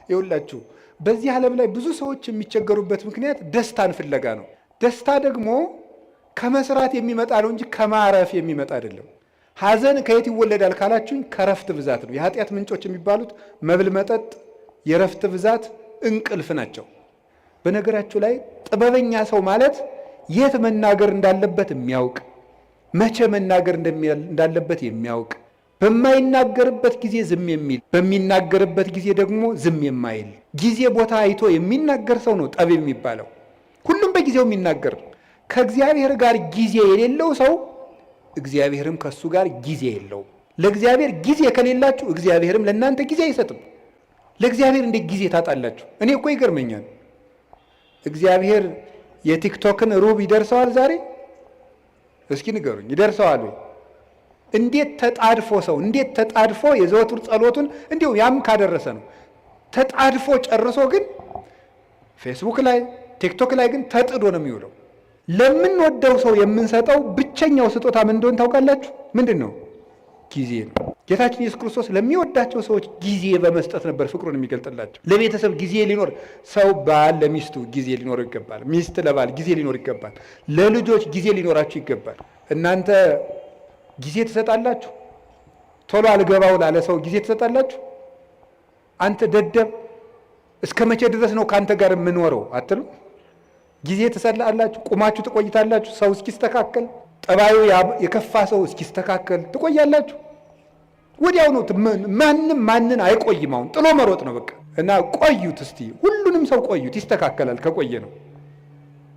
ይኸውላችሁ በዚህ ዓለም ላይ ብዙ ሰዎች የሚቸገሩበት ምክንያት ደስታን ፍለጋ ነው። ደስታ ደግሞ ከመስራት የሚመጣ ነው እንጂ ከማረፍ የሚመጣ አይደለም። ሐዘን ከየት ይወለዳል ካላችሁኝ ከረፍት ብዛት ነው። የኃጢአት ምንጮች የሚባሉት መብል፣ መጠጥ፣ የረፍት ብዛት፣ እንቅልፍ ናቸው። በነገራችሁ ላይ ጥበበኛ ሰው ማለት የት መናገር እንዳለበት የሚያውቅ፣ መቼ መናገር እንዳለበት የሚያውቅ፣ በማይናገርበት ጊዜ ዝም የሚል፣ በሚናገርበት ጊዜ ደግሞ ዝም የማይል፣ ጊዜ ቦታ አይቶ የሚናገር ሰው ነው ጠቢብ የሚባለው። ሁሉም በጊዜው የሚናገር። ከእግዚአብሔር ጋር ጊዜ የሌለው ሰው እግዚአብሔርም ከሱ ጋር ጊዜ የለውም። ለእግዚአብሔር ጊዜ ከሌላችሁ እግዚአብሔርም ለእናንተ ጊዜ አይሰጥም። ለእግዚአብሔር እንዴት ጊዜ ታጣላችሁ? እኔ እኮ ይገርመኛል። እግዚአብሔር የቲክቶክን ሩብ ይደርሰዋል ዛሬ? እስኪ ንገሩኝ፣ ይደርሰዋል ወይ? እንዴት ተጣድፎ ሰው እንዴት ተጣድፎ የዘወትር ጸሎቱን እንዲሁ ያም ካደረሰ ነው ተጣድፎ ጨርሶ፣ ግን ፌስቡክ ላይ ቲክቶክ ላይ ግን ተጥዶ ነው የሚውለው። ለምንወደው ሰው የምንሰጠው ብቸኛው ስጦታ ምን እንደሆነ ታውቃላችሁ? ምንድን ነው? ጊዜ ነው። ጌታችን ኢየሱስ ክርስቶስ ለሚወዳቸው ሰዎች ጊዜ በመስጠት ነበር ፍቅሩን የሚገልጥላቸው። ለቤተሰብ ጊዜ ሊኖር፣ ሰው ባል ለሚስቱ ጊዜ ሊኖር ይገባል። ሚስት ለባል ጊዜ ሊኖር ይገባል። ለልጆች ጊዜ ሊኖራችሁ ይገባል። እናንተ ጊዜ ትሰጣላችሁ? ቶሎ አልገባው ላለ ሰው ጊዜ ትሰጣላችሁ? አንተ ደደብ እስከ መቼ ድረስ ነው ከአንተ ጋር የምኖረው አትሉ? ጊዜ ትሰጣላችሁ? ቁማችሁ ትቆይታላችሁ? ሰው እስኪስተካከል፣ ጠባዩ የከፋ ሰው እስኪስተካከል ትቆያላችሁ? ወዲያው ነው። ማንን አይቆይም። አሁን ጥሎ መሮጥ ነው በቃ። እና ቆዩት እስቲ፣ ሁሉንም ሰው ቆዩት፣ ይስተካከላል ከቆየ ነው።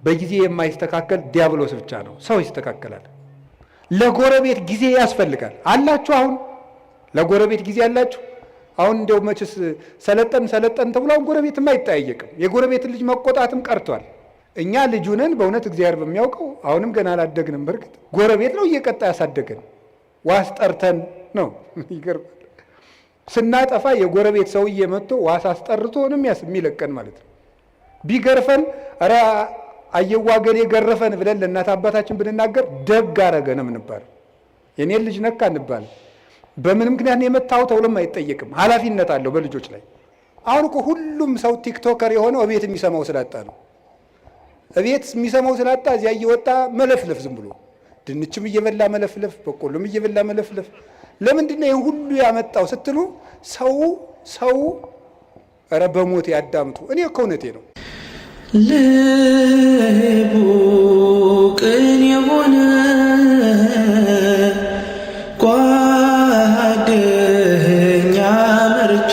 በጊዜ የማይስተካከል ዲያብሎስ ብቻ ነው። ሰው ይስተካከላል። ለጎረቤት ጊዜ ያስፈልጋል። አላችሁ? አሁን ለጎረቤት ጊዜ አላችሁ? አሁን እንደው መችስ ሰለጠን ተብሎ አሁን ጎረቤትም አይጠያየቅም። የጎረቤትን ልጅ መቆጣትም ቀርቷል። እኛ ልጁ ነን በእውነት እግዚአብሔር በሚያውቀው። አሁንም ገና አላደግንም። በርግጥ ጎረቤት ነው እየቀጣ ያሳደገን። ዋስ ጠርተን ነው። ይገርማል። ስናጠፋ የጎረቤት ሰውዬ መጥቶ ዋስ አስጠርቶ ነው የሚለቀን ማለት ነው። ቢገርፈን ኧረ አየዋገሌ ገረፈን ብለን ለእናት አባታችን ብንናገር ደግ አረገ ነው የምንባለው። የኔን ልጅ ነካ እንባል። በምን ምክንያት ነው የመታው ተብሎም አይጠየቅም። ኃላፊነት አለው በልጆች ላይ። አሁን እኮ ሁሉም ሰው ቲክቶከር የሆነው እቤት የሚሰማው ስላጣ ነው። እቤት የሚሰማው ስላጣ እዚያ እየወጣ መለፍለፍ፣ ዝም ብሎ ድንችም እየበላ መለፍለፍ፣ በቆሎም እየበላ መለፍለፍ። ለምንድን ነው ይህን ሁሉ ያመጣው ስትሉ ሰው ኧረ በሞት ያዳምጡ። እኔ እኮ እውነቴ ነው። ልቡ ቅን የሆነ ጓደኛ መርጬ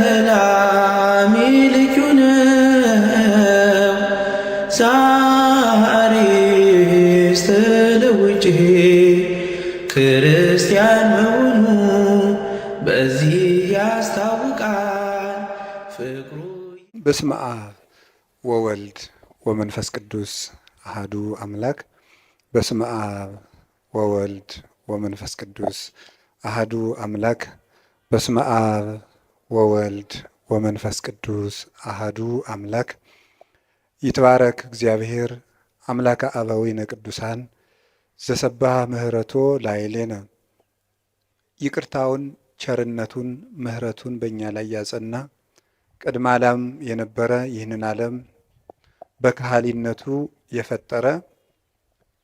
ሰላሜ ልዩ ነው ዛሬስ ተለውጬ ክርስቲያን መሆኑ በዚህ ያስታውቃል ፍቅሩ። በስመ አብ ወወልድ ወመንፈስ ቅዱስ አሐዱ አምላክ። በስመ አብ ወወልድ ወመንፈስ ቅዱስ አሐዱ አምላክ። በስመ አብ ወወልድ ወመንፈስ ቅዱስ አሐዱ አምላክ። ይትባረክ እግዚአብሔር አምላከ አበዊነ ቅዱሳን ዘሰባህ ምህረቶ ላዕሌነ። ይቅርታውን ቸርነቱን ምህረቱን በእኛ ላይ ያጸና ቅድመ ዓለም የነበረ ይህንን ዓለም በካህሊነቱ የፈጠረ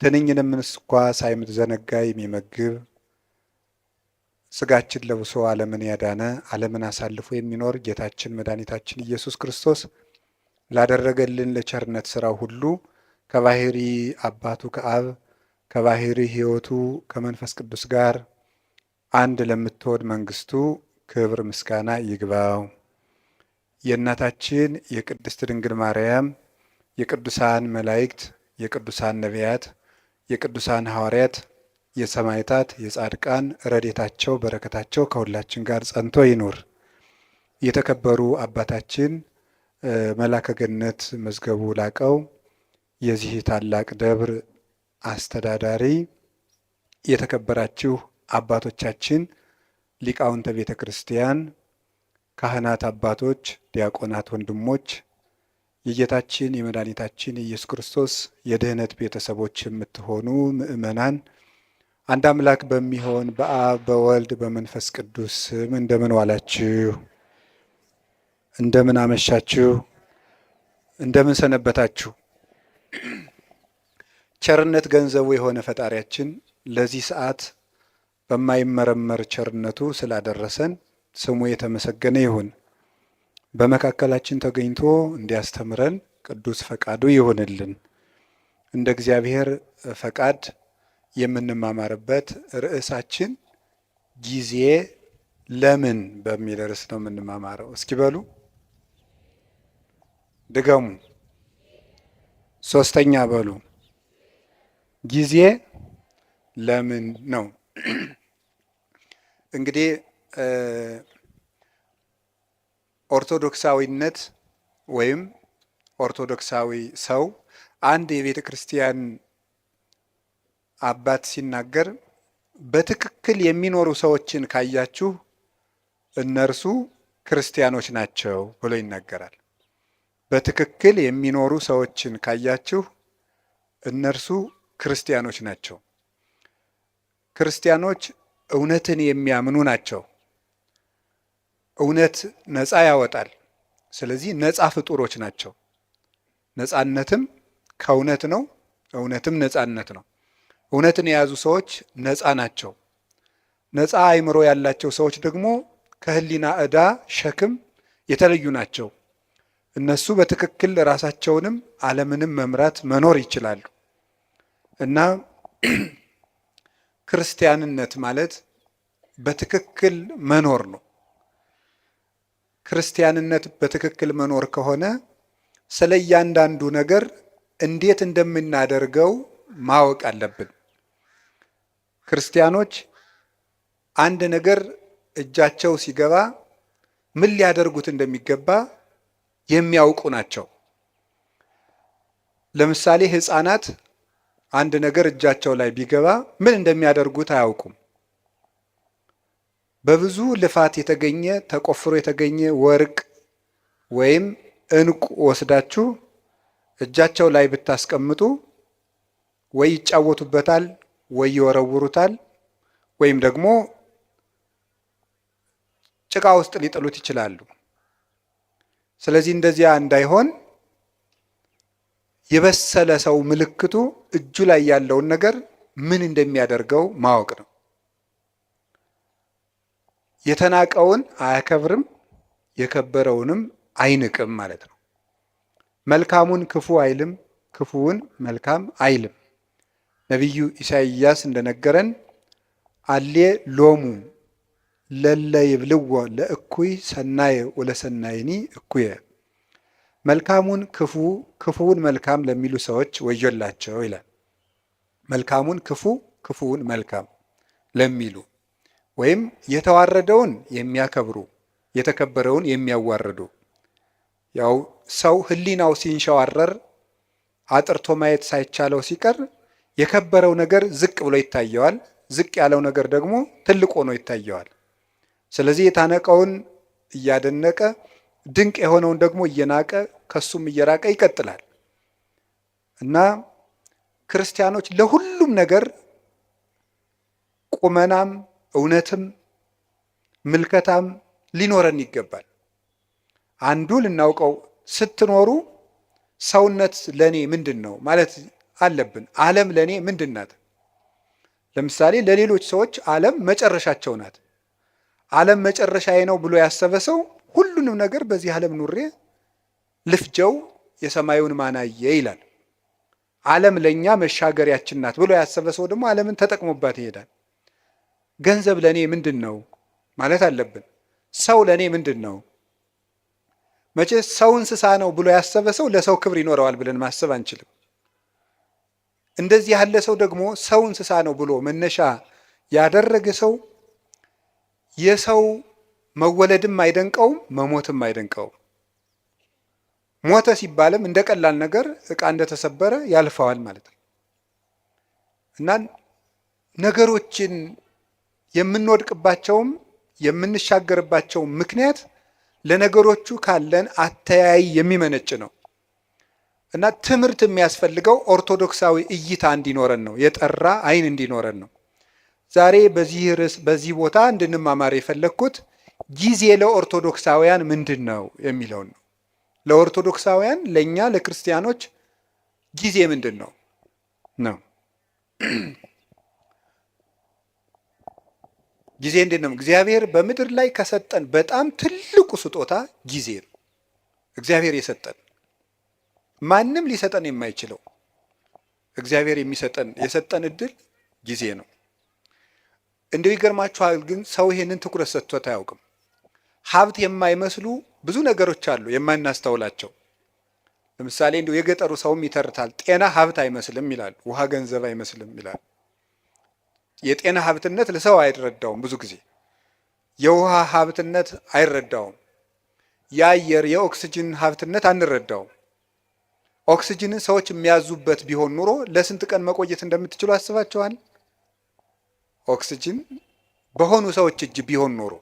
ትንኝንም እንኳ ሳይዘነጋ የሚመግብ ሥጋችን ለብሶ ዓለምን ያዳነ ዓለምን አሳልፎ የሚኖር ጌታችን መድኃኒታችን ኢየሱስ ክርስቶስ ላደረገልን ለቸርነት ሥራው ሁሉ ከባሕሪ አባቱ ከአብ ከባሕሪ ሕይወቱ ከመንፈስ ቅዱስ ጋር አንድ ለምትሆን መንግሥቱ ክብር ምስጋና ይግባው። የእናታችን የቅድስት ድንግል ማርያም የቅዱሳን መላእክት የቅዱሳን ነቢያት የቅዱሳን ሐዋርያት የሰማዕታት የጻድቃን ረድኤታቸው በረከታቸው ከሁላችን ጋር ጸንቶ ይኑር። የተከበሩ አባታችን መላከ ገነት መዝገቡ ላቀው የዚህ ታላቅ ደብር አስተዳዳሪ፣ የተከበራችሁ አባቶቻችን ሊቃውንተ ቤተ ክርስቲያን፣ ካህናት አባቶች፣ ዲያቆናት ወንድሞች፣ የጌታችን የመድኃኒታችን የኢየሱስ ክርስቶስ የድኅነት ቤተሰቦች የምትሆኑ ምእመናን፣ አንድ አምላክ በሚሆን በአብ በወልድ በመንፈስ ቅዱስ ስም እንደምን ዋላችሁ? እንደምን አመሻችሁ? እንደምን ሰነበታችሁ? ቸርነት ገንዘቡ የሆነ ፈጣሪያችን ለዚህ ሰዓት በማይመረመር ቸርነቱ ስላደረሰን ስሙ የተመሰገነ ይሁን። በመካከላችን ተገኝቶ እንዲያስተምረን ቅዱስ ፈቃዱ ይሁንልን። እንደ እግዚአብሔር ፈቃድ የምንማማርበት ርዕሳችን ጊዜ ለምን በሚል ርዕስ ነው የምንማማረው። እስኪ በሉ ድገሙ፣ ሶስተኛ በሉ። ጊዜ ለምን ነው። እንግዲህ ኦርቶዶክሳዊነት ወይም ኦርቶዶክሳዊ ሰው አንድ የቤተ ክርስቲያን አባት ሲናገር በትክክል የሚኖሩ ሰዎችን ካያችሁ እነርሱ ክርስቲያኖች ናቸው ብሎ ይናገራል። በትክክል የሚኖሩ ሰዎችን ካያችሁ እነርሱ ክርስቲያኖች ናቸው። ክርስቲያኖች እውነትን የሚያምኑ ናቸው። እውነት ነፃ ያወጣል። ስለዚህ ነፃ ፍጡሮች ናቸው። ነፃነትም ከእውነት ነው፣ እውነትም ነፃነት ነው። እውነትን የያዙ ሰዎች ነፃ ናቸው። ነፃ አእምሮ ያላቸው ሰዎች ደግሞ ከህሊና ዕዳ ሸክም የተለዩ ናቸው። እነሱ በትክክል ራሳቸውንም ዓለምንም መምራት መኖር ይችላሉ። እና ክርስቲያንነት ማለት በትክክል መኖር ነው። ክርስቲያንነት በትክክል መኖር ከሆነ ስለ እያንዳንዱ ነገር እንዴት እንደምናደርገው ማወቅ አለብን። ክርስቲያኖች አንድ ነገር እጃቸው ሲገባ ምን ሊያደርጉት እንደሚገባ የሚያውቁ ናቸው። ለምሳሌ ሕፃናት አንድ ነገር እጃቸው ላይ ቢገባ ምን እንደሚያደርጉት አያውቁም። በብዙ ልፋት የተገኘ ተቆፍሮ የተገኘ ወርቅ ወይም ዕንቁ ወስዳችሁ እጃቸው ላይ ብታስቀምጡ ወይ ይጫወቱበታል፣ ወይ ይወረውሩታል፣ ወይም ደግሞ ጭቃ ውስጥ ሊጥሉት ይችላሉ። ስለዚህ እንደዚያ እንዳይሆን የበሰለ ሰው ምልክቱ እጁ ላይ ያለውን ነገር ምን እንደሚያደርገው ማወቅ ነው። የተናቀውን አያከብርም፣ የከበረውንም አይንቅም ማለት ነው። መልካሙን ክፉ አይልም፣ ክፉውን መልካም አይልም። ነቢዩ ኢሳይያስ እንደነገረን አሌ ሎሙ ለለ ይብልዎ ለእኩይ ሰናየ ወለሰናይኒ እኩየ። መልካሙን ክፉ ክፉውን መልካም ለሚሉ ሰዎች ወዮላቸው ይላል። መልካሙን ክፉ ክፉውን መልካም ለሚሉ ወይም የተዋረደውን የሚያከብሩ የተከበረውን የሚያዋርዱ። ያው ሰው ሕሊናው ሲንሸዋረር አጥርቶ ማየት ሳይቻለው ሲቀር የከበረው ነገር ዝቅ ብሎ ይታየዋል፣ ዝቅ ያለው ነገር ደግሞ ትልቅ ሆኖ ይታየዋል። ስለዚህ የታነቀውን እያደነቀ ድንቅ የሆነውን ደግሞ እየናቀ ከሱም እየራቀ ይቀጥላል። እና ክርስቲያኖች ለሁሉም ነገር ቁመናም እውነትም ምልከታም ሊኖረን ይገባል። አንዱ ልናውቀው ስትኖሩ ሰውነት ለኔ ምንድን ነው ማለት አለብን። ዓለም ለኔ ምንድን ናት? ለምሳሌ ለሌሎች ሰዎች ዓለም መጨረሻቸው ናት። ዓለም መጨረሻዬ ነው ብሎ ያሰበ ሰው ሁሉንም ነገር በዚህ ዓለም ኑሬ ልፍጀው የሰማዩን ማናየ ይላል። ዓለም ለእኛ መሻገሪያችን ናት ብሎ ያሰበ ሰው ደግሞ ዓለምን ተጠቅሞባት ይሄዳል። ገንዘብ ለእኔ ምንድን ነው ማለት አለብን። ሰው ለእኔ ምንድን ነው? መቼ ሰው እንስሳ ነው ብሎ ያሰበ ሰው ለሰው ክብር ይኖረዋል ብለን ማሰብ አንችልም። እንደዚህ ያለ ሰው ደግሞ ሰው እንስሳ ነው ብሎ መነሻ ያደረገ ሰው የሰው መወለድም አይደንቀውም፣ መሞትም አይደንቀውም። ሞተ ሲባልም እንደ ቀላል ነገር ዕቃ እንደተሰበረ ያልፈዋል ማለት ነው። እና ነገሮችን የምንወድቅባቸውም የምንሻገርባቸውም ምክንያት ለነገሮቹ ካለን አተያይ የሚመነጭ ነው። እና ትምህርት የሚያስፈልገው ኦርቶዶክሳዊ እይታ እንዲኖረን ነው። የጠራ ዓይን እንዲኖረን ነው። ዛሬ በዚህ ርዕስ በዚህ ቦታ እንድንማማር የፈለግኩት ጊዜ ለኦርቶዶክሳውያን ምንድን ነው የሚለውን ነው። ለኦርቶዶክሳውያን ለእኛ ለክርስቲያኖች ጊዜ ምንድን ነው ነው? ጊዜ እንዴት ነው? እግዚአብሔር በምድር ላይ ከሰጠን በጣም ትልቁ ስጦታ ጊዜ ነው። እግዚአብሔር ማንም ሊሰጠን የማይችለው እግዚአብሔር የሰጠን እድል ጊዜ ነው። እንደው ይገርማችኋል፣ ግን ሰው ይሄንን ትኩረት ሰጥቶት አያውቅም። ሀብት የማይመስሉ ብዙ ነገሮች አሉ የማናስተውላቸው። ለምሳሌ እንደው የገጠሩ ሰውም ይተርታል። ጤና ሀብት አይመስልም ይላል፣ ውሃ ገንዘብ አይመስልም ይላል። የጤና ሀብትነት ለሰው አይረዳውም። ብዙ ጊዜ የውሃ ሀብትነት አይረዳውም። የአየር የኦክስጅን ሀብትነት አንረዳውም። ኦክስጅንን ሰዎች የሚያዙበት ቢሆን ኑሮ ለስንት ቀን መቆየት እንደምትችሉ አስባችኋል? ኦክስጅን በሆኑ ሰዎች እጅ ቢሆን ኖሮ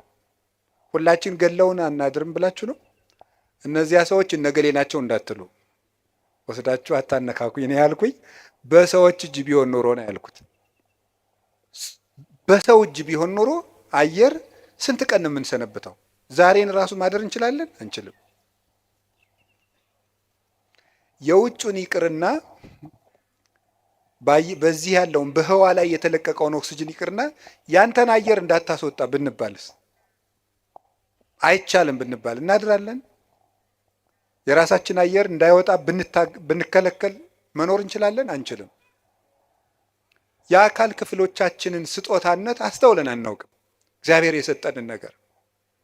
ሁላችን ገለውን አናድርም ብላችሁ ነው? እነዚያ ሰዎች እነገሌ ናቸው እንዳትሉ ወስዳችሁ አታነካኩኝ ነው ያልኩኝ። በሰዎች እጅ ቢሆን ኖሮ ነው ያልኩት። በሰው እጅ ቢሆን ኖሮ አየር ስንት ቀን ነው የምንሰነብተው? ዛሬን ራሱ ማደር እንችላለን? አንችልም። የውጩን ይቅርና በዚህ ያለውን በህዋ ላይ የተለቀቀውን ኦክስጅን ይቅርና ያንተን አየር እንዳታስወጣ ብንባልስ? አይቻልም ብንባል እናድራለን? የራሳችን አየር እንዳይወጣ ብንከለከል መኖር እንችላለን? አንችልም። የአካል ክፍሎቻችንን ስጦታነት አስተውለን አናውቅም። እግዚአብሔር የሰጠንን ነገር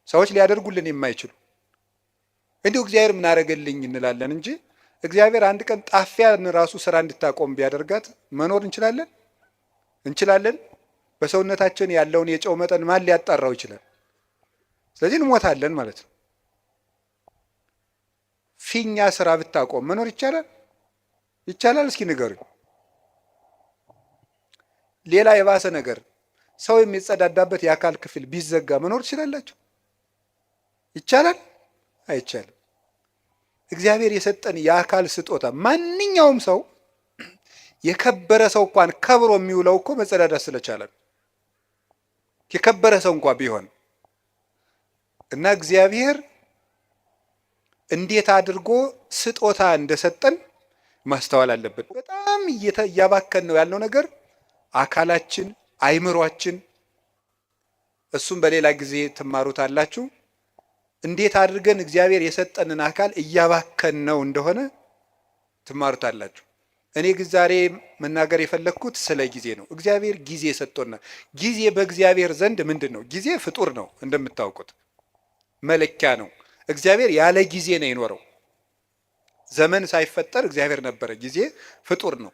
ሰዎች ሊያደርጉልን የማይችሉ እንዲሁ እግዚአብሔር ምን አደረገልኝ እንላለን እንጂ እግዚአብሔር አንድ ቀን ጣፊያን ራሱ ስራ እንድታቆም ቢያደርጋት መኖር እንችላለን? እንችላለን? በሰውነታችን ያለውን የጨው መጠን ማን ሊያጣራው ይችላል? ስለዚህ እንሞታለን ማለት ነው። ፊኛ ስራ ብታቆም መኖር ይቻላል? ይቻላል? እስኪ ንገሩኝ። ሌላ የባሰ ነገር ሰው የሚጸዳዳበት የአካል ክፍል ቢዘጋ መኖር ትችላላችሁ? ይቻላል? አይቻልም። እግዚአብሔር የሰጠን የአካል ስጦታ ማንኛውም ሰው የከበረ ሰው እንኳን ከብሮ የሚውለው እኮ መጸዳዳት ስለቻለ ነው። የከበረ ሰው እንኳን ቢሆን እና እግዚአብሔር እንዴት አድርጎ ስጦታ እንደሰጠን ማስተዋል አለብን። በጣም እያባከን ነው ያለው ነገር አካላችን፣ አይምሯችን። እሱም በሌላ ጊዜ ትማሩታላችሁ። እንዴት አድርገን እግዚአብሔር የሰጠንን አካል እያባከን ነው እንደሆነ ትማሩታላችሁ። እኔ ግን ዛሬ መናገር የፈለግኩት ስለ ጊዜ ነው። እግዚአብሔር ጊዜ ሰጥቶናል። ጊዜ በእግዚአብሔር ዘንድ ምንድን ነው? ጊዜ ፍጡር ነው፣ እንደምታውቁት መለኪያ ነው። እግዚአብሔር ያለ ጊዜ ነው የኖረው። ዘመን ሳይፈጠር እግዚአብሔር ነበረ። ጊዜ ፍጡር ነው።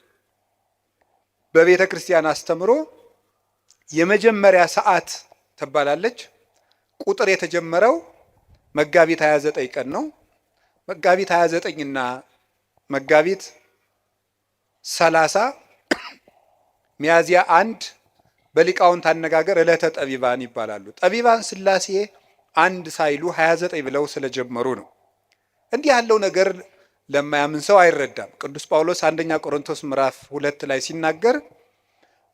በቤተ ክርስቲያን አስተምሮ የመጀመሪያ ሰዓት ትባላለች። ቁጥር የተጀመረው መጋቢት 29 ቀን ነው። መጋቢት 29 እና መጋቢት 30 ሚያዝያ 1 በሊቃውንት አነጋገር ዕለተ ጠቢባን ይባላሉ። ጠቢባን ሥላሴ አንድ ሳይሉ 29 ብለው ስለጀመሩ ነው። እንዲህ ያለው ነገር ለማያምን ሰው አይረዳም። ቅዱስ ጳውሎስ አንደኛ ቆሮንቶስ ምዕራፍ 2 ላይ ሲናገር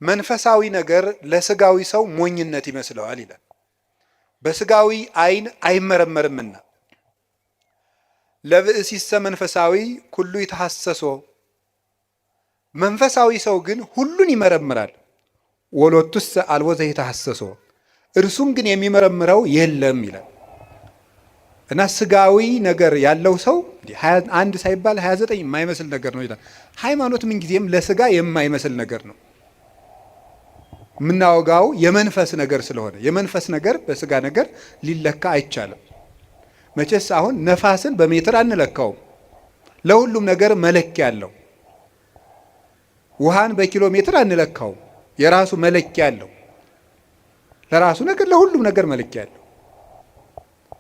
መንፈሳዊ ነገር ለስጋዊ ሰው ሞኝነት ይመስለዋል ይላል። በስጋዊ ዓይን አይመረመርምና ለብእሲሰ መንፈሳዊ ኩሉ ይተሐሰሶ፣ መንፈሳዊ ሰው ግን ሁሉን ይመረምራል። ወሎቱሰ አልቦ ዘይተሐሰሶ፣ እርሱም ግን የሚመረምረው የለም ይላል። እና ስጋዊ ነገር ያለው ሰው አንድ ሳይባል 29 የማይመስል ነገር ነው ይላል። ሃይማኖት ምንጊዜም ለስጋ የማይመስል ነገር ነው። የምናወጋው የመንፈስ ነገር ስለሆነ የመንፈስ ነገር በስጋ ነገር ሊለካ አይቻልም። መቼስ አሁን ነፋስን በሜትር አንለካውም። ለሁሉም ነገር መለኪያ አለው። ውሃን በኪሎ ሜትር አንለካውም። የራሱ መለኪያ አለው። ለራሱ ነገር ለሁሉም ነገር መለኪያ አለው።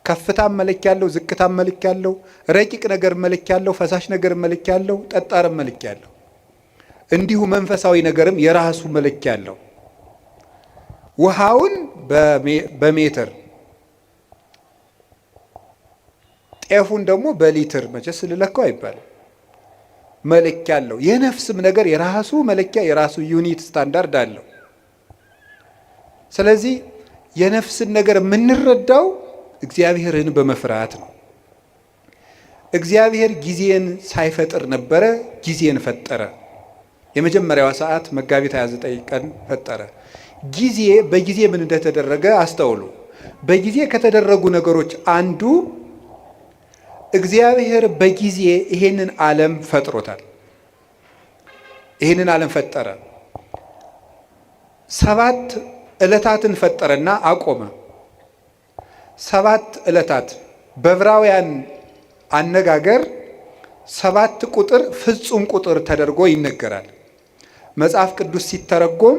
ከፍታም መለኪያ አለው፣ ዝቅታም መለኪያ አለው፣ ረቂቅ ነገር መለኪያ አለው፣ ፈሳሽ ነገር መለኪያ አለው፣ ጠጣርም መለኪያ አለው። እንዲሁ መንፈሳዊ ነገርም የራሱ መለኪያ አለው። ውሃውን በሜትር ጤፉን ደግሞ በሊትር መቼስ ልለካው አይባልም። መለኪያ አለው። የነፍስም ነገር የራሱ መለኪያ የራሱ ዩኒት ስታንዳርድ አለው። ስለዚህ የነፍስን ነገር የምንረዳው እግዚአብሔርን በመፍራት ነው። እግዚአብሔር ጊዜን ሳይፈጥር ነበረ፣ ጊዜን ፈጠረ። የመጀመሪያዋ ሰዓት መጋቢት 29 ቀን ፈጠረ። ጊዜ በጊዜ ምን እንደተደረገ አስተውሉ። በጊዜ ከተደረጉ ነገሮች አንዱ እግዚአብሔር በጊዜ ይሄንን ዓለም ፈጥሮታል። ይሄንን ዓለም ፈጠረ። 7 ዕለታትን ፈጠረና አቆመ። 7 ዕለታት በዕብራውያን አነጋገር 7 ቁጥር ፍጹም ቁጥር ተደርጎ ይነገራል። መጽሐፍ ቅዱስ ሲተረጎም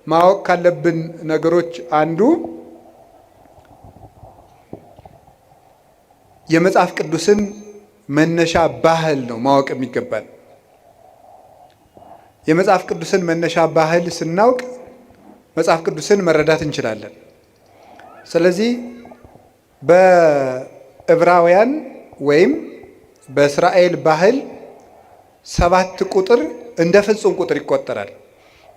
ማወቅ ካለብን ነገሮች አንዱ የመጽሐፍ ቅዱስን መነሻ ባህል ነው ማወቅ የሚገባል። የመጽሐፍ ቅዱስን መነሻ ባህል ስናውቅ መጽሐፍ ቅዱስን መረዳት እንችላለን። ስለዚህ በዕብራውያን ወይም በእስራኤል ባህል 7 ቁጥር እንደ ፍጹም ቁጥር ይቆጠራል።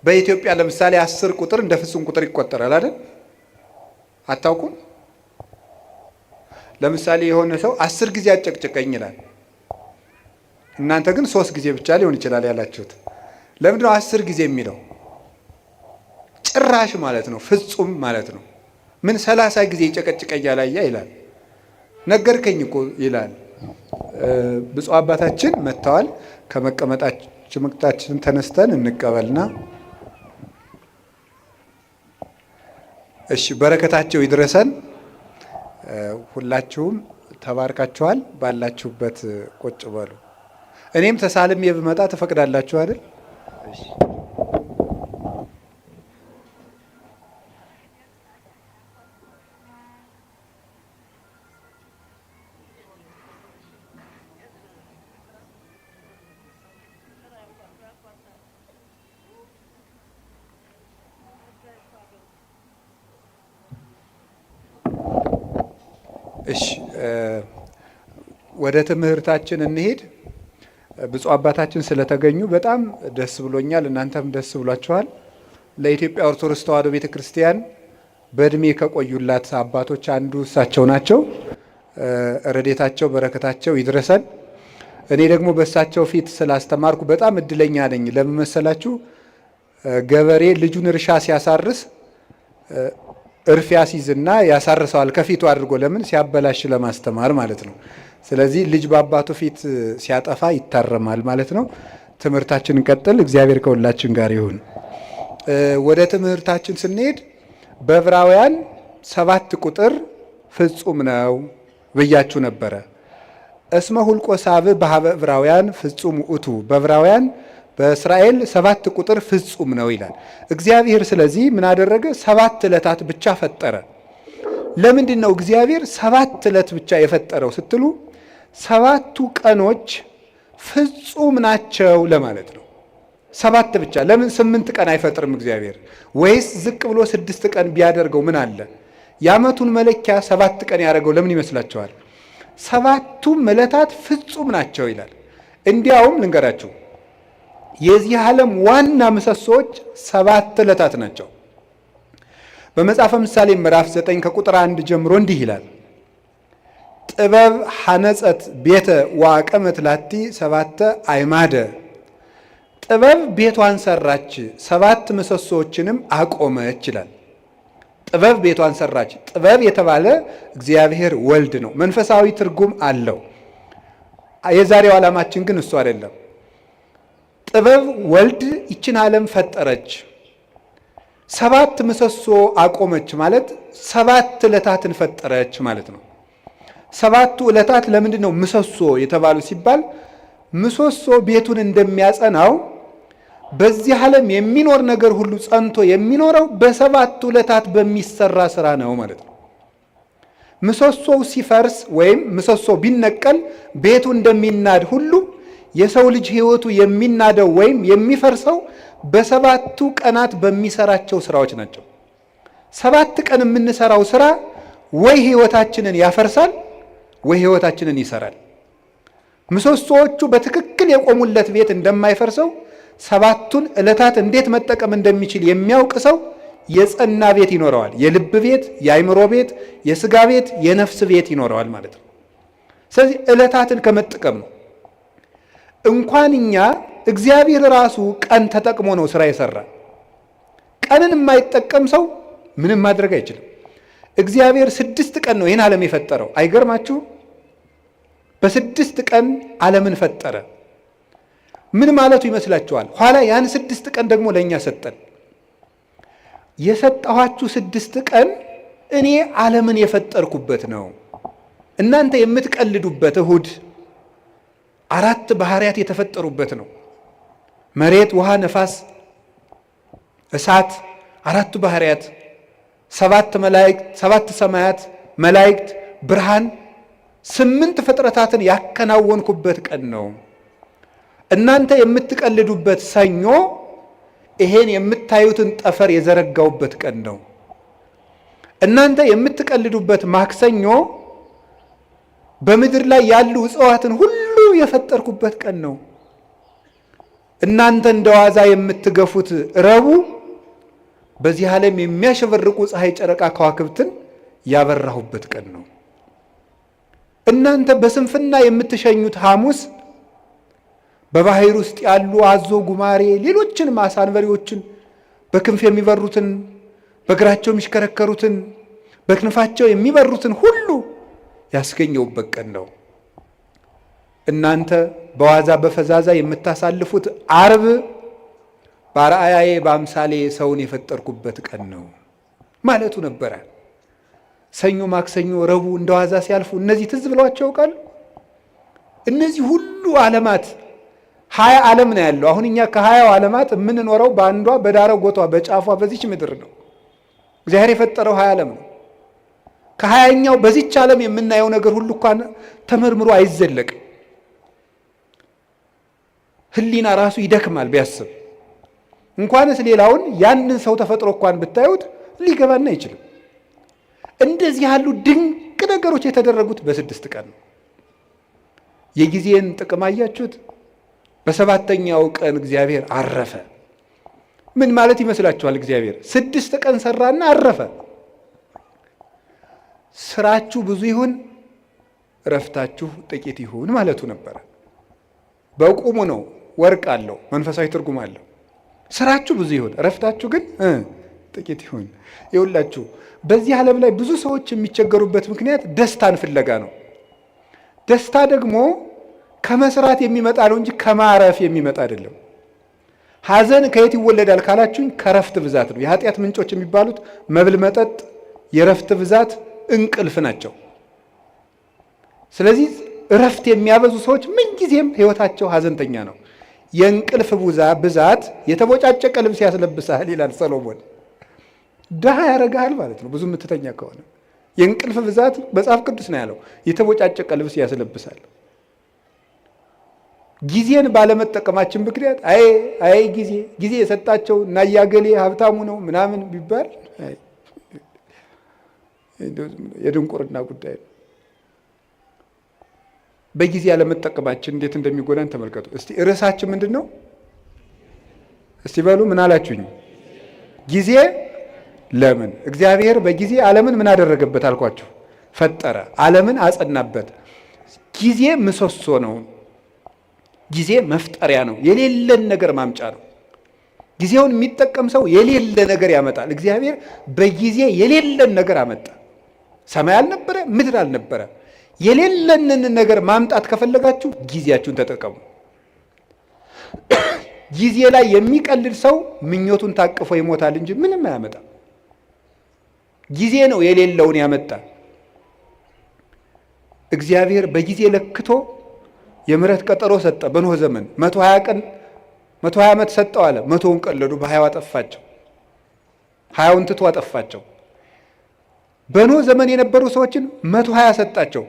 በኢትዮጵያ ለምሳሌ 10 ቁጥር እንደ ፍጹም ቁጥር ይቆጠራል አይደል? አታውቁም? ለምሳሌ የሆነ ሰው 10 ጊዜ አጨቅጭቀኝ ይላል። እናንተ ግን 3 ጊዜ ብቻ ሊሆን ይችላል ያላችሁት። ለምንድን ነው 10 ጊዜ የሚለው? ጭራሽ ማለት ነው፣ ፍጹም ማለት ነው። ምን 30 ጊዜ ጨቀጭቀኝ ያላያ ይላል። ነገርከኝ እኮ ይላል። ብፁዕ አባታችን መጥተዋል። ከመቀመጣችን ተነስተን እንቀበልና እሺ፣ በረከታቸው ይድረሰን። ሁላችሁም ተባርካችኋል። ባላችሁበት ቁጭ በሉ። እኔም ተሳልሜ ብመጣ ትፈቅዳላችሁ አይደል? እሺ። እሺ ወደ ትምህርታችን እንሄድ። ብፁዕ አባታችን ስለተገኙ በጣም ደስ ብሎኛል። እናንተም ደስ ብሏችኋል። ለኢትዮጵያ ኦርቶዶክስ ተዋሕዶ ቤተ ክርስቲያን በእድሜ ከቆዩላት አባቶች አንዱ እሳቸው ናቸው። ረድኤታቸው በረከታቸው ይድረሰን። እኔ ደግሞ በእሳቸው ፊት ስላስተማርኩ በጣም እድለኛ ነኝ። ለምን መሰላችሁ? ገበሬ ልጁን እርሻ ሲያሳርስ እርፍ ያስይዝና ያሳርሰዋል ከፊቱ አድርጎ። ለምን? ሲያበላሽ ለማስተማር ማለት ነው። ስለዚህ ልጅ በአባቱ ፊት ሲያጠፋ ይታረማል ማለት ነው። ትምህርታችን እንቀጥል። እግዚአብሔር ከሁላችን ጋር ይሁን። ወደ ትምህርታችን ስንሄድ በዕብራውያን 7 ቁጥር ፍጹም ነው ብያችሁ ነበረ። እስመ ሁልቆ ሳብዕ በሀበ ዕብራውያን ፍጹም ውእቱ። በዕብራውያን በእስራኤል 7 ቁጥር ፍጹም ነው ይላል እግዚአብሔር። ስለዚህ ምን አደረገ? 7 ዕለታት ብቻ ፈጠረ። ለምንድን ነው እግዚአብሔር 7 ዕለት ብቻ የፈጠረው ስትሉ 7ቱ ቀኖች ፍጹም ናቸው ለማለት ነው። 7 ብቻ። ለምን 8 ቀን አይፈጥርም እግዚአብሔር? ወይስ ዝቅ ብሎ 6 ቀን ቢያደርገው ምን አለ? የዓመቱን መለኪያ 7 ቀን ያደረገው ለምን ይመስላችኋል? 7ቱም ዕለታት ፍጹም ናቸው ይላል። እንዲያውም ልንገራችሁ፣ የዚህ ዓለም ዋና ምሰሶዎች 7 ዕለታት ናቸው። በመጽሐፈ ምሳሌ ምዕራፍ 9 ከቁጥር 1 ጀምሮ እንዲህ ይላል፣ ጥበብ ሐነጸት ቤተ ወአቀመት ላቲ 7 አዕማደ። ጥበብ ቤቷን ሰራች 7 ምሰሶዎችንም አቆመች ይላል። ጥበብ ቤቷን ሰራች። ጥበብ የተባለ እግዚአብሔር ወልድ ነው። መንፈሳዊ ትርጉም አለው። የዛሬው ዓላማችን ግን እሱ አይደለም። ጥበብ ወልድ ይችን ዓለም ፈጠረች፣ 7 ምሰሶ አቆመች ማለት 7 ዕለታትን ፈጠረች ማለት ነው። 7ቱ ዕለታት ለምንድን ነው ምሰሶ የተባሉ ሲባል ምሰሶ ቤቱን እንደሚያጸናው በዚህ ዓለም የሚኖር ነገር ሁሉ ጸንቶ የሚኖረው በ7ቱ ዕለታት በሚሰራ ስራ ነው ማለት ነው። ምሰሶው ሲፈርስ ወይም ምሰሶ ቢነቀል ቤቱ እንደሚናድ ሁሉ የሰው ልጅ ሕይወቱ የሚናደው ወይም የሚፈርሰው በ7ቱ ቀናት በሚሰራቸው ስራዎች ናቸው። 7 ቀን የምንሰራው ስራ ወይ ሕይወታችንን ያፈርሳል ወይ ሕይወታችንን ይሰራል። ምሰሶዎቹ በትክክል የቆሙለት ቤት እንደማይፈርሰው 7ቱን ዕለታት እንዴት መጠቀም እንደሚችል የሚያውቅ ሰው የጸና ቤት ይኖረዋል። የልብ ቤት፣ የአይምሮ ቤት፣ የስጋ ቤት፣ የነፍስ ቤት ይኖረዋል ማለት ነው። ስለዚህ ዕለታትን ከመጠቀም ነው። እንኳን እኛ እግዚአብሔር ራሱ ቀን ተጠቅሞ ነው ስራ የሰራ። ቀንን የማይጠቀም ሰው ምንም ማድረግ አይችልም። እግዚአብሔር 6 ቀን ነው ይህን ዓለም የፈጠረው። አይገርማችሁ? በ6 ቀን ዓለምን ፈጠረ። ምን ማለቱ ይመስላችኋል? ኋላ ያን 6 ቀን ደግሞ ለእኛ ሰጠን። የሰጠኋችሁ 6 ቀን እኔ ዓለምን የፈጠርኩበት ነው። እናንተ የምትቀልዱበት እሁድ 4 ባህርያት የተፈጠሩበት ነው። መሬት፣ ውሃ፣ ነፋስ፣ እሳት 4 ባህርያት፣ 7 መላእክት፣ 7 ሰማያት፣ መላእክት፣ ብርሃን፣ 8 ፍጥረታትን ያከናወንኩበት ቀን ነው። እናንተ የምትቀልዱበት ሰኞ ይሄን የምታዩትን ጠፈር የዘረጋውበት ቀን ነው። እናንተ የምትቀልዱበት ማክሰኞ በምድር ላይ ያሉ እጽዋትን ሁሉ የፈጠርኩበት ቀን ነው። እናንተ እንደዋዛ የምትገፉት ረቡዕ በዚህ ዓለም የሚያሸበርቁ ፀሐይ፣ ጨረቃ፣ ከዋክብትን ያበራሁበት ቀን ነው። እናንተ በስንፍና የምትሸኙት ሐሙስ በባህር ውስጥ ያሉ አዞ፣ ጉማሬ፣ ሌሎችንም አሳ አንበሪዎችን በክንፍ የሚበሩትን፣ በእግራቸው የሚሽከረከሩትን፣ በክንፋቸው የሚበሩትን ሁሉ ያስገኘውበት ቀን ነው። እናንተ በዋዛ በፈዛዛ የምታሳልፉት ዓርብ በአርአያዬ በአምሳሌ ሰውን የፈጠርኩበት ቀን ነው ማለቱ ነበረ። ሰኞ፣ ማክሰኞ፣ ረቡዕ እንደ ዋዛ ሲያልፉ እነዚህ ትዝ ብለዋቸው ያውቃሉ? እነዚህ ሁሉ ዓለማት 20 ዓለም ነው ያለው። አሁን እኛ ከ20 ዓለማት የምንኖረው በአንዷ በዳረ ጎቷ በጫፏ በዚች ምድር ነው። እግዚአብሔር የፈጠረው 20 ዓለም ነው። ከ20ኛው በዚች ዓለም የምናየው ነገር ሁሉ እንኳን ተመርምሮ አይዘለቅም። ሕሊና ራሱ ይደክማል ቢያስብ። እንኳንስ ሌላውን ያንን ሰው ተፈጥሮ እንኳን ብታዩት ሊገባና አይችልም። እንደዚህ ያሉ ድንቅ ነገሮች የተደረጉት በ6 ቀን ነው። የጊዜን ጥቅም አያችሁት? በ7ኛው ቀን እግዚአብሔር አረፈ። ምን ማለት ይመስላችኋል? እግዚአብሔር 6 ቀን ሰራና አረፈ። ስራችሁ ብዙ ይሁን እረፍታችሁ ጥቂት ይሁን ማለቱ ነበረ። በቁሙ ነው። ወርቅ አለው፣ መንፈሳዊ ትርጉም አለው። ስራችሁ ብዙ ይሁን እረፍታችሁ ግን ጥቂት ይሁን። ይኸውላችሁ በዚህ ዓለም ላይ ብዙ ሰዎች የሚቸገሩበት ምክንያት ደስታን ፍለጋ ነው። ደስታ ደግሞ ከመስራት የሚመጣ ነው እንጂ ከማረፍ የሚመጣ አይደለም። ሐዘን ከየት ይወለዳል ካላችሁኝ፣ ከረፍት ብዛት ነው። የኃጢአት ምንጮች የሚባሉት መብል፣ መጠጥ፣ የረፍት ብዛት፣ እንቅልፍ ናቸው። ስለዚህ እረፍት የሚያበዙ ሰዎች ምንጊዜም ሕይወታቸው ሐዘንተኛ ነው። የእንቅልፍ ብዛት የተቦጫጨቀ ልብስ ያስለብሳል ይላል ሰሎሞን። ድሃ ያረጋል ማለት ነው ብዙ የምትተኛ ከሆነ። የእንቅልፍ ብዛት መጽሐፍ ቅዱስ ነው ያለው፣ የተቦጫጨቀ ልብስ ያስለብሳል። ጊዜን ባለመጠቀማችን ምክንያት አይ ጊዜ የሰጣቸው እና ያገሌ ሀብታሙ ነው ምናምን ቢባል የድንቁርና ጉዳይ ነው። በጊዜ ያለመጠቀማችን እንዴት እንደሚጎዳን ተመልከቱ። እስቲ ርዕሳችን ምንድን ነው? እስቲ በሉ ምን አላችሁኝ? ጊዜ ለምን? እግዚአብሔር በጊዜ ዓለምን ምን አደረገበት አልኳችሁ? ፈጠረ። ዓለምን አጸናበት። ጊዜ ምሰሶ ነው። ጊዜ መፍጠሪያ ነው። የሌለን ነገር ማምጫ ነው። ጊዜውን የሚጠቀም ሰው የሌለ ነገር ያመጣል። እግዚአብሔር በጊዜ የሌለን ነገር አመጣ። ሰማይ አልነበረ፣ ምድር አልነበረ። የሌለንን ነገር ማምጣት ከፈለጋችሁ ጊዜያችሁን ተጠቀሙ። ጊዜ ላይ የሚቀልድ ሰው ምኞቱን ታቅፎ ይሞታል እንጂ ምንም አያመጣም። ጊዜ ነው የሌለውን ያመጣ። እግዚአብሔር በጊዜ ለክቶ የምህረት ቀጠሮ ሰጠ። በኖህ ዘመን 120 ዓመት ሰጠው አለ። 100ውን ቀለዱ፣ በ20 አጠፋቸው። 20ውን ትቶ አጠፋቸው። በኖህ ዘመን የነበሩ ሰዎችን 120 ሰጣቸው።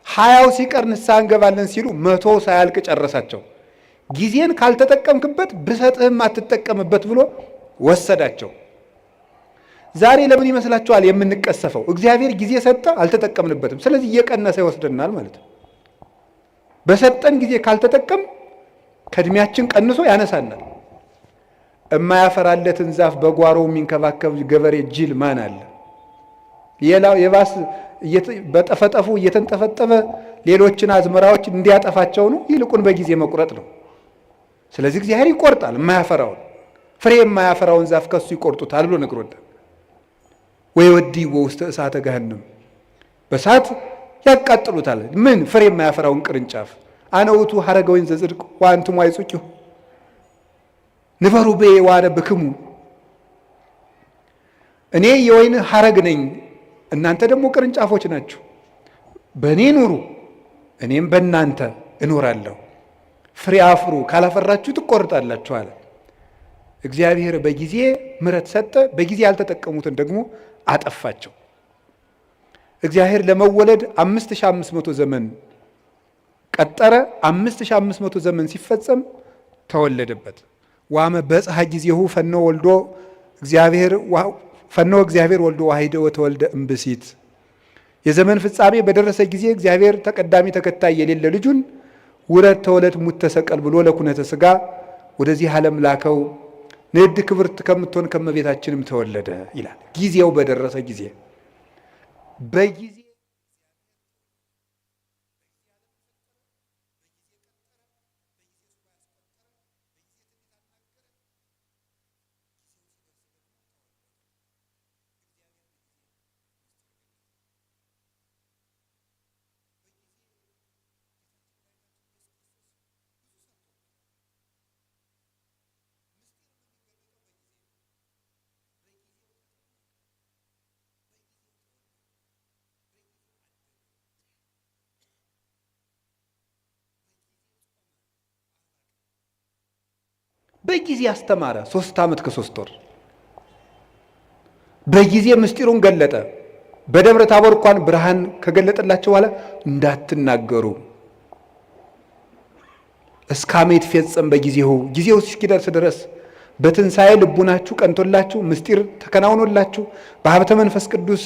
20ው ሲቀር ንስሐ እንገባለን ሲሉ 100 ሳያልቅ ጨረሳቸው። ጊዜን ካልተጠቀምክበት ብሰጥህም አትጠቀምበት ብሎ ወሰዳቸው። ዛሬ ለምን ይመስላችኋል የምንቀሰፈው? እግዚአብሔር ጊዜ ሰጠ፣ አልተጠቀምንበትም። ስለዚህ እየቀነሰ ይወስደናል ማለት ነው። በሰጠን ጊዜ ካልተጠቀም ከእድሜያችን ቀንሶ ያነሳናል። የማያፈራለትን ዛፍ በጓሮ የሚንከባከብ ገበሬ ጅል ማን አለ? ሌላው የባስ በጠፈጠፉ እየተንጠፈጠፈ ሌሎችን አዝመራዎች እንዲያጠፋቸው ነው። ይልቁን በጊዜ መቁረጥ ነው። ስለዚህ እግዚአብሔር ይቆርጣል። የማያፈራውን ፍሬ የማያፈራውን ዛፍ ከሱ ይቆርጡታል ብሎ ነግሮናል። ወይወዲዎ ውስተ እሳተ ገሃነም በእሳት ያቃጥሉታል። ምን ፍሬ የማያፈራውን ቅርንጫፍ። አነ ውእቱ ሐረገ ወይን ዘጽድቅ ወአንትሙ አይጹቂሁ ንበሩ በየ ወአነብክሙ። እኔ የወይን ሐረግ ነኝ፣ እናንተ ደግሞ ቅርንጫፎች ናችሁ። በእኔ ኑሩ፣ እኔም በእናንተ እኖራለሁ። ፍሬ አፍሩ፣ ካላፈራችሁ ትቆርጣላችሁ አለ። እግዚአብሔር በጊዜ ምሕረት ሰጠ፣ በጊዜ ያልተጠቀሙትን ደግሞ አጠፋቸው። እግዚአብሔር ለመወለድ 5500 ዘመን ቀጠረ። 5500 ዘመን ሲፈጸም ተወለደበት። ዋመ በጽሐ ጊዜሁ ፈኖ እግዚአብሔር ወልዶ ዋሂደ ወተወልደ እምብእሲት። የዘመን ፍጻሜ በደረሰ ጊዜ እግዚአብሔር ተቀዳሚ ተከታይ የሌለ ልጁን ውረድ ተወለድ ሙት ተሰቀል ብሎ ለኩነተ ሥጋ ወደዚህ ዓለም ላከው። ንዕድ ክብርት ከምትሆን ከመቤታችንም ተወለደ ይላል። ጊዜው በደረሰ ጊዜ በጊዜ በጊዜ አስተማረ 3 ዓመት ከ3 ወር በጊዜ ምስጢሩን ገለጠ። በደብረ ታቦር እንኳን ብርሃን ከገለጠላቸው በኋላ እንዳትናገሩ እስካመ ይትፌጸም በጊዜው ጊዜው እስኪደርስ ድረስ በትንሣኤ ልቡናችሁ ቀንቶላችሁ ምስጢር ተከናውኖላችሁ በሀብተ መንፈስ ቅዱስ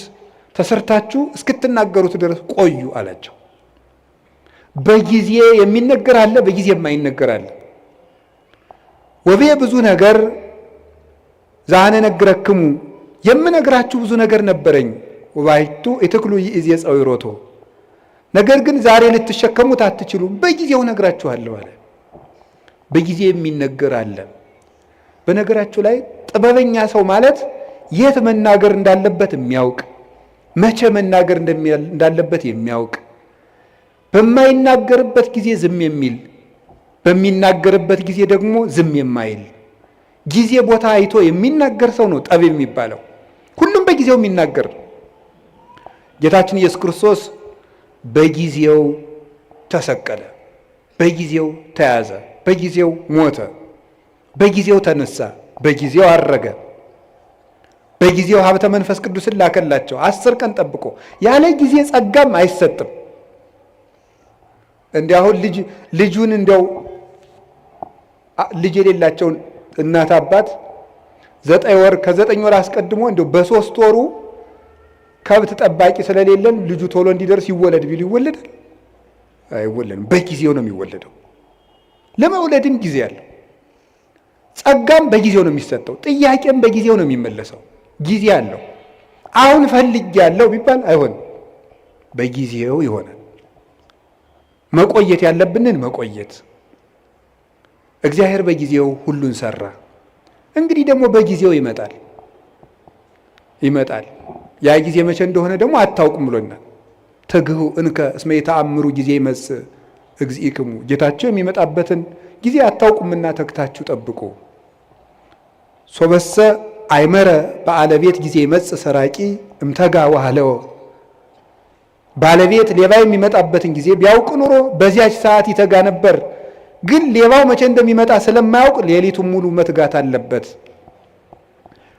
ተሰርታችሁ እስክትናገሩት ድረስ ቆዩ አላቸው። በጊዜ የሚነገር አለ፣ በጊዜ የማይነገር አለ። ወቤ ብዙ ነገር ዛነ ነግረክሙ የምነግራችሁ ብዙ ነገር ነበረኝ። ወባይቱ እትክሉ ይእዜ ጸዊሮቶ ነገር ግን ዛሬ ልትሸከሙት አትችሉም፣ በጊዜው ነግራችኋለሁ አለ። በጊዜ የሚነገር አለ። በነገራችሁ ላይ ጥበበኛ ሰው ማለት የት መናገር እንዳለበት የሚያውቅ፣ መቼ መናገር እንዳለበት የሚያውቅ፣ በማይናገርበት ጊዜ ዝም የሚል፣ በሚናገርበት ጊዜ ደግሞ ዝም የማይል፣ ጊዜ ቦታ አይቶ የሚናገር ሰው ነው ጠቢብ የሚባለው። ሁሉም በጊዜው የሚናገር። ጌታችን ኢየሱስ ክርስቶስ በጊዜው ተሰቀለ፣ በጊዜው ተያዘ፣ በጊዜው ሞተ፣ በጊዜው ተነሳ፣ በጊዜው አረገ፣ በጊዜው ሀብተ መንፈስ ቅዱስን ላከላቸው 10 ቀን ጠብቆ። ያለ ጊዜ ጸጋም አይሰጥም። እንዲህ አሁን ልጁን እንዲያው ልጅ የሌላቸውን እናት አባት 9 ወር ከ9 ወር አስቀድሞ እንዲያው በ3 ወሩ ከብት ጠባቂ ስለሌለን ልጁ ቶሎ እንዲደርስ ይወለድ ቢሉ ይወለዳል? አይወለድም። በጊዜው ነው የሚወለደው። ለመውለድም ጊዜ አለው። ጸጋም በጊዜው ነው የሚሰጠው። ጥያቄም በጊዜው ነው የሚመለሰው። ጊዜ አለው። አሁን ፈልግ ያለው ቢባል አይሆንም፣ በጊዜው ይሆናል። መቆየት ያለብንን መቆየት። እግዚአብሔር በጊዜው ሁሉን ሰራ። እንግዲህ ደግሞ በጊዜው ይመጣል። ያ ጊዜ መቼ እንደሆነ ደግሞ አታውቁም ብሎናል። ትግሁ እንከ እስመ የተአምሩ ጊዜ ይመጽእ እግዚእክሙ፣ ጌታቸው የሚመጣበትን ጊዜ አታውቁምና ተግታችሁ ጠብቁ። ሶበሰ አይመረ በአለቤት ጊዜ ይመጽእ ሰራቂ እምተጋ ዋህለው፣ ባለቤት ሌባ የሚመጣበትን ጊዜ ቢያውቅ ኑሮ በዚያች ሰዓት ይተጋ ነበር። ግን ሌባው መቼ እንደሚመጣ ስለማያውቅ ሌሊቱን ሙሉ መትጋት አለበት።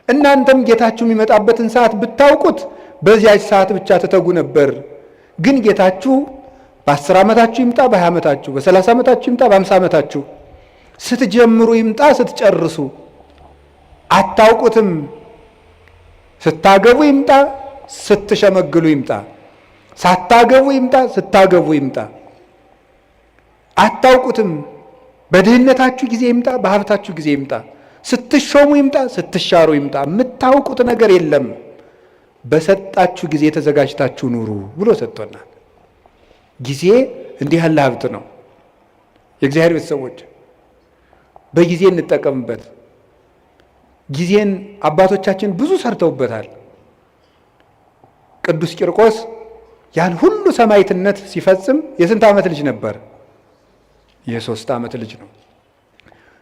እናንተም ጌታችሁ የሚመጣበትን ሰዓት ብታውቁት በዚያች ሰዓት ብቻ ትተጉ ነበር። ግን ጌታችሁ በ10 ዓመታችሁ ይምጣ፣ በ20 ዓመታችሁ፣ በ30 ዓመታችሁ ይምጣ፣ በ50 ዓመታችሁ፣ ስትጀምሩ ይምጣ፣ ስትጨርሱ አታውቁትም። ስታገቡ ይምጣ፣ ስትሸመግሉ ይምጣ፣ ሳታገቡ ይምጣ፣ ስታገቡ ይምጣ፣ አታውቁትም። በድህነታችሁ ጊዜ ይምጣ፣ በሀብታችሁ ጊዜ ይምጣ፣ ስትሾሙ ይምጣ፣ ስትሻሩ ይምጣ፣ የምታውቁት ነገር የለም። በሰጣችሁ ጊዜ ተዘጋጅታችሁ ኑሩ ብሎ ሰጥቶናል። ጊዜ እንዲህ ያለ ሀብት ነው። የእግዚአብሔር ቤተሰቦች በጊዜ እንጠቀምበት። ጊዜን አባቶቻችን ብዙ ሰርተውበታል። ቅዱስ ቂርቆስ ያን ሁሉ ሰማዕትነት ሲፈጽም የስንት ዓመት ልጅ ነበር? የ3 ዓመት ልጅ ነው።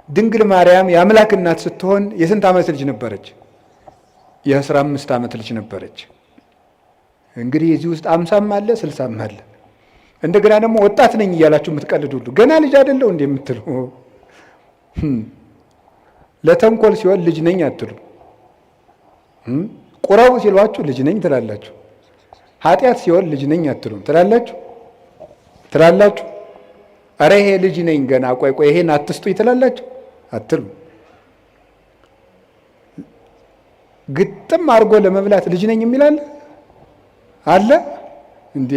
ድንግል ማርያም የአምላክ እናት ስትሆን የስንት ዓመት ልጅ ነበረች? የ15 ዓመት ልጅ ነበረች። እንግዲህ እዚህ ውስጥ 50ም አለ 60ም አለ። እንደገና ደግሞ ወጣት ነኝ እያላችሁ የምትቀልዱ ሁሉ ገና ልጅ አይደለው እንዴ የምትሉ ለተንኮል ሲሆን ልጅ ነኝ አትሉ። ቁረቡ ሲሏችሁ ልጅ ነኝ ትላላችሁ። ኃጢአት ሲሆን ልጅ ነኝ አትሉም ትላላችሁ። አረ ይሄ ልጅ ነኝ ገና ቆይ ይሄን አትስጡኝ ትላላችሁ አትሉ። ግጥም አድርጎ ለመብላት ልጅ ነኝ የሚላል አለ እንዴ?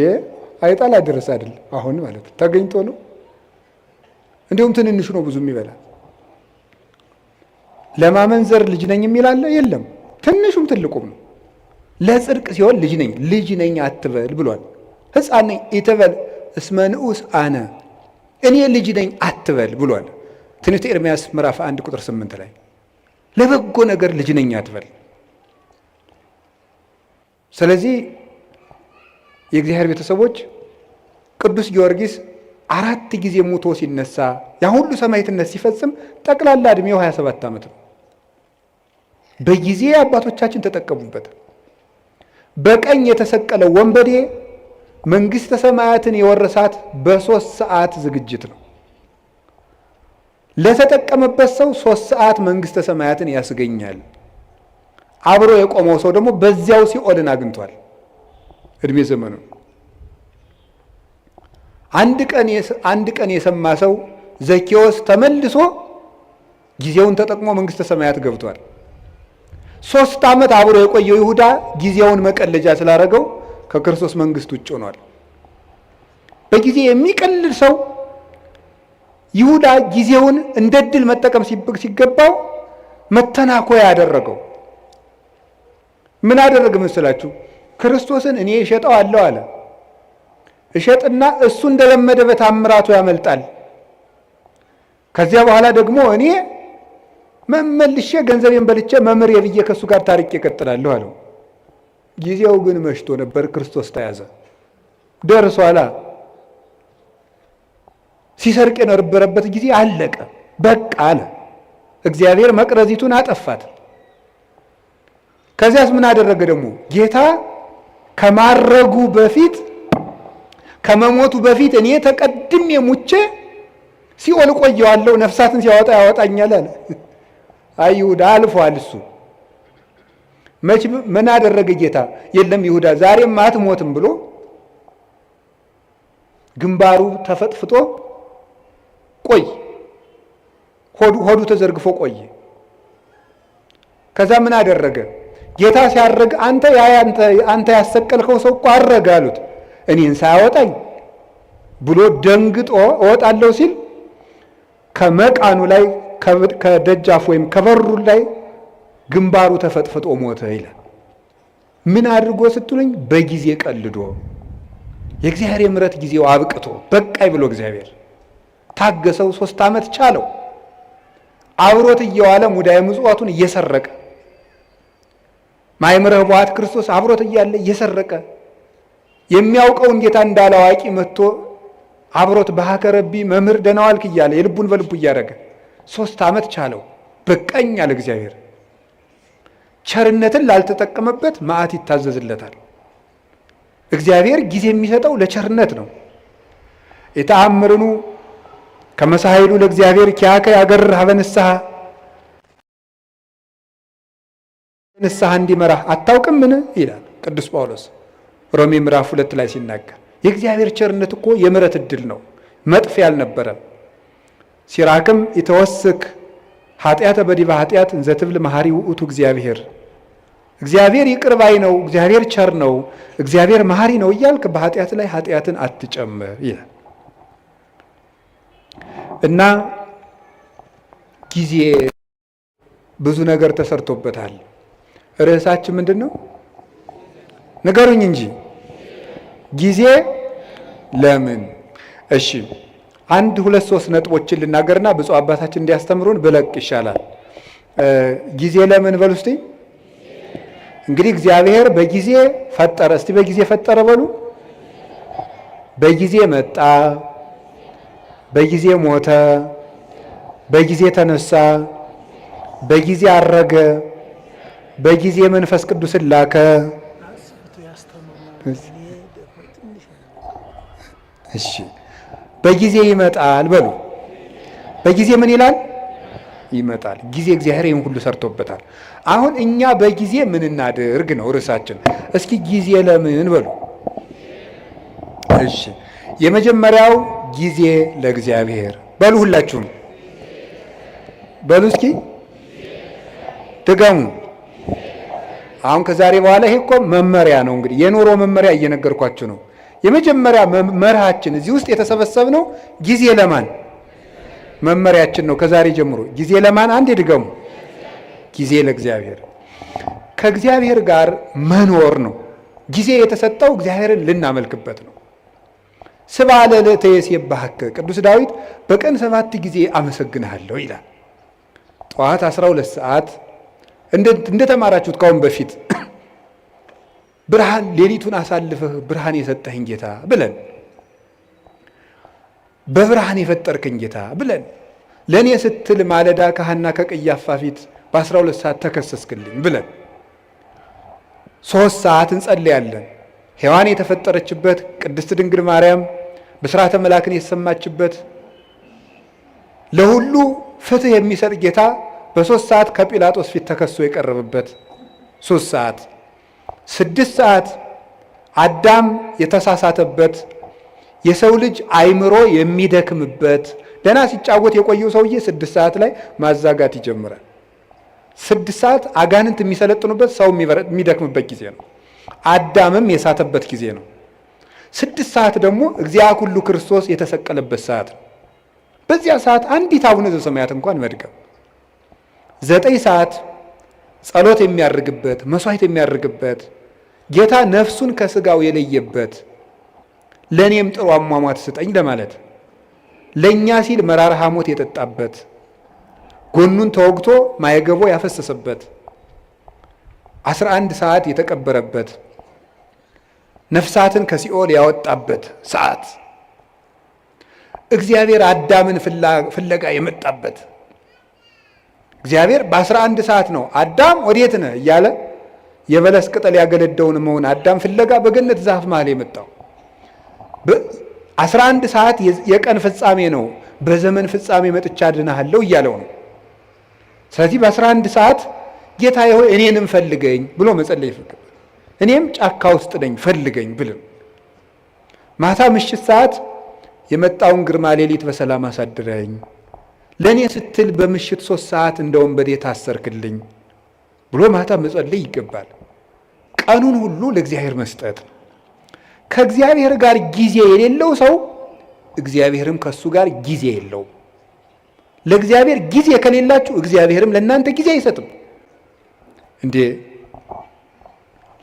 አይጣላ ድረስ አይደል? አሁን ማለት ተገኝቶ ነው። እንዲሁም ትንንሹ ነው ብዙ የሚበላ። ለማመንዘር ልጅ ነኝ የሚላል የለም። ትንሹም ትልቁም ነው። ለጽድቅ ሲሆን ልጅ ነኝ አትበል ብሏል። ሕፃን ነኝ ኢትበል እስመ ንዑስ አነ፣ እኔ ልጅ ነኝ አትበል ብሏል። ትንቢተ ኤርምያስ ምዕራፍ 1 ቁጥር 8 ላይ ለበጎ ነገር ልጅ ነኝ አትበል። ስለዚህ የእግዚአብሔር ቤተሰቦች ቅዱስ ጊዮርጊስ 4 ጊዜ ሙቶ ሲነሳ ያ ሁሉ ሰማዕትነት ሲፈጽም ጠቅላላ ዕድሜው 27 ዓመት ነው። በጊዜ አባቶቻችን ተጠቀሙበት። በቀኝ የተሰቀለው ወንበዴ መንግሥተ ሰማያትን የወረሳት በ3 ሰዓት ዝግጅት ነው። ለተጠቀመበት ሰው 3 ሰዓት መንግሥተ ሰማያትን ያስገኛል። አብሮ የቆመው ሰው ደግሞ በዚያው ሲኦልን አግኝቷል እድሜ ዘመኑ። አንድ ቀን የሰማ ሰው ዘኬዎስ ተመልሶ ጊዜውን ተጠቅሞ መንግሥተ ሰማያት ገብቷል። 3 ዓመት አብሮ የቆየው ይሁዳ ጊዜውን መቀለጃ ስላደረገው ከክርስቶስ መንግሥት ውጭ ሆኗል። በጊዜ የሚቀልል ሰው ይሁዳ ጊዜውን እንደ ድል መጠቀም ሲገባው መተናኮያ ያደረገው። ምን አደረገ መሰላችሁ? ክርስቶስን እኔ እሸጠዋለሁ አለ። እሸጥና እሱ እንደለመደ በታምራቱ ያመልጣል። ከዚያ በኋላ ደግሞ እኔ መመልሼ ገንዘቤን በልቼ መምህር የብዬ ከእሱ ጋር ታሪክ እቀጥላለሁ አለው። ጊዜው ግን መሽቶ ነበር። ክርስቶስ ተያዘ። ደርሷላ። ሲሰርቅ የነበረበት ጊዜ አለቀ። በቃ አለ። እግዚአብሔር መቅረዚቱን አጠፋት። ከዚያስ ምን አደረገ ደግሞ? ጌታ ከማረጉ በፊት ከመሞቱ በፊት እኔ ተቀድሜ ሙቼ ሲኦል ቆየዋለሁ፣ ነፍሳትን ሲያወጣ ያወጣኛል አለ። አይ ይሁዳ አልፏል። እሱ መቼ ምን አደረገ ጌታ? የለም ይሁዳ ዛሬም አትሞትም ብሎ ግንባሩ ተፈጥፍጦ ቆይ፣ ሆዱ ተዘርግፎ ቆየ። ከዛ ምን አደረገ ጌታ ሲያረግ? አንተ ያሰቀልከው ሰው እኮ አረገ አሉት። እኔን ሳያወጣኝ ብሎ ደንግጦ እወጣለሁ ሲል ከመቃኑ ላይ ከደጃፍ ወይም ከበሩ ላይ ግንባሩ ተፈጥፍጦ ሞተ ይላል። ምን አድርጎ ስትሉኝ? በጊዜ ቀልዶ። የእግዚአብሔር የምሕረት ጊዜው አብቅቶ በቃይ ብሎ እግዚአብሔር ታገሰው። 3 ዓመት ቻለው። አብሮት እየዋለ ሙዳየ ምጽዋቱን እየሰረቀ ማይምረ ኅቡዓት ክርስቶስ አብሮት እያለ እየሰረቀ የሚያውቀውን ጌታ እንዳላዋቂ መጥቶ አብሮት በሀከረቢ መምህር ደህና ዋልክ እያለ የልቡን በልቡ እያደረገ 3 ዓመት ቻለው። በቃኝ አለ እግዚአብሔር። ቸርነትን ላልተጠቀመበት መዓት ይታዘዝለታል። እግዚአብሔር ጊዜ የሚሰጠው ለቸርነት ነው። የተአምርኑ ከመሳይሉ ለእግዚአብሔር ኪያከ ያገር ሀበ ንስሐ እንዲመራህ አታውቅምን ይላል ቅዱስ ጳውሎስ ሮሜ ምዕራፍ 2 ላይ ሲናገር። የእግዚአብሔር ቸርነት እኮ የምሕረት ዕድል ነው፣ መጥፊያ አልነበረም። ሲራክም የተወስክ ኃጢአተ በዲበ ኃጢአት እንዘ ትብል መሐሪ ውእቱ እግዚአብሔር። እግዚአብሔር ይቅር ባይ ነው፣ እግዚአብሔር ቸር ነው፣ እግዚአብሔር መሐሪ ነው እያልክ በኃጢአት ላይ ኃጢአትን አትጨምር ይላል እና ጊዜ ብዙ ነገር ተሰርቶበታል። ርዕሳችን ምንድን ነው? ንገሩኝ እንጂ። ጊዜ ለምን? እሺ አንድ ሁለት ሶስት ነጥቦችን ልናገርና ብፁዕ አባታችን እንዲያስተምሩን ብለቅ ይሻላል። ጊዜ ለምን በሉ እስቲ። እንግዲህ እግዚአብሔር በጊዜ ፈጠረ። እስቲ በጊዜ ፈጠረ በሉ። በጊዜ መጣ፣ በጊዜ ሞተ፣ በጊዜ ተነሳ፣ በጊዜ አረገ፣ በጊዜ መንፈስ ቅዱስን ላከ። እሺ በጊዜ ይመጣል በሉ። በጊዜ ምን ይላል? ይመጣል። ጊዜ እግዚአብሔር ይህን ሁሉ ሰርቶበታል። አሁን እኛ በጊዜ ምን እናድርግ ነው ርዕሳችን። እስኪ ጊዜ ለምን በሉ። እሺ የመጀመሪያው ጊዜ ለእግዚአብሔር በሉ። ሁላችሁም በሉ እስኪ ድገሙ። አሁን ከዛሬ በኋላ ይሄ እኮ መመሪያ ነው። እንግዲህ የኑሮ መመሪያ እየነገርኳችሁ ነው። የመጀመሪያ መርሃችን እዚህ ውስጥ የተሰበሰብነው ጊዜ ለማን መመሪያችን ነው። ከዛሬ ጀምሮ ጊዜ ለማን? አንድ ድገሙ። ጊዜ ለእግዚአብሔር። ከእግዚአብሔር ጋር መኖር ነው። ጊዜ የተሰጠው እግዚአብሔርን ልናመልክበት ነው። ስብሐ ለልዕልተ ይሴብሐከ ቅዱስ ዳዊት በቀን 7 ጊዜ አመሰግንሃለሁ ይላል። ጠዋት 12 ሰዓት እንደተማራችሁት ካሁን በፊት ብርሃን ሌሊቱን አሳልፈህ ብርሃን የሰጠህን ጌታ ብለን፣ በብርሃን የፈጠርከኝ ጌታ ብለን፣ ለእኔ ስትል ማለዳ ከሐና ከቀያፋ ፊት በ12 ሰዓት ተከሰስክልኝ ብለን 3 ሰዓት እንጸልያለን። ሔዋን የተፈጠረችበት ቅድስት ድንግል ማርያም ብስራተ መላክን የተሰማችበት ለሁሉ ፍትህ የሚሰጥ ጌታ በ3 ሰዓት ከጲላጦስ ፊት ተከሶ የቀረበበት 3 ሰዓት 6 ሰዓት አዳም የተሳሳተበት የሰው ልጅ አይምሮ የሚደክምበት ደህና ሲጫወት የቆየው ሰውዬ 6 ሰዓት ላይ ማዛጋት ይጀምራል። 6 ሰዓት አጋንንት የሚሰለጥኑበት ሰው የሚደክምበት ጊዜ ነው። አዳምም የሳተበት ጊዜ ነው። 6 ሰዓት ደግሞ እግዚአብሔር ሁሉ ክርስቶስ የተሰቀለበት ሰዓት ነው። በዚያ ሰዓት አንዲት አቡነ ዘበሰማያት እንኳን መድገም 9 ሰዓት ጸሎት የሚያርግበት መስዋዕት የሚያርግበት ጌታ ነፍሱን ከስጋው የለየበት ለእኔም ጥሩ አሟሟት ስጠኝ ለማለት ለእኛ ሲል መራራ ሐሞት የጠጣበት ጎኑን ተወግቶ ማየገቦ ያፈሰሰበት 11 ሰዓት የተቀበረበት ነፍሳትን ከሲኦል ያወጣበት ሰዓት እግዚአብሔር አዳምን ፍለጋ የመጣበት እግዚአብሔር በ11 ሰዓት ነው አዳም ወዴት ነህ እያለ የበለስ ቅጠል ያገለደውን መሆን አዳም ፍለጋ በገነት ዛፍ መሃል የመጣው 11 ሰዓት የቀን ፍጻሜ ነው። በዘመን ፍጻሜ መጥቻ አድንሃለሁ እያለው ነው። ስለዚህ በ11 ሰዓት ጌታዬ ሆይ እኔንም ፈልገኝ ብሎ መጸለይ ይፈልጋል። እኔም ጫካ ውስጥ ነኝ ፈልገኝ ብልም ማታ ምሽት ሰዓት የመጣውን ግርማ ሌሊት በሰላም አሳድረኝ ለእኔ ስትል በምሽት 3 ሰዓት እንደ ወንበዴ ታሰርክልኝ ብሎ ማታ መጸለይ ይገባል። ቀኑን ሁሉ ለእግዚአብሔር መስጠት ነው። ከእግዚአብሔር ጋር ጊዜ የሌለው ሰው እግዚአብሔርም ከእሱ ጋር ጊዜ የለውም። ለእግዚአብሔር ጊዜ ከሌላችሁ እግዚአብሔርም ለእናንተ ጊዜ አይሰጥም። እንዴ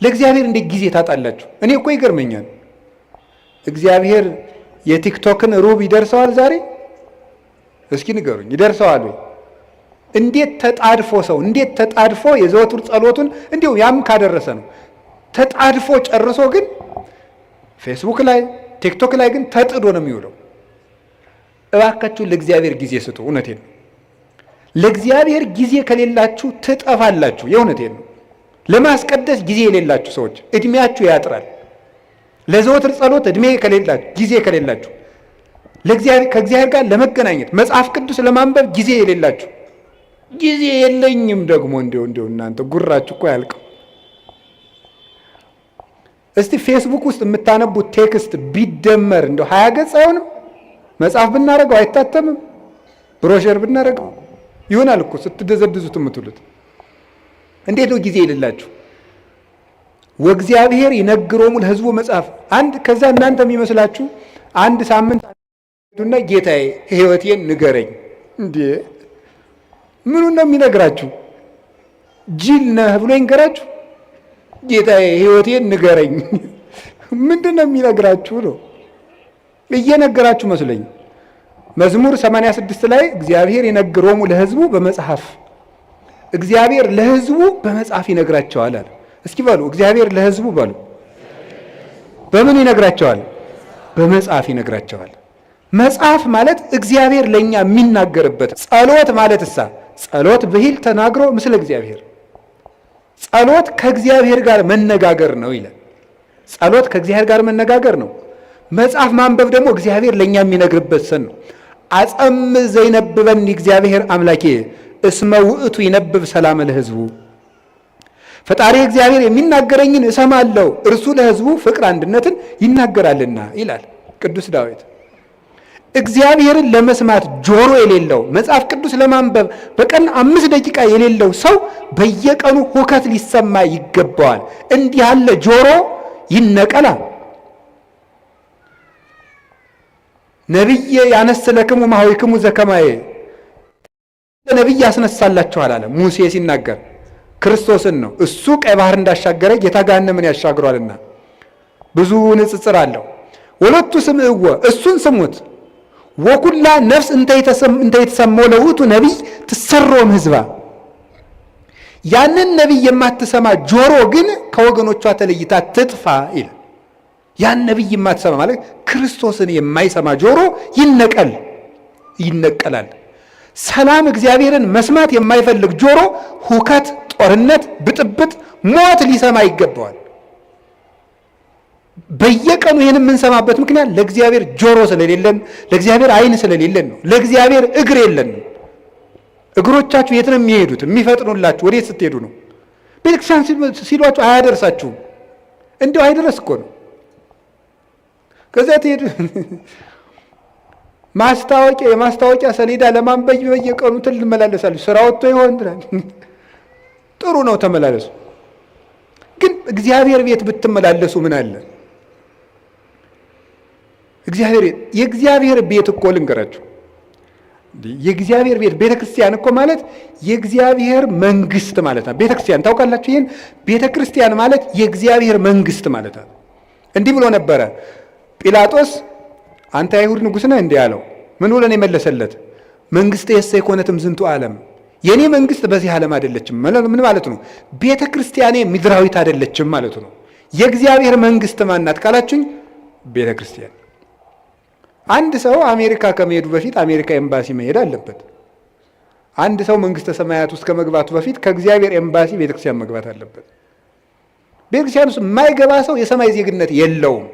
ለእግዚአብሔር እንዴት ጊዜ ታጣላችሁ? እኔ እኮ ይገርመኛል። እግዚአብሔር የቲክቶክን ሩብ ይደርሰዋል ዛሬ? እስኪ ንገሩኝ፣ ይደርሰዋል ወይ? እንዴት ተጣድፎ ሰው እንዴት ተጣድፎ የዘወትር ጸሎቱን እንዲሁ ያም ካደረሰ ነው ተጣድፎ ጨርሶ ግን ፌስቡክ ላይ ቲክቶክ ላይ ግን ተጥዶ ነው የሚውለው። እባካችሁ ለእግዚአብሔር ጊዜ ስጡ። እውነቴን ነው። ለእግዚአብሔር ጊዜ ከሌላችሁ ትጠፋላችሁ። የእውነቴን ነው። ለማስቀደስ ጊዜ የሌላችሁ ሰዎች እድሜያችሁ ያጥራል። ለዘወትር ጸሎት እድሜ ከሌላችሁ ጊዜ ከሌላችሁ ከእግዚአብሔር ጋር ለመገናኘት መጽሐፍ ቅዱስ ለማንበብ ጊዜ የሌላችሁ ጊዜ የለኝም ደግሞ እንዲሁ እናንተ ጉራችሁ እኮ ያልቀው። እስቲ ፌስቡክ ውስጥ የምታነቡት ቴክስት ቢደመር እንደው 20 ገጽ አይሆንም? መጽሐፍ ብናረገው አይታተምም? ብሮሸር ብናረገው ይሆናል እኮ ስትደዘድዙት የምትሉት። እንዴት ነው ጊዜ የሌላችሁ? ወእግዚአብሔር ይነግሮሙ ለሕዝቡ መጽሐፍ አንድ ከዛ እናንተ የሚመስላችሁ አንድ ሳምንት እና ጌታዬ ሕይወቴን ንገረኝ። እንዴ ምኑን ነው የሚነግራችሁ? ጅል ነህ ብሎ ይንገራችሁ? ጌታዬ ሕይወቴን ንገረኝ። ምንድን ነው የሚነግራችሁ ነው? እየነገራችሁ መስለኝ። መዝሙር 86 ላይ እግዚአብሔር የነገሮሙ ለሕዝቡ በመጽሐፍ፣ እግዚአብሔር ለሕዝቡ በመጽሐፍ ይነግራቸዋል አለ። እስኪ በሉ እግዚአብሔር ለሕዝቡ በሉ። በምን ይነግራቸዋል? በመጽሐፍ ይነግራቸዋል። መጽሐፍ ማለት እግዚአብሔር ለኛ የሚናገርበት። ጸሎት ማለት ጸሎት ብሂል ተናግሮ ምስለ እግዚአብሔር፣ ጸሎት ከእግዚአብሔር ጋር መነጋገር ነው ይላል። ጸሎት ከእግዚአብሔር ጋር መነጋገር ነው። መጽሐፍ ማንበብ ደግሞ እግዚአብሔር ለኛ የሚነግርበት ሰን ነው። አጸም ዘይነብበኒ እግዚአብሔር አምላኬ እስመ ውእቱ ይነብብ ሰላም ለሕዝቡ። ፈጣሪ እግዚአብሔር የሚናገረኝን እሰማለሁ፣ እርሱ ለሕዝቡ ፍቅር አንድነትን ይናገራልና ይላል ቅዱስ ዳዊት። እግዚአብሔርን ለመስማት ጆሮ የሌለው መጽሐፍ ቅዱስ ለማንበብ በቀን 5 ደቂቃ የሌለው ሰው በየቀኑ ሁከት ሊሰማ ይገባዋል። እንዲህ ያለ ጆሮ ይነቀላል። ነቢየ ያነስለክሙ ማኅበይክሙ ዘከማየ፣ ነቢይ ያስነሳላችኋል አለ ሙሴ ሲናገር ክርስቶስን ነው። እሱ ቀይ ባህር እንዳሻገረ ጌታ ገሃነምን ያሻግሯልና ብዙ ንጽጽር አለው። ወለቱ ስምዕዎ፣ እሱን ስሙት። ወኩላ ነፍስ እንተ የተሰማው ለውእቱ ነቢይ ትሰሮም ሕዝባ፣ ያንን ነቢይ የማትሰማ ጆሮ ግን ከወገኖቿ ተለይታ ትጥፋ ይላል። ያን ነቢይ የማትሰማ ማለት ክርስቶስን የማይሰማ ጆሮ ይነቀላል። ሰላም እግዚአብሔርን መስማት የማይፈልግ ጆሮ ሁከት፣ ጦርነት፣ ብጥብጥ፣ ሞት ሊሰማ ይገባዋል። በየቀኑ ይህን የምንሰማበት ምክንያት ለእግዚአብሔር ጆሮ ስለሌለን፣ ለእግዚአብሔር ዓይን ስለሌለን ነው። ለእግዚአብሔር እግር የለንም። እግሮቻችሁ የት ነው የሚሄዱት? የሚፈጥኑላችሁ ወዴት ስትሄዱ ነው? ቤተክርስቲያን ሲሏችሁ አያደርሳችሁም። እንዲሁ አይደረስ እኮ ነው። ከዚያ ትሄዱ የማስታወቂያ ሰሌዳ ለማንበብ በየቀኑ ትመላለሳለች። ስራ ወጥቶ ይሆን ጥሩ ነው፣ ተመላለሱ። ግን እግዚአብሔር ቤት ብትመላለሱ ምን አለ? የእግዚአብሔር ቤት እኮ ልንገራችሁ፣ የእግዚአብሔር ቤት ቤተክርስቲያን እኮ ማለት የእግዚአብሔር መንግስት ማለት ነው። ቤተክርስቲያን ታውቃላችሁ? ይህን ቤተክርስቲያን ማለት የእግዚአብሔር መንግስት ማለት ነው። እንዲህ ብሎ ነበረ ጲላጦስ፣ አንተ አይሁድ ንጉሥ ነህ እንዲህ አለው። ምን ብሎ ነው የመለሰለት? መንግስት የሰ የኮነትም ዝንቱ ዓለም፣ የኔ መንግስት በዚህ ዓለም አይደለችም። ምን ማለት ነው? ቤተ ክርስቲያኔ ምድራዊት አይደለችም ማለቱ ነው። የእግዚአብሔር መንግስት ማናት ካላችሁኝ፣ ቤተ ክርስቲያን። አንድ ሰው አሜሪካ ከመሄዱ በፊት አሜሪካ ኤምባሲ መሄድ አለበት። አንድ ሰው መንግስተ ሰማያት ውስጥ ከመግባቱ በፊት ከእግዚአብሔር ኤምባሲ ቤተክርስቲያን መግባት አለበት። ቤተክርስቲያን ውስጥ የማይገባ ሰው የሰማይ ዜግነት የለውም።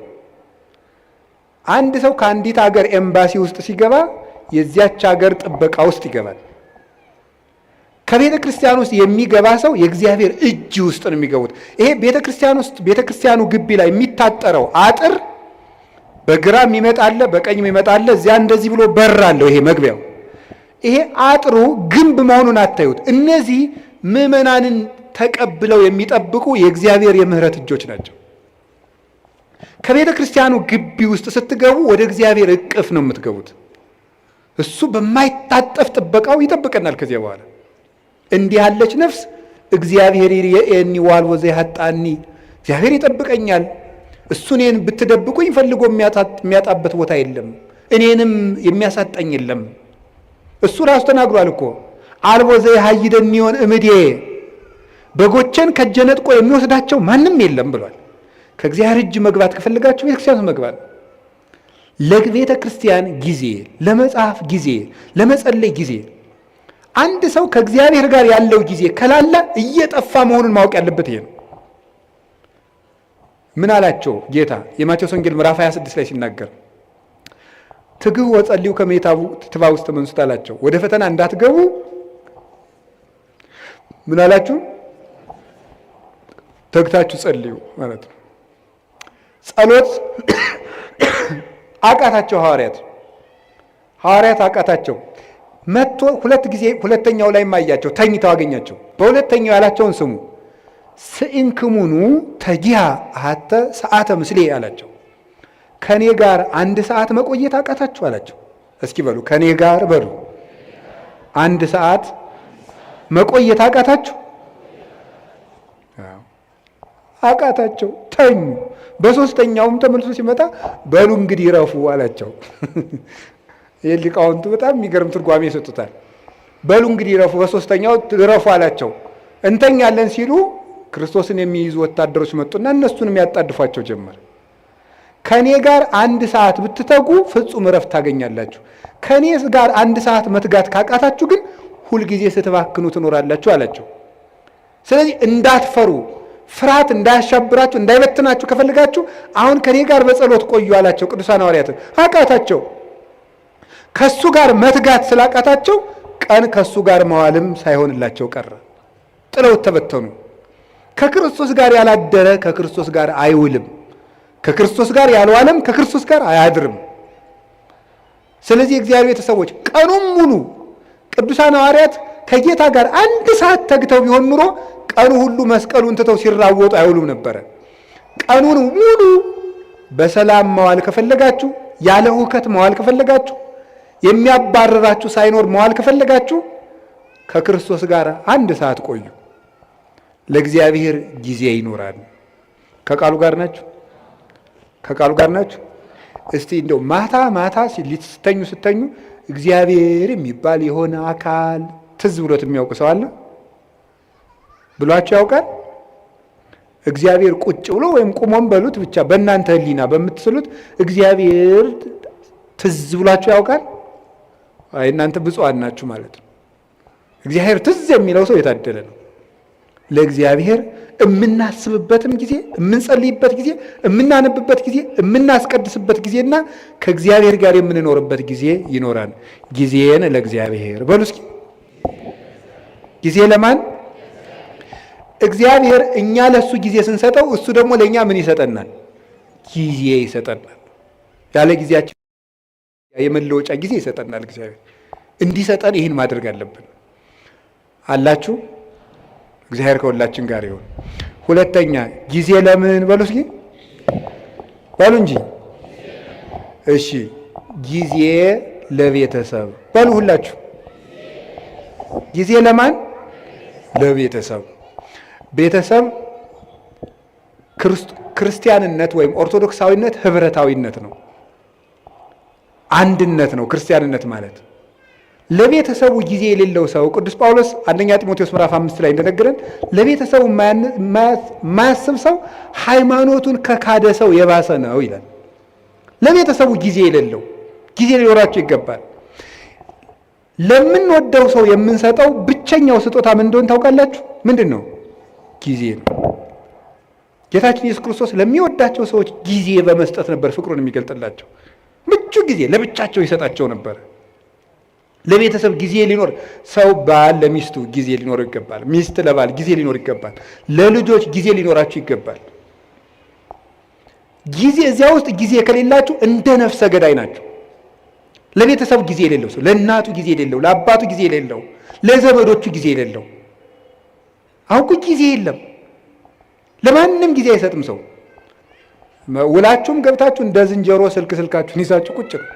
አንድ ሰው ከአንዲት ሀገር ኤምባሲ ውስጥ ሲገባ የዚያች ሀገር ጥበቃ ውስጥ ይገባል። ከቤተ ክርስቲያን ውስጥ የሚገባ ሰው የእግዚአብሔር እጅ ውስጥ ነው የሚገቡት። ይሄ ቤተ ክርስቲያኑ ግቢ ላይ የሚታጠረው አጥር በግራ የሚመጣለ በቀኝ የሚመጣለ፣ እዚያ እንደዚህ ብሎ በር አለው። ይሄ መግቢያው፣ ይሄ አጥሩ ግንብ መሆኑን አታዩት። እነዚህ ምዕመናንን ተቀብለው የሚጠብቁ የእግዚአብሔር የምህረት እጆች ናቸው። ከቤተ ክርስቲያኑ ግቢ ውስጥ ስትገቡ ወደ እግዚአብሔር እቅፍ ነው የምትገቡት። እሱ በማይታጠፍ ጥበቃው ይጠብቀናል። ከዚያ በኋላ እንዲህ ያለች ነፍስ እግዚአብሔር ይርኤኒ ዋልቦ ዘይሃጣኒ፣ እግዚአብሔር ይጠብቀኛል። እሱ እኔን ብትደብቁኝ ፈልጎ የሚያጣበት ቦታ የለም፣ እኔንም የሚያሳጣኝ የለም። እሱ ራሱ ተናግሯል እኮ አልቦ ዘይሃይደኒ ዮን እምዴ፣ በጎቼን ከእጄ ነጥቆ የሚወስዳቸው ማንም የለም ብሏል። ከእግዚአብሔር እጅ መግባት ከፈልጋችሁ ቤተ ክርስቲያን መግባት፣ ለቤተ ክርስቲያን ጊዜ፣ ለመጽሐፍ ጊዜ፣ ለመጸለይ ጊዜ። አንድ ሰው ከእግዚአብሔር ጋር ያለው ጊዜ ከላላ እየጠፋ መሆኑን ማወቅ ያለበት ይሄ ነው። ምን አላቸው ጌታ የማቴዎስ ወንጌል ምዕራፍ 26 ላይ ሲናገር፣ ትግሁ ወጸልዩ ከመ ይትባኡ ውስተ መንሱት አላቸው። ወደ ፈተና እንዳትገቡ ምን አላችሁ? ተግታችሁ ጸልዩ ማለት ነው። ጸሎት አቃታቸው ሐዋርያት አቃታቸው። መጥቶ ሁለት ጊዜ ሁለተኛው ላይ ማያቸው ተኝተው አገኛቸው። በሁለተኛው ያላቸውን ስሙ። ስኢንክሙኑ ተጊሃ አሐተ ሰዓተ ምስሌ አላቸው። ከኔ ጋር 1 ሰዓት መቆየት አቃታችሁ አላቸው። እስኪ በሉ ከኔ ጋር በሉ 1 ሰዓት መቆየት አቃታችሁ። አቃታቸው፣ ተኙ። በሶስተኛውም ተመልሶ ሲመጣ በሉ እንግዲህ ይረፉ አላቸው። ይህ ሊቃውንቱ በጣም የሚገርም ትርጓሜ ይሰጡታል። በሉ እንግዲህ ይረፉ፣ በሶስተኛው ይረፉ አላቸው። እንተኛለን ሲሉ ክርስቶስን የሚይዙ ወታደሮች መጡና እነሱንም ያጣድፏቸው ጀመር። ከኔ ጋር 1 ሰዓት ብትተጉ ፍጹም እረፍት ታገኛላችሁ። ከኔ ጋር 1 ሰዓት መትጋት ካቃታችሁ ግን ሁልጊዜ ስትባክኑ ትኖራላችሁ አላቸው። ስለዚህ እንዳትፈሩ፣ ፍርሃት እንዳያሻብራችሁ፣ እንዳይበትናችሁ ከፈልጋችሁ አሁን ከኔ ጋር በጸሎት ቆዩ አላቸው። ቅዱሳን ሐዋርያትን አቃታቸው። ከሱ ጋር መትጋት ስላቃታቸው ቀን ከሱ ጋር መዋልም ሳይሆንላቸው ቀረ። ጥለውት ተበተኑ። ከክርስቶስ ጋር ያላደረ ከክርስቶስ ጋር አይውልም፣ ከክርስቶስ ጋር ያልዋለም ከክርስቶስ ጋር አያድርም። ስለዚህ እግዚአብሔር ቤተሰቦች ቀኑን ሙሉ ቅዱሳን ሐዋርያት ከጌታ ጋር 1 ሰዓት ተግተው ቢሆን ኑሮ ቀኑ ሁሉ መስቀሉን ትተው ሲራወጡ አይውሉም ነበረ። ቀኑን ሙሉ በሰላም መዋል ከፈለጋችሁ፣ ያለ ሁከት መዋል ከፈለጋችሁ፣ የሚያባርራችሁ ሳይኖር መዋል ከፈለጋችሁ ከክርስቶስ ጋር 1 ሰዓት ቆዩ። ለእግዚአብሔር ጊዜ ይኖራል። ከቃሉ ጋር ናችሁ? ከቃሉ ጋር ናችሁ? እስቲ እንደው ማታ ማታ ስተኙ እግዚአብሔር የሚባል የሆነ አካል ትዝ ብሎት የሚያውቅ ሰው አለ? ብሏችሁ ያውቃል? እግዚአብሔር ቁጭ ብሎ ወይም ቁሞም በሉት ብቻ በእናንተ ሕሊና በምትስሉት እግዚአብሔር ትዝ ብሏችሁ ያውቃል? አይ እናንተ ብፁዓን ናችሁ ማለት ነው። እግዚአብሔር ትዝ የሚለው ሰው የታደለ ነው። ለእግዚአብሔር የምናስብበትም ጊዜ፣ የምንጸልይበት ጊዜ፣ የምናነብበት ጊዜ፣ የምናስቀድስበት ጊዜና ከእግዚአብሔር ጋር የምንኖርበት ጊዜ ይኖራል። ጊዜን ለእግዚአብሔር በሉ እስኪ። ጊዜ ለማን? እግዚአብሔር። እኛ ለእሱ ጊዜ ስንሰጠው እሱ ደግሞ ለእኛ ምን ይሰጠናል? ጊዜ ይሰጠናል። ያለ ጊዜያችን የመለወጫ ጊዜ ይሰጠናል። እግዚአብሔር እንዲሰጠን ይህን ማድረግ አለብን። አላችሁ? እግዚአብሔር ከሁላችን ጋር ይሁን። ሁለተኛ ጊዜ ለምን በሉ እስኪ በሉ እንጂ። እሺ ጊዜ ለቤተሰብ በሉ ሁላችሁ። ጊዜ ለማን? ለቤተሰብ። ቤተሰብ ክርስቲያንነት ወይም ኦርቶዶክሳዊነት ህብረታዊነት ነው፣ አንድነት ነው ክርስቲያንነት ማለት። ለቤተሰቡ ጊዜ የሌለው ሰው ቅዱስ ጳውሎስ አንደኛ ጢሞቴዎስ ምዕራፍ 5 ላይ እንደነገረን ለቤተሰቡ የማያስብ ሰው ሃይማኖቱን ከካደ ሰው የባሰ ነው ይላል። ለቤተሰቡ ጊዜ የሌለው፣ ጊዜ ሊኖራቸው ይገባል። ለምንወደው ሰው የምንሰጠው ብቸኛው ስጦታ ምን እንደሆነ ታውቃላችሁ? ምንድን ነው? ጊዜ ነው። ጌታችን ኢየሱስ ክርስቶስ ለሚወዳቸው ሰዎች ጊዜ በመስጠት ነበር ፍቅሩን የሚገልጥላቸው። ምቹ ጊዜ ለብቻቸው ይሰጣቸው ነበር። ለቤተሰብ ጊዜ ሊኖር ሰው ባል ለሚስቱ ጊዜ ሊኖር ይገባል። ሚስት ለባል ጊዜ ሊኖር ይገባል። ለልጆች ጊዜ ሊኖራችሁ ይገባል። ጊዜ እዚያ ውስጥ ጊዜ ከሌላችሁ እንደ ነፍሰ ገዳይ ናቸው። ለቤተሰብ ጊዜ የሌለው ሰው፣ ለእናቱ ጊዜ የሌለው፣ ለአባቱ ጊዜ የሌለው፣ ለዘመዶቹ ጊዜ የሌለው፣ አውቁ ጊዜ የለም። ለማንም ጊዜ አይሰጥም ሰው። ውላችሁም ገብታችሁ እንደ ዝንጀሮ ስልካችሁን ይዛችሁ ቁጭ ነው።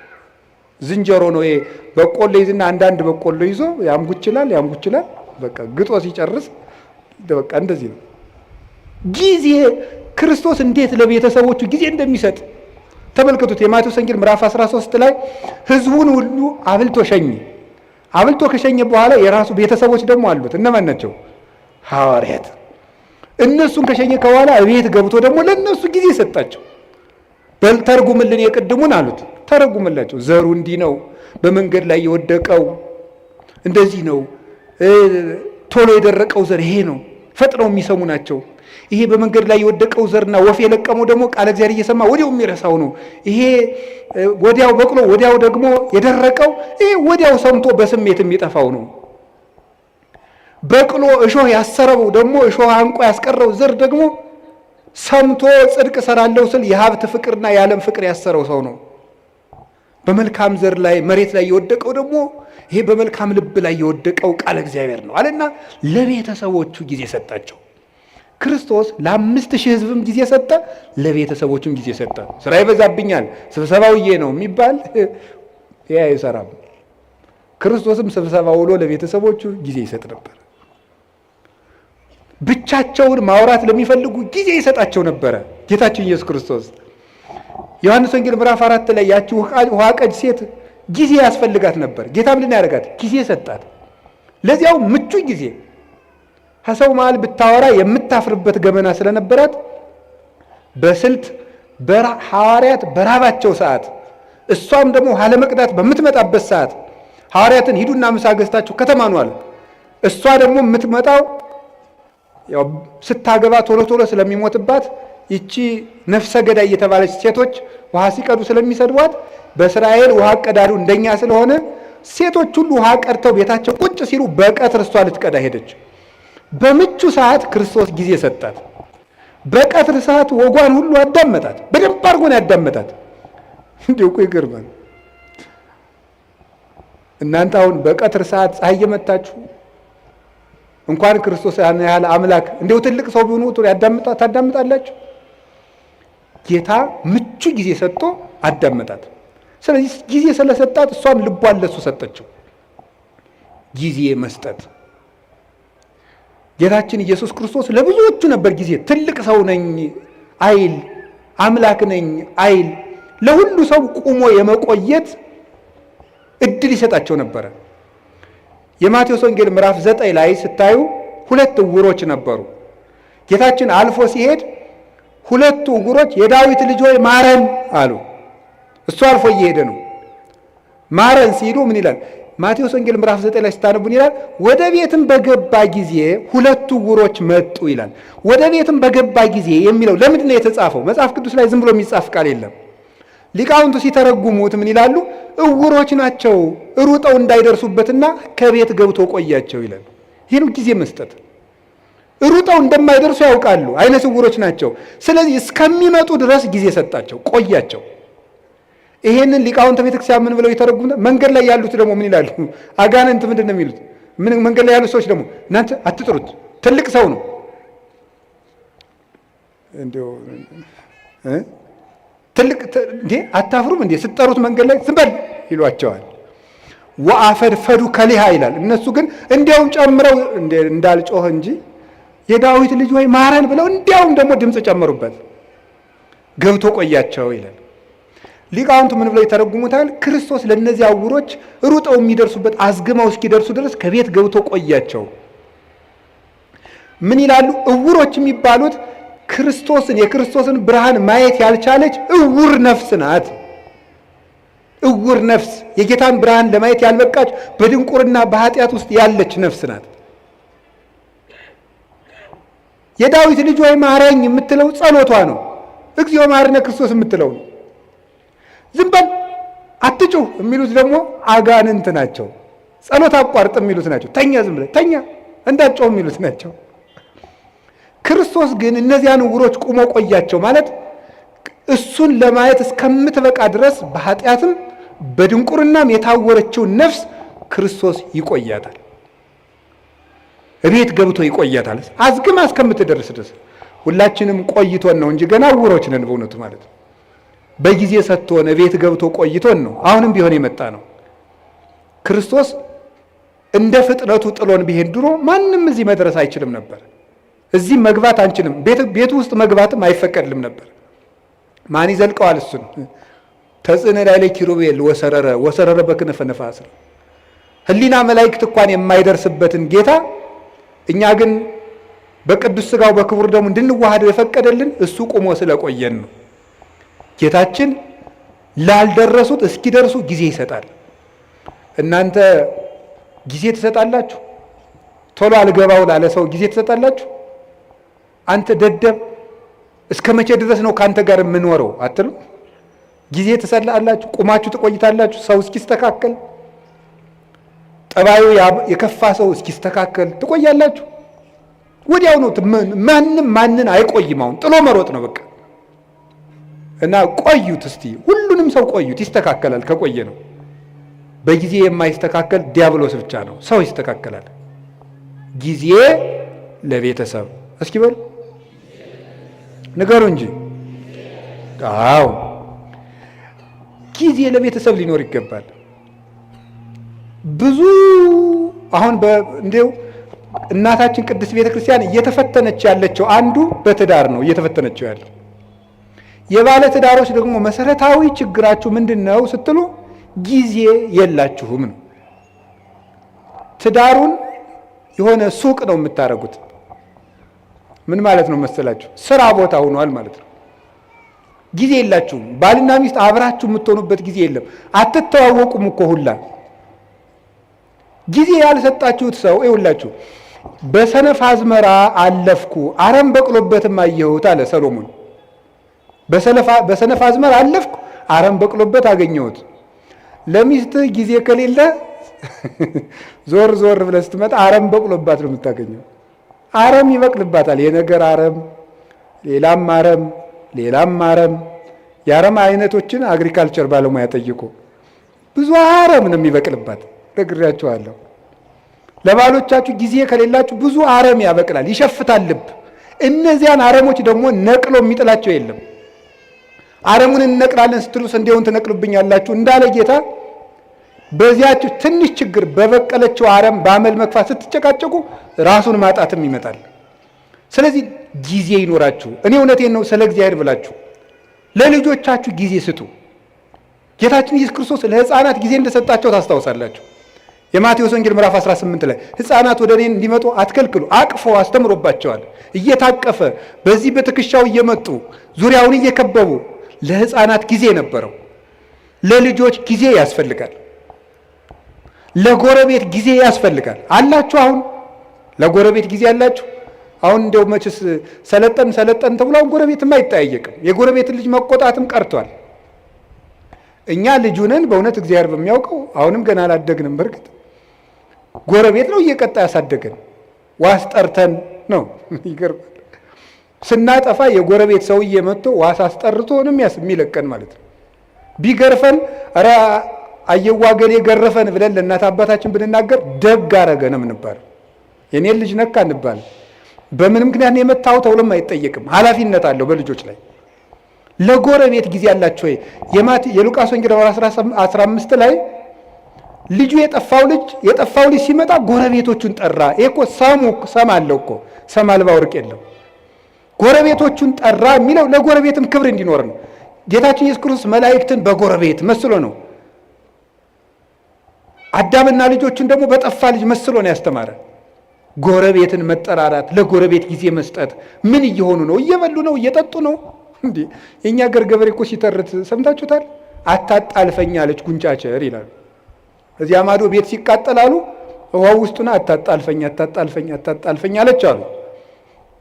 ዝንጀሮ ነው ይሄ። በቆሎ ይዝና አንዳንድ በቆሎ ይዞ ያምጉችላል። በቃ ግጦ ሲጨርስ በቃ እንደዚህ ነው። ጊዜ ክርስቶስ እንዴት ለቤተሰቦቹ ጊዜ እንደሚሰጥ ተመልከቱት። የማቴዎስ ወንጌል ምዕራፍ 13 ላይ ሕዝቡን ሁሉ አብልቶ ሸኘ። አብልቶ ከሸኘ በኋላ የራሱ ቤተሰቦች ደግሞ አሉት። እነማን ናቸው? ሐዋርያት። እነሱን ከሸኘ ከኋላ ቤት ገብቶ ደግሞ ለእነሱ ጊዜ ሰጣቸው። በል ተርጉምልን የቅድሙን አሉት። ተረጉምላቸው። ዘሩ እንዲህ ነው፣ በመንገድ ላይ የወደቀው እንደዚህ ነው፣ ቶሎ የደረቀው ዘር ይሄ ነው፣ ፈጥነው የሚሰሙ ናቸው። ይሄ በመንገድ ላይ የወደቀው ዘርና ወፍ የለቀመው ደግሞ ቃለ እግዚአብሔር እየሰማ ወዲያው የሚረሳው ነው። ይሄ ወዲያው በቅሎ ወዲያው ደግሞ የደረቀው ይሄ ወዲያው ሰምቶ በስሜት የሚጠፋው ነው። በቅሎ እሾህ ያሰረው ደግሞ እሾህ አንቆ ያስቀረው ዘር ደግሞ ሰምቶ ጽድቅ እሰራለሁ ስል የሀብት ፍቅርና የዓለም ፍቅር ያሰረው ሰው ነው። በመልካም ዘር ላይ መሬት ላይ የወደቀው ደግሞ ይሄ በመልካም ልብ ላይ የወደቀው ቃለ እግዚአብሔር ነው አለና ለቤተሰቦቹ ጊዜ ሰጣቸው። ክርስቶስ ለ5000 ሕዝብም ጊዜ ሰጠ፣ ለቤተሰቦቹም ጊዜ ሰጠ። ስራ ይበዛብኛል ስብሰባውዬ ነው የሚባል ይሄ አይሰራም። ክርስቶስም ስብሰባ ውሎ ለቤተሰቦቹ ጊዜ ይሰጥ ነበር። ብቻቸውን ማውራት ለሚፈልጉ ጊዜ ይሰጣቸው ነበረ ጌታችን ኢየሱስ ክርስቶስ። ዮሐንስ ወንጌል ምዕራፍ 4 ላይ ያቺ ውሃ ቀጅ ሴት ጊዜ ያስፈልጋት ነበር። ጌታ ምንድን ያደርጋት? ጊዜ ሰጣት። ለዚያው ምቹ ጊዜ ከሰው መሃል ብታወራ የምታፍርበት ገመና ስለነበራት በስልት ሐዋርያት በራባቸው ሰዓት፣ እሷም ደግሞ ውሃ ለመቅዳት በምትመጣበት ሰዓት ሐዋርያትን ሂዱና ምሳ ገዝታችሁ ከተማ ነው አለ። እሷ ደግሞ የምትመጣው ያው ስታገባ ቶሎ ቶሎ ስለሚሞትባት ይቺ ነፍሰ ገዳይ እየተባለች ሴቶች ውሃ ሲቀዱ ስለሚሰድቧት በእስራኤል ውሃ ቀዳዱ እንደኛ ስለሆነ ሴቶች ሁሉ ውሃ ቀድተው ቤታቸው ቁጭ ሲሉ በቀትር እሷ ልትቀዳ ሄደች። በምቹ ሰዓት ክርስቶስ ጊዜ ሰጣት። በቀትር ሰዓት ወጓን ሁሉ አዳመጣት። በደንብ አድርጎ ነው ያዳመጣት። እንዲሁ እኮ ይገርማል። እናንተ አሁን በቀትር ሰዓት ፀሐይ እየመታችሁ እንኳን ክርስቶስ ያህል አምላክ እንዲሁ ትልቅ ሰው ቢሆኑ ታዳምጣላችሁ? ጌታ ምቹ ጊዜ ሰጥቶ አዳመጣት። ስለዚህ ጊዜ ስለሰጣት እሷም ልቧን ለሱ ሰጠችው። ጊዜ መስጠት ጌታችን ኢየሱስ ክርስቶስ ለብዙዎቹ ነበር ጊዜ። ትልቅ ሰው ነኝ አይል፣ አምላክ ነኝ አይል፣ ለሁሉ ሰው ቁሞ የመቆየት እድል ይሰጣቸው ነበረ። የማቴዎስ ወንጌል ምዕራፍ 9 ላይ ስታዩ 2 ዕውሮች ነበሩ። ጌታችን አልፎ ሲሄድ 2 ዕውሮች የዳዊት ልጅ ሆይ ማረን አሉ። እሱ አልፎ እየሄደ ነው። ማረን ሲሉ ምን ይላል? ማቴዎስ ወንጌል ምዕራፍ 9 ላይ ስታነቡን ይላል ወደ ቤትም በገባ ጊዜ 2 ዕውሮች መጡ ይላል። ወደ ቤትም በገባ ጊዜ የሚለው ለምንድን ነው የተጻፈው? መጽሐፍ ቅዱስ ላይ ዝም ብሎ የሚጻፍ ቃል የለም። ሊቃውንቱ ሲተረጉሙት ምን ይላሉ? ዕውሮች ናቸው ሩጠው እንዳይደርሱበትና ከቤት ገብቶ ቆያቸው ይላል። ይህን ጊዜ መስጠት። ሩጠው እንደማይደርሱ ያውቃሉ፣ አይነ ስውሮች ናቸው። ስለዚህ እስከሚመጡ ድረስ ጊዜ ሰጣቸው፣ ቆያቸው። ይሄንን ሊቃውንተ ቤተክርስቲያን ምን ብለው ይተረጉሙት? መንገድ ላይ ያሉት ደግሞ ምን ይላሉ? አጋንንት ምንድን ነው የሚሉት? መንገድ ላይ ያሉት ሰዎች ደግሞ እናንተ አትጥሩት፣ ትልቅ ሰው ነው እንዴው ትልቅ እንዴ አታፍሩም እንዴ ስትጠሩት መንገድ ላይ ዝም በል ይሏቸዋል። ወአፈድፈዱ ከሊሃ ይላል። እነሱ ግን እንዲያውም ጨምረው እንዳልጮህ እንጂ የዳዊት ልጅ ወይ ማረን ብለው እንዲያውም ደግሞ ድምፅ ጨመሩበት፣ ገብቶ ቆያቸው ይላል። ሊቃውንቱ ምን ብለው ይተረጉሙታል? ክርስቶስ ለእነዚህ ዕውሮች ሩጠው የሚደርሱበት አዝግመው እስኪደርሱ ድረስ ከቤት ገብቶ ቆያቸው። ምን ይላሉ? ዕውሮች የሚባሉት ክርስቶስን የክርስቶስን ብርሃን ማየት ያልቻለች ዕውር ነፍስ ናት። ዕውር ነፍስ የጌታን ብርሃን ለማየት ያልበቃች በድንቁርና በኃጢአት ውስጥ ያለች ነፍስ ናት። የዳዊት ልጅ ወይ ማረኝ የምትለው ጸሎቷ ነው። እግዚኦ መሐረነ ክርስቶስ የምትለው ነው። ዝም በል አትጩህ የሚሉት ደግሞ አጋንንት ናቸው። ጸሎት አቋርጥ የሚሉት ናቸው። ተኛ፣ ዝም ብለህ ተኛ እንዳትጮህ የሚሉት ናቸው። ክርስቶስ ግን እነዚያን ዕውሮች ቁሞ ቆያቸው ማለት እሱን ለማየት እስከምትበቃ ድረስ በኃጢአትም በድንቁርናም የታወረችውን ነፍስ ክርስቶስ ይቆያታል። እቤት ገብቶ ይቆያታል አዝግማ እስከምትደርስ ድረስ። ሁላችንም ቆይቶን ነው እንጂ ገና ዕውሮች ነን በእውነቱ ማለት ነው። በጊዜ ሰጥቶን እቤት ገብቶ ቆይቶን ነው አሁንም ቢሆን የመጣ ነው። ክርስቶስ እንደ ፍጥነቱ ጥሎን ቢሄድ ድሮ ማንም እዚህ መድረስ አይችልም ነበር። እዚህ መግባት አንችልም። ቤቱ ውስጥ መግባትም አይፈቀድልም ነበር። ማን ይዘልቀዋል? እሱን ተጽዕነ ላዕለ ኪሩቤል ወሰረረ በክነፈ ነፋስ። ህሊና መላእክት እንኳን የማይደርስበትን ጌታ እኛ ግን በቅዱስ ሥጋው በክቡር ደሙ እንድንዋሃደው የፈቀደልን እሱ ቆሞ ስለቆየን ነው። ጌታችን ላልደረሱት እስኪደርሱ ጊዜ ይሰጣል። እናንተ ጊዜ ትሰጣላችሁ? ቶሎ አልገባው ላለ ሰው ጊዜ ትሰጣላችሁ? አንተ ደደብ እስከ መቼ ድረስ ነው ከአንተ ጋር የምኖረው አትሉ? ጊዜ ትሰጣላችሁ? ቁማችሁ ትቆይታላችሁ? ሰው እስኪስተካከል፣ ጠባዩ የከፋ ሰው እስኪስተካከል ትቆያላችሁ? ወዲያው ነው። ማንም ማንን አይቆይም። አሁን ጥሎ መሮጥ ነው በቃ። እና ቆዩት እስቲ፣ ሁሉንም ሰው ቆዩት፣ ይስተካከላል ከቆየ ነው። በጊዜ የማይስተካከል ዲያብሎስ ብቻ ነው። ሰው ይስተካከላል። ጊዜ ለቤተሰብ እስኪ በሉ ንገሩ እንጂ። አዎ ጊዜ ለቤተሰብ ሊኖር ይገባል። ብዙ አሁን እንዴው እናታችን ቅድስት ቤተክርስቲያን እየተፈተነች ያለችው አንዱ በትዳር ነው እየተፈተነችው ያለው። የባለ ትዳሮች ደግሞ መሰረታዊ ችግራችሁ ምንድን ነው ስትሉ ጊዜ የላችሁም ነው። ትዳሩን የሆነ ሱቅ ነው የምታደርጉት። ምን ማለት ነው መሰላችሁ? ስራ ቦታ ሆኗል ማለት ነው። ጊዜ የላችሁም። ባልና ሚስት አብራችሁ የምትሆኑበት ጊዜ የለም። አትተዋወቁም እኮ ሁላ። ጊዜ ያልሰጣችሁት ሰው ይኸውላችሁ፣ በሰነፍ አዝመራ አለፍኩ አረም በቅሎበትም አየሁት አለ ሰሎሞን። በሰነፍ አዝመራ አለፍኩ አረም በቅሎበት አገኘሁት። ለሚስትህ ጊዜ ከሌለ ዞር ዞር ብለህ ስትመጣ አረም በቅሎባት ነው የምታገኘው። አረም ይበቅልባታል። የነገር አረም፣ ሌላም አረም፣ ሌላም አረም። የአረም አይነቶችን አግሪካልቸር ባለሙያ ጠይቁ። ብዙ አረም ነው የሚበቅልባት። ነግሬያችኋለሁ። ለባሎቻችሁ ጊዜ ከሌላችሁ ብዙ አረም ያበቅላል፣ ይሸፍታል ልብ። እነዚያን አረሞች ደግሞ ነቅሎ የሚጥላቸው የለም። አረሙን እንነቅላለን ስትሉ ስንዴውን ትነቅሉብኛላችሁ እንዳለ ጌታ በዚያችሁ ትንሽ ችግር በበቀለችው አረም በአመል መግፋት ስትጨቃጨቁ ራሱን ማጣትም ይመጣል። ስለዚህ ጊዜ ይኖራችሁ። እኔ እውነቴን ነው፣ ስለ እግዚአብሔር ብላችሁ ለልጆቻችሁ ጊዜ ስጡ። ጌታችን ኢየሱስ ክርስቶስ ለሕፃናት ጊዜ እንደሰጣቸው ታስታውሳላችሁ። የማቴዎስ ወንጌል ምዕራፍ 18 ላይ ሕፃናት ወደ እኔ እንዲመጡ አትከልክሉ፣ አቅፎ አስተምሮባቸዋል። እየታቀፈ በዚህ በትከሻው እየመጡ ዙሪያውን እየከበቡ ለሕፃናት ጊዜ ነበረው። ለልጆች ጊዜ ያስፈልጋል። ለጎረቤት ጊዜ ያስፈልጋል። አላችሁ? አሁን ለጎረቤት ጊዜ አላችሁ? አሁን እንደው መችስ ሰለጠን ተብሎ አሁን ጎረቤትም አይጠያየቅም። የጎረቤትን ልጅ መቆጣትም ቀርቷል። እኛ ልጁንን በእውነት እግዚአብሔር በሚያውቀው አሁንም ገና አላደግንም። በርግጥ ጎረቤት ነው እየቀጣ ያሳደገን። ዋስ ጠርተን ነው። ይገርማል። ስናጠፋ የጎረቤት ሰውዬ መጥቶ ዋስ አስጠርቶ ነው የሚለቀን ማለት ነው። ቢገርፈን ኧረ አየዋገሌ ገረፈን ብለን ለእናት አባታችን ብንናገር ደግ አረገ ነው የምንባለው። የኔን ልጅ ነካ እንባል። በምን ምክንያት ነው የመታው ተብሎም አይጠየቅም። ኃላፊነት አለው በልጆች ላይ። ለጎረቤት ጊዜ ያላችሁ ወይ? የሉቃስ ወንጌል 15 ላይ ልጁ የጠፋው ልጅ ሲመጣ ጎረቤቶቹን ጠራ። ይሄ እኮ ሰም አለው እኮ ሰም አልባ ወርቅ የለም። ጎረቤቶቹን ጠራ የሚለው ለጎረቤትም ክብር እንዲኖር ነው። ጌታችን ኢየሱስ ክርስቶስ መላእክትን በጎረቤት መስሎ ነው። አዳምና ልጆቹን ደግሞ በጠፋ ልጅ መስሎ ነው ያስተማረ። ጎረቤትን መጠራራት፣ ለጎረቤት ጊዜ መስጠት። ምን እየሆኑ ነው? እየበሉ ነው? እየጠጡ ነው? እንዴ የኛ ገር ገበሬ እኮ ሲተርት ሰምታችሁታል። አታጣልፈኝ አለች ጉንጫቸር ይላሉ። እዚያ ማዶ ቤት ሲቃጠላሉ ውሃ ውስጡና አታጣልፈኝ አለች አሉ።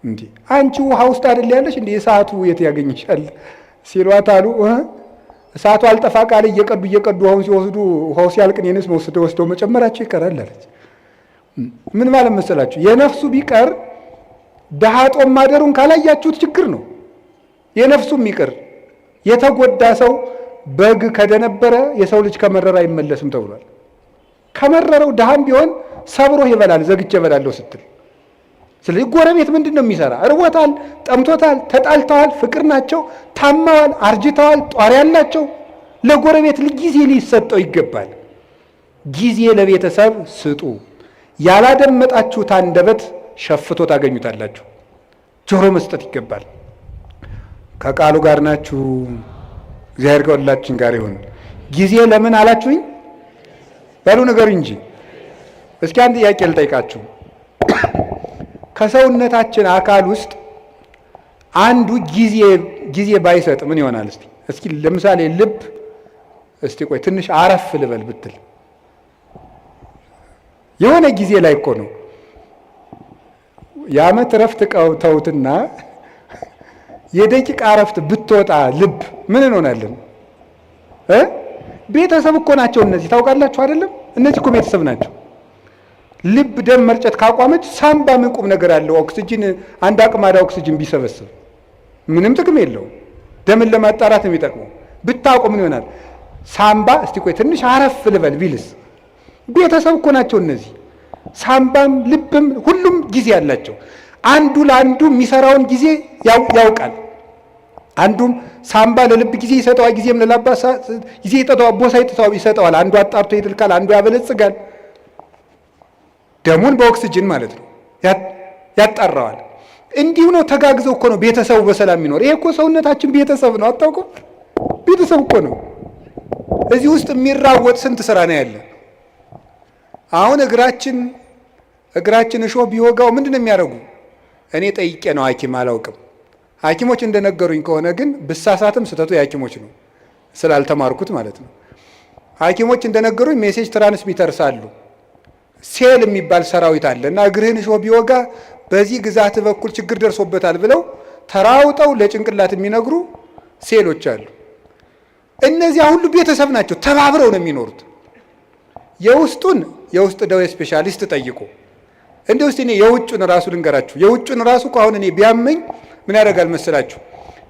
እንዴ አንቺ ውሃ ውስጥ አይደል ያለሽ እንዴ እሳቱ የት ያገኝሻል ሲሏት አሉ። እሳቱ አልጠፋ ቃል እየቀዱ ውሃውን ሲወስዱ ውሃው ሲያልቅ እኔንስ ወስደው መጨመራቸው ይቀራል አለች። ምን ማለት መሰላችሁ? የነፍሱ ቢቀር ደሃ ጦም ማደሩን ካላያችሁት ችግር ነው። የነፍሱም ይቅር የተጎዳ ሰው በግ ከደነበረ የሰው ልጅ ከመረረ አይመለስም ተብሏል። ከመረረው ድሃም ቢሆን ሰብሮ ይበላል፣ ዘግቼ እበላለሁ ስትል። ስለዚህ ጎረቤት ምንድን ነው የሚሰራ? እርቦታል፣ ጠምቶታል፣ ተጣልተዋል፣ ፍቅር ናቸው፣ ታማዋል፣ አርጅተዋል፣ ጧሪ ያላቸው። ለጎረቤት ጊዜ ሊሰጠው ይገባል። ጊዜ ለቤተሰብ ስጡ። ያላደመጣችሁት አንደበት ሸፍቶ ታገኙታላችሁ። ጆሮ መስጠት ይገባል። ከቃሉ ጋር ናችሁ። እግዚአብሔር ከሁላችን ጋር ይሁን። ጊዜ ለምን አላችሁኝ? በሉ ነገር እንጂ። እስኪ አንድ ጥያቄ ልጠይቃችሁ። ከሰውነታችን አካል ውስጥ አንዱ ጊዜ ባይሰጥ ምን ይሆናል? እስኪ ለምሳሌ ልብ፣ እስቲ ቆይ ትንሽ አረፍ ልበል ብትል የሆነ ጊዜ ላይ እኮ ነው። የዓመት እረፍት ተውትና የደቂቃ እረፍት ብትወጣ ልብ ምን እንሆናለን? ቤተሰብ እኮ ናቸው እነዚህ። ታውቃላችሁ አይደለም? እነዚህ እኮ ቤተሰብ ናቸው። ልብ ደም መርጨት ካቋመች ሳምባ ምን ቁም ነገር አለው? ኦክሲጅን አንድ አቅማዳ ኦክሲጅን ቢሰበስብ ምንም ጥቅም የለውም። ደምን ለማጣራት ነው የሚጠቅመው። ብታውቁ ምን ይሆናል? ሳምባ እስቲ ቆይ ትንሽ አረፍ ልበል ቢልስ? ቤተሰብ እኮ ናቸው እነዚህ። ሳምባም ልብም ሁሉም ጊዜ አላቸው። አንዱ ለአንዱ የሚሰራውን ጊዜ ያውቃል። አንዱም ሳምባ ለልብ ጊዜ ይሰጠዋል፣ ጊዜም ለላባ ጊዜ ይሰጠዋል፣ ቦሳ ይሰጠዋል። አንዱ አጣርቶ ይልካል፣ አንዱ ያበለጽጋል። ደሙን በኦክሲጅን ማለት ነው። ያጣራዋል። እንዲሁ ነው ተጋግዘው እኮ ነው ቤተሰቡ በሰላም የሚኖር። ይሄ እኮ ሰውነታችን ቤተሰብ ነው። አታውቁም? ቤተሰብ እኮ ነው። እዚህ ውስጥ የሚራወጥ ስንት ስራ ነው ያለ። አሁን እግራችን እሾህ ቢወጋው ምንድን ነው የሚያደርጉ? እኔ ጠይቄ ነው ሐኪም አላውቅም። ሐኪሞች እንደነገሩኝ ከሆነ ግን ብሳሳትም ስህተቱ የሐኪሞች ነው ስላልተማርኩት ማለት ነው። ሐኪሞች እንደነገሩኝ ሜሴጅ ትራንስሚተርስ አሉ። ሴል የሚባል ሰራዊት አለ እና እግርህን እሾህ ቢወጋ በዚህ ግዛት በኩል ችግር ደርሶበታል ብለው ተራውጠው ለጭንቅላት የሚነግሩ ሴሎች አሉ። እነዚያ ሁሉ ቤተሰብ ናቸው። ተባብረው ነው የሚኖሩት። የውስጥ ደዌ ስፔሻሊስት ጠይቁ። እንደ ውስጥ እኔ የውጩን ራሱ ልንገራችሁ። የውጩን ራሱ አሁን እኔ ቢያመኝ ምን ያደርጋል መስላችሁ?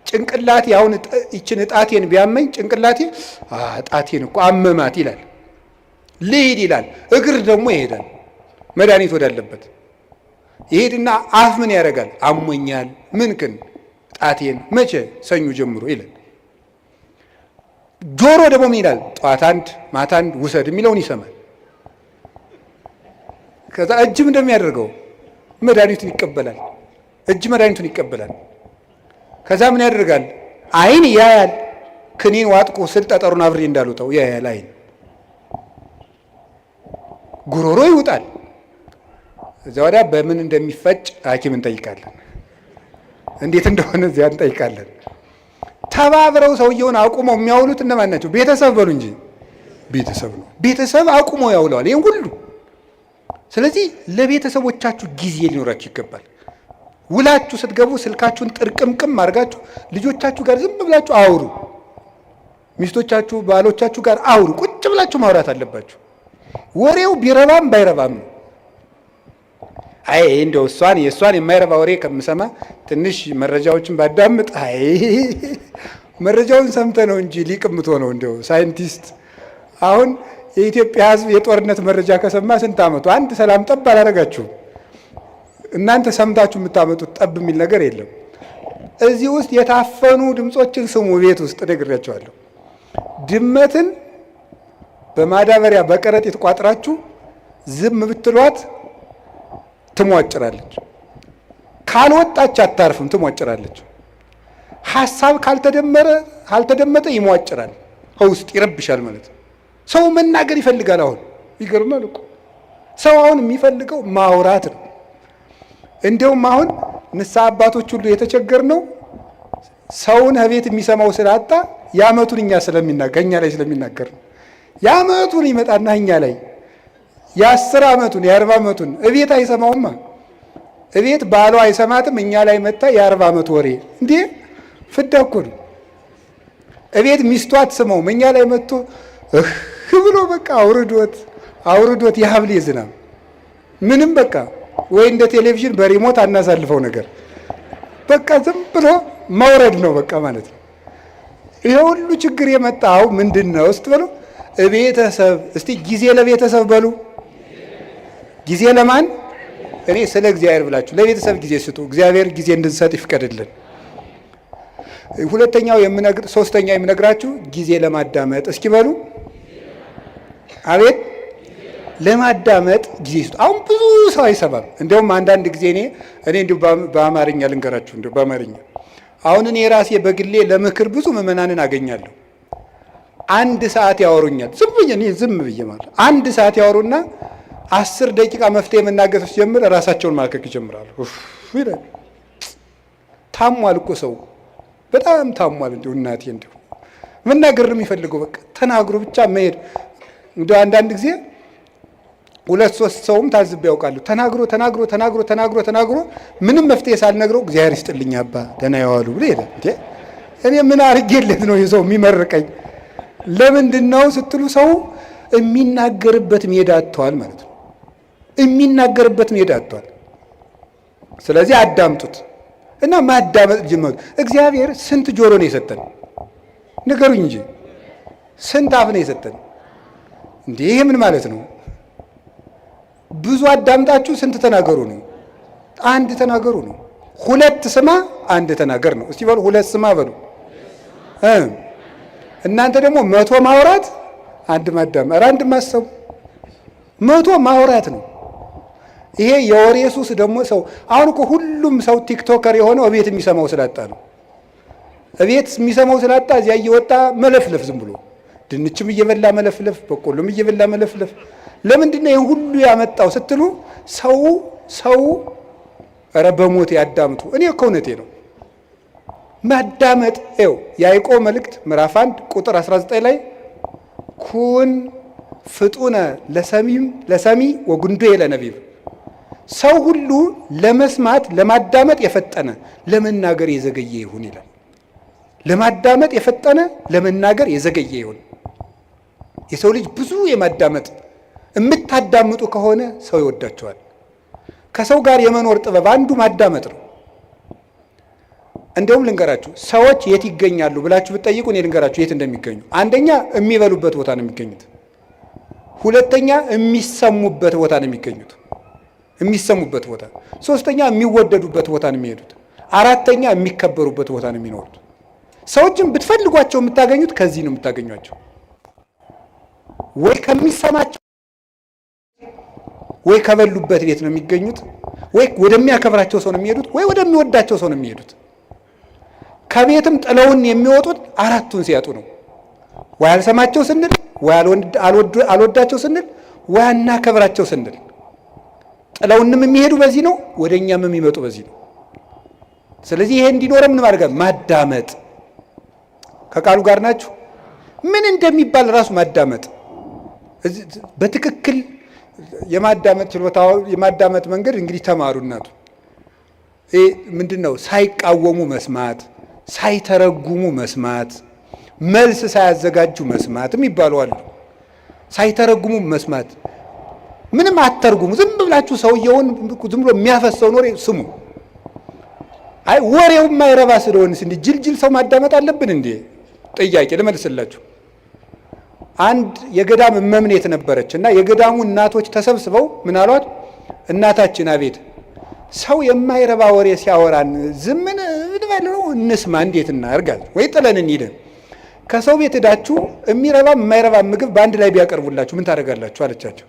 ጭንቅላቴ አሁን ይችን ጣቴን ቢያመኝ ጭንቅላቴ ጣቴን እኮ አመማት ይላል፣ ልሂድ ይላል። እግር ደግሞ ይሄዳል መድኃኒት ወዳለበት ይሄድና አፍ ምን ያደርጋል? አሞኛል ምንክን ጣቴን መቼ ሰኞ ጀምሮ ይላል። ጆሮ ደግሞ ምን ይላል? ጠዋት አንድ ማታ አንድ ውሰድ የሚለውን ይሰማል። ከዛ እጅም እንደሚያደርገው መድኃኒቱን ይቀበላል። እጅ መድኃኒቱን ይቀበላል። ከዛ ምን ያደርጋል? አይን ያያል። ክኒን ዋጥቁ ስል ጠጠሩን አብሬ እንዳልወጣው ያያል። አይን ጉሮሮ ይውጣል። እዛ ወዲያ በምን እንደሚፈጭ ሐኪም እንጠይቃለን። እንዴት እንደሆነ እዚያ እንጠይቃለን። ተባብረው ሰውየውን አቁመው የሚያውሉት እነማን ናቸው? ቤተሰብ በሉ እንጂ ቤተሰብ ነው። ቤተሰብ አቁመው ያውለዋል ይህን ሁሉ። ስለዚህ ለቤተሰቦቻችሁ ጊዜ ሊኖራችሁ ይገባል። ውላችሁ ስትገቡ ስልካችሁን ጥርቅምቅም አድርጋችሁ ልጆቻችሁ ጋር ዝም ብላችሁ አውሩ። ሚስቶቻችሁ ባሎቻችሁ ጋር አውሩ። ቁጭ ብላችሁ ማውራት አለባችሁ። ወሬው ቢረባም ባይረባም ነው። አይ እንደው የእሷን የማይረባ ወሬ ከምሰማ ትንሽ መረጃዎችን ባዳምጥ። አይ መረጃውን ሰምተ ነው እንጂ ሊቅምቶ ነው እንደው ሳይንቲስት። አሁን የኢትዮጵያ ሕዝብ የጦርነት መረጃ ከሰማ ስንት ዓመቱ? አንድ ሰላም ጠብ አላደረጋችሁም። እናንተ ሰምታችሁ የምታመጡት ጠብ የሚል ነገር የለም። እዚህ ውስጥ የታፈኑ ድምፆችን ስሙ። ቤት ውስጥ ነግሬያቸዋለሁ። ድመትን በማዳበሪያ በከረጢት ቋጥራችሁ ዝም ብትሏት ትሟጭራለች። ካልወጣች አታርፍም፣ ትሟጭራለች። ሐሳብ ካልተደመጠ ይሟጭራል፣ ውስጥ ይረብሻል ማለት ነው። ሰው መናገር ይፈልጋል። አሁን ይገርማል እኮ ሰው አሁን የሚፈልገው ማውራት ነው። እንዲያውም አሁን ንስሐ አባቶች ሁሉ የተቸገርነው ሰውን ቤት የሚሰማው ስላጣ የዓመቱን እኛ ላይ ስለሚናገር ነው። የዓመቱን ይመጣና እኛ ላይ የ10 ዓመቱን የ40 ዓመቱን እቤት አይሰማውማ። እቤት ባሏ አይሰማትም፣ እኛ ላይ መጣ የ40 ዓመት ወሬ። እንዴ ፍዳ እኮ ነው። እቤት ሚስቱ አትሰማውም፣ እኛ ላይ መጥቶ ብሎ በቃ አውርዶት የሀብሌ ዝናብ ምንም በቃ ወይ እንደ ቴሌቪዥን በሪሞት አናሳልፈው ነገር በቃ ዝም ብሎ መውረድ ነው በቃ ማለት ነው። ይሄ ሁሉ ችግር የመጣው ምንድን ነው ስትበሉ ቤተሰብ። እስቲ ጊዜ ለቤተሰብ በሉ። ጊዜ ለማን? እኔ ስለ እግዚአብሔር ብላችሁ ለቤተሰብ ጊዜ ስጡ። እግዚአብሔር ጊዜ እንድንሰጥ ይፍቀድልን። ሶስተኛው የምነግራችሁ ጊዜ ለማዳመጥ እስኪ በሉ። አቤት ለማዳመጥ ጊዜ ስጡ። አሁን ብዙ ሰው አይሰማም። እንዲያውም አንዳንድ ጊዜ እኔ እንዲሁ በአማርኛ ልንገራችሁ፣ እንዲሁ በአማርኛ አሁን እኔ ራሴ በግሌ ለምክር ብዙ ምዕመናንን አገኛለሁ። 1 ሰዓት ያወሩኛል። ዝም ብዬ ማለት 1 ሰዓት ያወሩና 10 ደቂቃ መፍትሄ መናገር ሲጀምር ራሳቸውን ማከክ ይጀምራሉ። ታሟል እኮ ሰው በጣም ታሟል። እንዲሁ እናቴ እንዲሁ መናገር ነው የሚፈልገው። በቃ ተናግሮ ብቻ መሄድ። እንዲሁ አንዳንድ ጊዜ 2-3 ሰውም ታዝብ ያውቃሉ። ተናግሮ ምንም መፍትሄ ሳልነግረው እግዚአብሔር ይስጥልኝ አባ ደህና ያዋሉ ብሎ ሄደ። እኔ ምን አድርጌለት ነው የሰው የሚመርቀኝ? ለምንድን ነው ስትሉ ሰው የሚናገርበት ሜዳ አጥቷል ማለት ነው። የሚናገርበት ሜዳ አጥቷል። ስለዚህ አዳምጡት እና ማዳመጥ ጀመሩ። እግዚአብሔር ስንት ጆሮ ነው የሰጠን? ንገሩኝ እንጂ ስንት አፍ ነው የሰጠን? እንዴ ይሄ ምን ማለት ነው? ብዙ አዳምጣችሁ ስንት ተናገሩ ነው? 1 ተናገሩ ነው። 2 ስማ 1 ተናገር ነው። እስቲ በሉ 2 ስማ በሉ። እናንተ ደግሞ 100 ማውራት 1 ማዳመጥ። 1 ማሰቡ 100 ማውራት ነው። ይሄ የወሬ ሱስ ደግሞ ሰው አሁን እኮ ሁሉም ሰው ቲክቶከር የሆነው እቤት የሚሰማው ስላጣ ነው። እቤት የሚሰማው ስላጣ እዚያ እየወጣ መለፍለፍ፣ ዝም ብሎ ድንችም እየበላ መለፍለፍ፣ በቆሎም እየበላ መለፍለፍ። ለምንድን ነው ይሄን ሁሉ ያመጣው ስትሉ ሰው ኧረ በሞት ያዳምጡ። እኔ እኮ እውነቴ ነው። ማዳመጥ ይኸው ያዕቆብ መልእክት ምዕራፍ 1 ቁጥር 19 ላይ ኩን ፍጡነ ለሰሚ ወጉንዶየ ለነቢብ፣ ሰው ሁሉ ለመስማት ለማዳመጥ የፈጠነ ለመናገር የዘገየ ይሁን ይላል። ለማዳመጥ የፈጠነ ለመናገር የዘገየ ይሁን። የሰው ልጅ ብዙ የማዳመጥ የምታዳምጡ ከሆነ ሰው ይወዳቸዋል። ከሰው ጋር የመኖር ጥበብ አንዱ ማዳመጥ ነው። እንደውም ልንገራችሁ፣ ሰዎች የት ይገኛሉ ብላችሁ ብትጠይቁ እኔ ልንገራችሁ የት እንደሚገኙ። አንደኛ የሚበሉበት ቦታ ነው የሚገኙት። ሁለተኛ የሚሰሙበት ቦታ ነው የሚገኙት፣ የሚሰሙበት ቦታ። ሶስተኛ የሚወደዱበት ቦታ ነው የሚሄዱት። አራተኛ የሚከበሩበት ቦታ ነው የሚኖሩት። ሰዎችን ብትፈልጓቸው የምታገኙት ከዚህ ነው የምታገኟቸው። ወይ ከሚሰማቸው ወይ ከበሉበት ቤት ነው የሚገኙት፣ ወይ ወደሚያከብራቸው ሰው ነው የሚሄዱት፣ ወይ ወደሚወዳቸው ሰው ነው የሚሄዱት። ከቤትም ጥለውን የሚወጡት አራቱን ሲያጡ ነው። ወይ አልሰማቸው ስንል፣ ወይ አልወዳቸው ስንል፣ ወይ አናከብራቸው ስንል። ጥለውንም የሚሄዱ በዚህ ነው፣ ወደኛም የሚመጡ በዚህ ነው። ስለዚህ ይሄ እንዲኖረ ምን ማድረግ? ማዳመጥ። ከቃሉ ጋር ናችሁ? ምን እንደሚባል ራሱ ማዳመጥ በትክክል የማዳመጥ ችሎታው የማዳመጥ መንገድ እንግዲህ ተማሩ። እናቱ ይሄ ምንድነው? ሳይቃወሙ መስማት፣ ሳይተረጉሙ መስማት፣ መልስ ሳያዘጋጁ መስማት የሚባሉ አሉ። ሳይተረጉሙ መስማት፣ ምንም አትተርጉሙ። ዝም ብላችሁ ሰውየውን ዝም ብሎ የሚያፈሰውን ወሬ ስሙ። አይ ወሬው የማይረባ ስለሆነስ እንዴ ጅልጅል ሰው ማዳመጥ አለብን እንዴ? ጥያቄ ልመልስላችሁ። አንድ የገዳም እመምኔት ነበረች እና የገዳሙ እናቶች ተሰብስበው ምን አሏት? እናታችን አቤት፣ ሰው የማይረባ ወሬ ሲያወራን ዝምን ብለው እንስማ፣ እንዴት እናርጋል? ወይ ጥለን እንሂድ። ከሰው ቤት ሄዳችሁ የሚረባ የማይረባ ምግብ በአንድ ላይ ቢያቀርቡላችሁ ምን ታደርጋላችሁ አለቻቸው።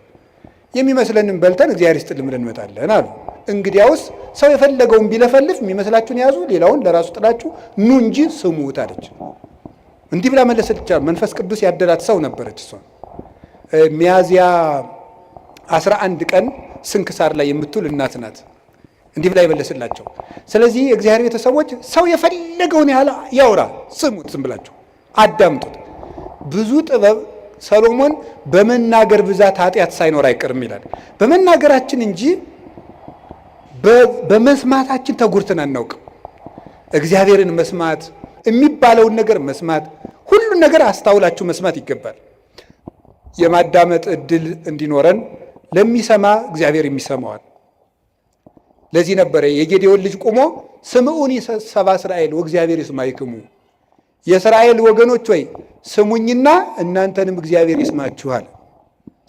የሚመስለንን በልተን እግዚአብሔር ይስጥልን ብለን እንመጣለን አሉ። እንግዲያውስ ሰው የፈለገውን ቢለፈልፍ የሚመስላችሁን ያዙ፣ ሌላውን ለራሱ ጥላችሁ ኑ እንጂ ስሙት አለች። እንዲህ ብላ መለሰች። መንፈስ ቅዱስ ያደላት ሰው ነበረች። እሷ ሚያዝያ 11 ቀን ስንክሳር ላይ የምትውል እናት ናት። እንዲህ ብላ ይመለስላቸው። ስለዚህ የእግዚአብሔር ቤተሰቦች ሰው የፈለገውን ያህል ያውራ፣ ስሙት፣ ዝም ብላችሁ አዳምጡት። ብዙ ጥበብ ሰሎሞን በመናገር ብዛት ኃጢአት ሳይኖር አይቀርም ይላል። በመናገራችን እንጂ በመስማታችን ተጉርተን አናውቅም። እግዚአብሔርን መስማት የሚባለውን ነገር መስማት፣ ሁሉን ነገር አስታውላችሁ መስማት ይገባል። የማዳመጥ እድል እንዲኖረን ለሚሰማ እግዚአብሔር የሚሰማዋል። ለዚህ ነበረ የጌዴዎን ልጅ ቆሞ ስምዑኒ ሰብአ እስራኤል ወእግዚአብሔር ይስማዕክሙ፣ የእስራኤል ወገኖች ወይ ስሙኝና እናንተንም እግዚአብሔር ይስማችኋል።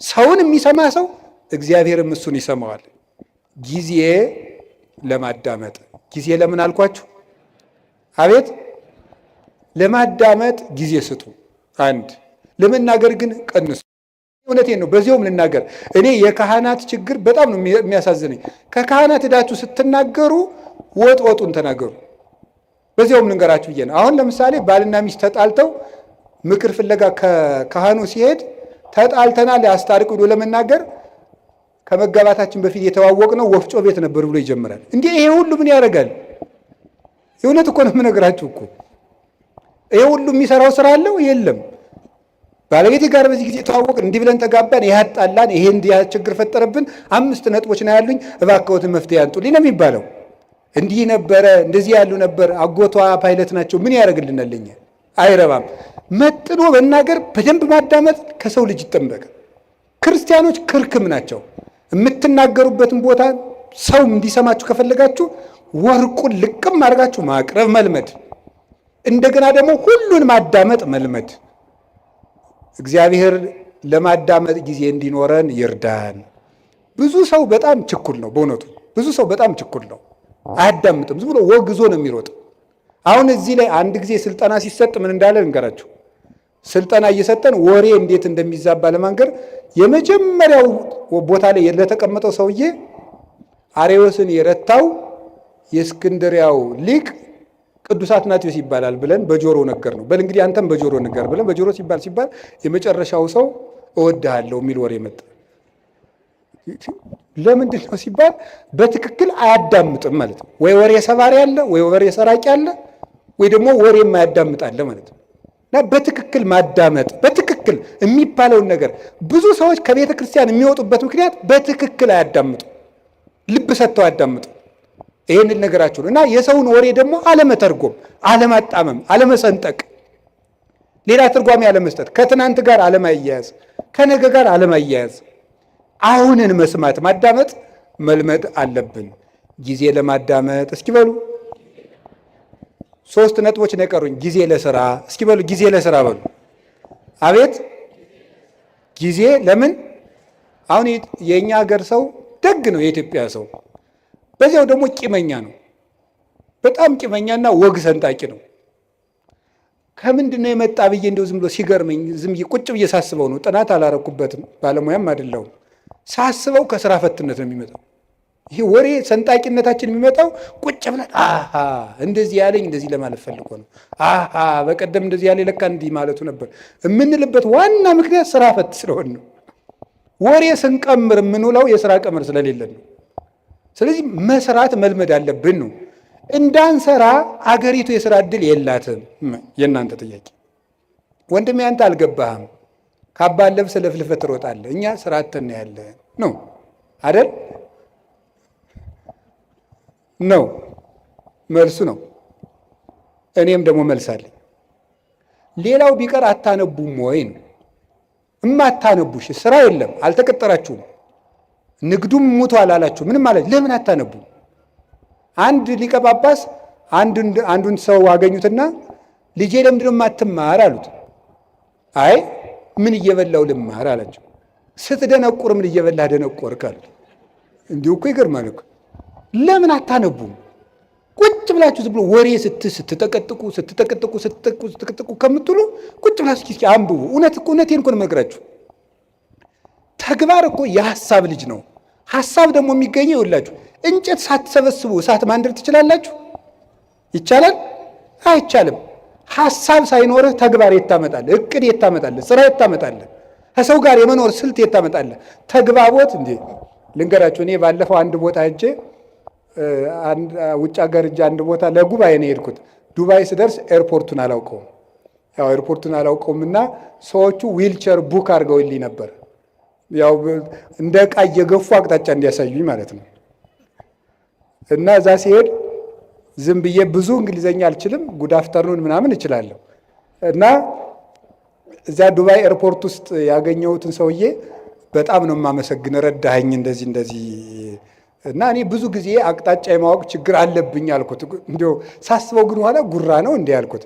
ሰውን የሚሰማ ሰው እግዚአብሔርም እሱን ይሰማዋል። ጊዜ ለማዳመጥ ጊዜ ለምን አልኳችሁ? አቤት ለማዳመጥ ጊዜ ስጡ። አንድ ለመናገር ግን ቀንሱ። እውነቴን ነው። በዚያውም ልናገር፣ እኔ የካህናት ችግር በጣም ነው የሚያሳዝነኝ። ከካህናት ሄዳችሁ ስትናገሩ ወጡን ተናገሩ። በዚያውም ልንገራችሁ ብዬ ነው። አሁን ለምሳሌ ባልና ሚስት ተጣልተው ምክር ፍለጋ ከካህኑ ሲሄድ ተጣልተናል ያስታርቅ ብሎ ለመናገር ከመጋባታችን በፊት የተዋወቅነው ወፍጮ ቤት ነበር ብሎ ይጀምራል። እንዲህ ይሄ ሁሉ ምን ያደርጋል? የእውነት እኮ ነው የምነግራችሁ እኮ ይሄ ሁሉ የሚሰራው ስራ አለው የለም። ባለቤቴ ጋር በዚህ ጊዜ ተዋወቅን፣ እንዲህ ብለን ተጋባን፣ ይሄ አጣላን፣ ይሄ እንዲህ ችግር ፈጠረብን፣ 5 ነጥቦች ነው ያሉኝ፣ እባክዎትን መፍትሄ ያንጡልኝ ነው የሚባለው። እንዲህ ነበረ፣ እንደዚህ ያሉ ነበር፣ አጎቷ ፓይለት ናቸው፣ ምን ያደርግልናልኝ? አይረባም። መጥኖ መናገር፣ በደንብ ማዳመጥ ከሰው ልጅ ይጠበቃል። ክርስቲያኖች ክርክም ናቸው። የምትናገሩበትን ቦታ ሰው እንዲሰማችሁ ከፈለጋችሁ ወርቁን ልቅም አድርጋችሁ ማቅረብ መልመድ፣ እንደገና ደግሞ ሁሉን ማዳመጥ መልመድ። እግዚአብሔር ለማዳመጥ ጊዜ እንዲኖረን ይርዳን። ብዙ ሰው በጣም ችኩል ነው። በእውነቱ ብዙ ሰው በጣም ችኩል ነው፣ አያዳምጥም። ዝም ብሎ ወግዞ ነው የሚሮጥ። አሁን እዚህ ላይ አንድ ጊዜ ስልጠና ሲሰጥ ምን እንዳለ እንገራችሁ። ስልጠና እየሰጠን ወሬ እንዴት እንደሚዛባ ለማንገር የመጀመሪያው ቦታ ላይ ለተቀመጠው ሰውዬ አርዮስን የረታው የእስክንድሪያው ሊቅ ቅዱስ አትናቴዎስ ይባላል ብለን በጆሮ ነገር ነው። በል እንግዲህ አንተም በጆሮ ነገር ብለን በጆሮ ሲባል የመጨረሻው ሰው እወድሃለሁ የሚል ወሬ መጣ። ለምንድን ነው ሲባል በትክክል አያዳምጥም ማለት ነው። ወይ ወሬ ሰባሪ አለ፣ ወይ ወሬ ሰራቂ አለ፣ ወይ ደግሞ ወሬ የማያዳምጥ አለ ማለት ነው። እና በትክክል ማዳመጥ በትክክል የሚባለውን ነገር ብዙ ሰዎች ከቤተ ክርስቲያን የሚወጡበት ምክንያት በትክክል አያዳምጡ፣ ልብ ሰጥተው አያዳምጡ። ይህንን ነገራችሁ ነው። እና የሰውን ወሬ ደግሞ አለመተርጎም፣ አለማጣመም፣ አለመሰንጠቅ፣ ሌላ ትርጓሜ አለመስጠት፣ ከትናንት ጋር አለማያያዝ፣ ከነገ ጋር አለማያያዝ፣ አሁንን መስማት ማዳመጥ መልመድ አለብን። ጊዜ ለማዳመጥ እስኪ በሉ 3 ነጥቦች ነው የቀሩኝ። ጊዜ ለስራ እስኪ በሉ ጊዜ ለስራ በሉ። አቤት ጊዜ ለምን? አሁን የኛ ሀገር ሰው ደግ ነው፣ የኢትዮጵያ ሰው በዚያው ደግሞ ቂመኛ ነው። በጣም ቂመኛና ወግ ሰንጣቂ ነው። ከምንድን ነው የመጣ ብዬ እንደው ዝም ብሎ ሲገርመኝ ዝም ብዬ ቁጭ ብዬ ሳስበው ነው። ጥናት አላረኩበትም፣ ባለሙያም አይደለሁም። ሳስበው ከስራ ፈትነት ነው የሚመጣው። ይሄ ወሬ ሰንጣቂነታችን የሚመጣው ቁጭ ብለን እንደዚህ ያለኝ እንደዚህ ለማለት ፈልጎ ነው፣ በቀደም እንደዚህ ያለኝ ለካ እንዲህ ማለቱ ነበር የምንልበት ዋና ምክንያት ስራ ፈት ስለሆን ነው። ወሬ ስንቀምር የምንውለው የስራ ቀመር ስለሌለን ነው። ስለዚህ መስራት መልመድ አለብን ነው። እንዳንሰራ አገሪቱ የስራ እድል የላትም። የእናንተ ጥያቄ ወንድሜ፣ አንተ አልገባህም። ካባን ለብሰህ ለፍልፈህ ትሮጣለህ፣ እኛ ስራ አጥተን ያለ ነው አይደል? ነው መልሱ ነው። እኔም ደግሞ መልሳለኝ። ሌላው ቢቀር አታነቡም ወይ ነው። እማታነቡሽ ስራ የለም፣ አልተቀጠራችሁም፣ ንግዱም ሙቷል አላችሁ። ምንም ማለት ለምን አታነቡም? አንድ ሊቀ ጳጳስ አንዱን ሰው አገኙትና ልጄ ለምንድን ነው የማትማር አሉት። አይ ምን እየበላው ልማር አላቸው። ስትደነቁር ምን እየበላህ ደነቆርክ አሉት። እንዲሁ እኮ ይገርማል እኮ። ለምን አታነቡም? ቁጭ ብላችሁ ዝም ብሎ ወሬ ስትጠቀጥቁ ከምትሉ ቁጭ ብላችሁ እስኪ አንብቡ። እውነቴን እኮ ነው የምነግራችሁ። ተግባር እኮ የሐሳብ ልጅ ነው። ሐሳብ ደግሞ የሚገኘው ይኸውላችሁ፣ እንጨት ሳትሰበስቡ እሳት ማንደድ ትችላላችሁ? ይቻላል? አይቻልም። ሐሳብ ሳይኖርህ ተግባር የት ታመጣለህ? እቅድ የት ታመጣለህ? ስራ የት ታመጣለህ? ከሰው ጋር የመኖር ስልት የት ታመጣለህ? ተግባቦት እንዴ! ልንገራችሁ፣ እኔ ባለፈው አንድ ቦታ ሄጄ ውጭ ሀገር ሄጄ አንድ ቦታ ለጉባኤ ነው የሄድኩት። ዱባይ ስደርስ ኤርፖርቱን አላውቀውም። ያው ኤርፖርቱን አላውቀውም እና ሰዎቹ ዊልቸር ቡክ አድርገውልኝ ነበር። ያው እንደ ዕቃ እየገፉ አቅጣጫ እንዲያሳዩኝ ማለት ነው። እና እዛ ሲሄድ ዝም ብዬ ብዙ እንግሊዘኛ አልችልም፣ ጉድ አፍተርኑን ምናምን እችላለሁ። እና እዚያ ዱባይ ኤርፖርት ውስጥ ያገኘሁትን ሰውዬ በጣም ነው የማመሰግን፣ ረዳኸኝ እንደዚህ። እና እኔ ብዙ ጊዜ አቅጣጫ የማወቅ ችግር አለብኝ አልኩት። እንዲያው ሳስበው ግን ኋላ ጉራ ነው እንዲህ ያልኩት።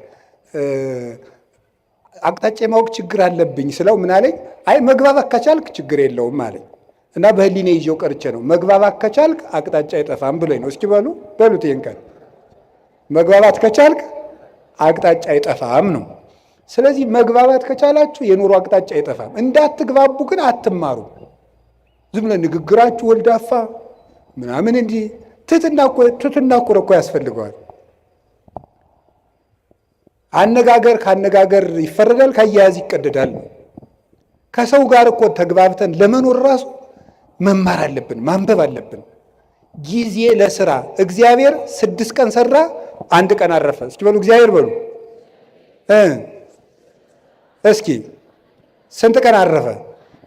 አቅጣጫ የማወቅ ችግር አለብኝ ስለው ምን አለኝ? አይ መግባባት ከቻልክ ችግር የለውም አለኝ። እና በህሊኔ ይዤው ቀርቼ ነው መግባባት ከቻልክ አቅጣጫ አይጠፋም ብሎኝ ነው። እስኪ በሉት ይሄን ቃል መግባባት ከቻልክ አቅጣጫ አይጠፋም ነው። ስለዚህ መግባባት ከቻላችሁ የኑሮ አቅጣጫ አይጠፋም። እንዳትግባቡ ግን አትማሩ። ዝም ብለ ንግግራችሁ ወልዳፋ ምናምን እንዲህ ትትና እኮ ያስፈልገዋል። አነጋገር ካነጋገር ይፈረዳል፣ ከአያያዝ ይቀደዳል ነው። ከሰው ጋር እኮ ተግባብተን ለመኖር ራሱ መማር አለብን፣ ማንበብ አለብን። ጊዜ ለስራ እግዚአብሔር 6 ቀን ሰራ፣ 1 ቀን አረፈ። እስኪ በሉ እግዚአብሔር በሉ እስኪ ስንት ቀን አረፈ?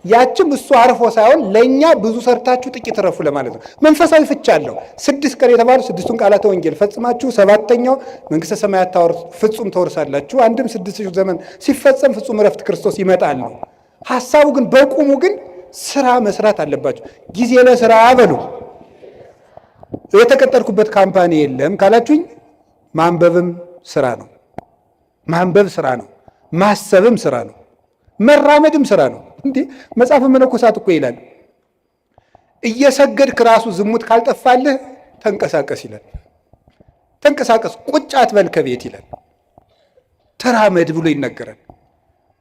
ያችም እሱ አርፎ ሳይሆን ለእኛ ብዙ ሰርታችሁ ጥቂት ረፉ ለማለት ነው። መንፈሳዊ ፍቻ አለው። 6 ቀን የተባሉ 6ቱን ቃላተ ወንጌል ፈጽማችሁ 7ኛው መንግሥተ ሰማያት ፍጹም ተወርሳላችሁ። አንድም 6000 ዘመን ሲፈጸም ፍጹም እረፍት ክርስቶስ ይመጣል ነው። ሐሳቡ ግን በቁሙ ግን ስራ መስራት አለባችሁ። ጊዜ ለስራ በሉ። የተቀጠርኩበት ካምፓኒ የለም ካላችሁኝ ማንበብም ስራ ነው። ማንበብ ስራ ነው። ማሰብም ስራ ነው። መራመድም ስራ ነው። እንዴ መጽሐፈ መነኮሳት እኮ ይላል እየሰገድክ ራሱ ዝሙት ካልጠፋልህ ተንቀሳቀስ ይላል። ተንቀሳቀስ፣ ቁጭ አትበል ከቤት ይላል። ተራመድ ብሎ ይነገራል።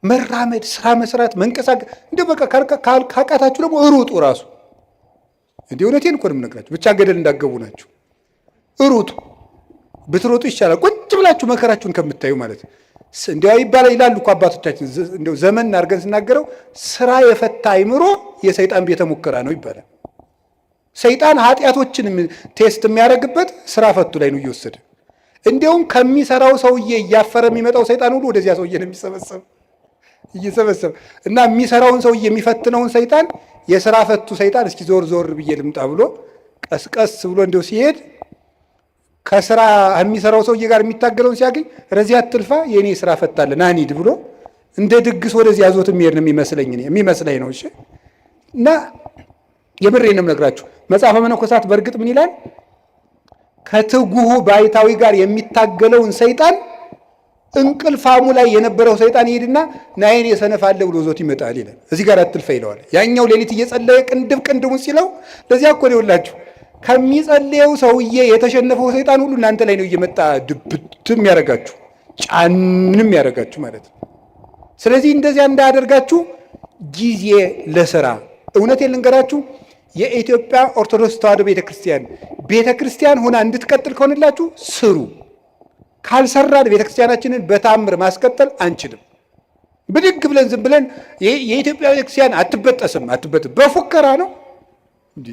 መራመድ፣ ስራ መስራት፣ መንቀሳቀስ። እንደ በቃ ካቃታችሁ ደግሞ ሩጡ ራሱ እንዲህ እውነቴን እኮ ነው የምነግራችሁ። ብቻ ገደል እንዳገቡ ናችሁ። ሩጡ፣ ብትሮጡ ይሻላል ቁጭ ብላችሁ መከራችሁን ከምታዩ ማለት ነው። እንዲያው ይባላል ይላሉ እኮ አባቶቻችን። እንዲያው ዘመን አድርገን ስናገረው ስራ የፈታ አይምሮ የሰይጣን ቤተ ሙከራ ነው ይባላል። ሰይጣን ኃጢአቶችን ቴስት የሚያደርግበት ስራ ፈቱ ላይ ነው እየወሰደ። እንዲያውም ከሚሰራው ሰውዬ እያፈረ የሚመጣው ሰይጣን ሁሉ ወደዚያ ሰውዬ ነው እየሰበሰብ እና የሚሰራውን ሰውዬ የሚፈትነውን ሰይጣን የስራ ፈቱ ሰይጣን እስኪ ዞር ዞር ብዬ ልምጣ ብሎ ቀስቀስ ብሎ እንዲያው ሲሄድ ከስራ የሚሰራው ሰውዬ ጋር የሚታገለውን ሲያገኝ ረዚያ አትልፋ የኔ ስራ ፈታለ ናኒድ ብሎ እንደ ድግስ ወደዚህ ያዞት የሚሄድ ነው የሚመስለኝ ነው። እሺ እና የምሬን ነው የምነግራችሁ። መጽሐፈ መነኮሳት በእርግጥ ምን ይላል? ከትጉሁ ባይታዊ ጋር የሚታገለውን ሰይጣን እንቅልፋሙ ላይ የነበረው ሰይጣን ይሄድና ናይን የሰነፍ አለ ብሎ ዞት ይመጣል ይላል። እዚህ ጋር አትልፋ ይለዋል። ያኛው ሌሊት እየጸለየ ቅንድቡን ሲለው ለዚያ እኮ ነው ይውላችሁ ከሚጸልየው ሰውዬ የተሸነፈው ሰይጣን ሁሉ እናንተ ላይ ነው እየመጣ ድብትም ያደርጋችሁ ጫንም ያደርጋችሁ ማለት ነው። ስለዚህ እንደዚያ እንዳያደርጋችሁ ጊዜ ለስራ እውነቴን ልንገራችሁ፣ የኢትዮጵያ ኦርቶዶክስ ተዋሕዶ ቤተክርስቲያን ሆና እንድትቀጥል ከሆነላችሁ ስሩ። ካልሰራን ቤተክርስቲያናችንን በታምር ማስቀጠል አንችልም። ብድግ ብለን ዝም ብለን የኢትዮጵያ ቤተክርስቲያን አትበጠስም በፉከራ ነው እንዴ?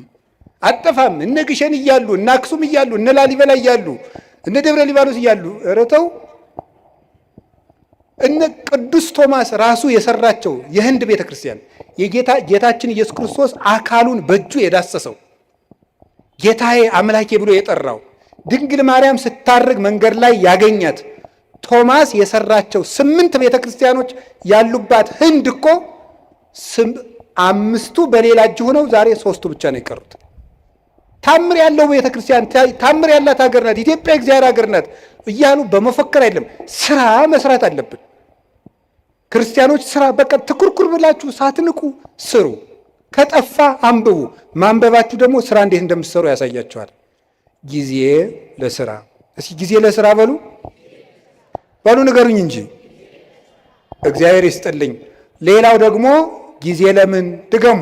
አጠፋም። እነ ግሸን እያሉ እነ አክሱም እያሉ እነ ላሊበላ እያሉ እነ ደብረ ሊባኖስ እያሉ ረተው እነ ቅዱስ ቶማስ ራሱ የሰራቸው የህንድ ቤተክርስቲያን ጌታችን ኢየሱስ ክርስቶስ አካሉን በእጁ የዳሰሰው ጌታዬ አምላኬ ብሎ የጠራው ድንግል ማርያም ስታርግ መንገድ ላይ ያገኛት ቶማስ የሰራቸው 8 ቤተክርስቲያኖች ያሉባት ህንድ እኮ 5ቱ በሌላ እጅ ሆነው ዛሬ 3ቱ ብቻ ነው የቀሩት። ታምር ያለው ቤተክርስቲያን ታምር ያላት ሀገር ናት ኢትዮጵያ፣ እግዚአብሔር ሀገር ናት እያሉ በመፈከር አይደለም፣ ስራ መስራት አለብን። ክርስቲያኖች ስራ በቃ ትኩርኩር ብላችሁ ሳትንቁ ስሩ። ከጠፋ አንብቡ። ማንበባችሁ ደግሞ ስራ እንዴት እንደምትሰሩ ያሳያችኋል። ጊዜ ለስራ። እስኪ ጊዜ ለስራ በሉ ንገሩኝ እንጂ እግዚአብሔር ይስጥልኝ። ሌላው ደግሞ ጊዜ ለምን ድገሙ።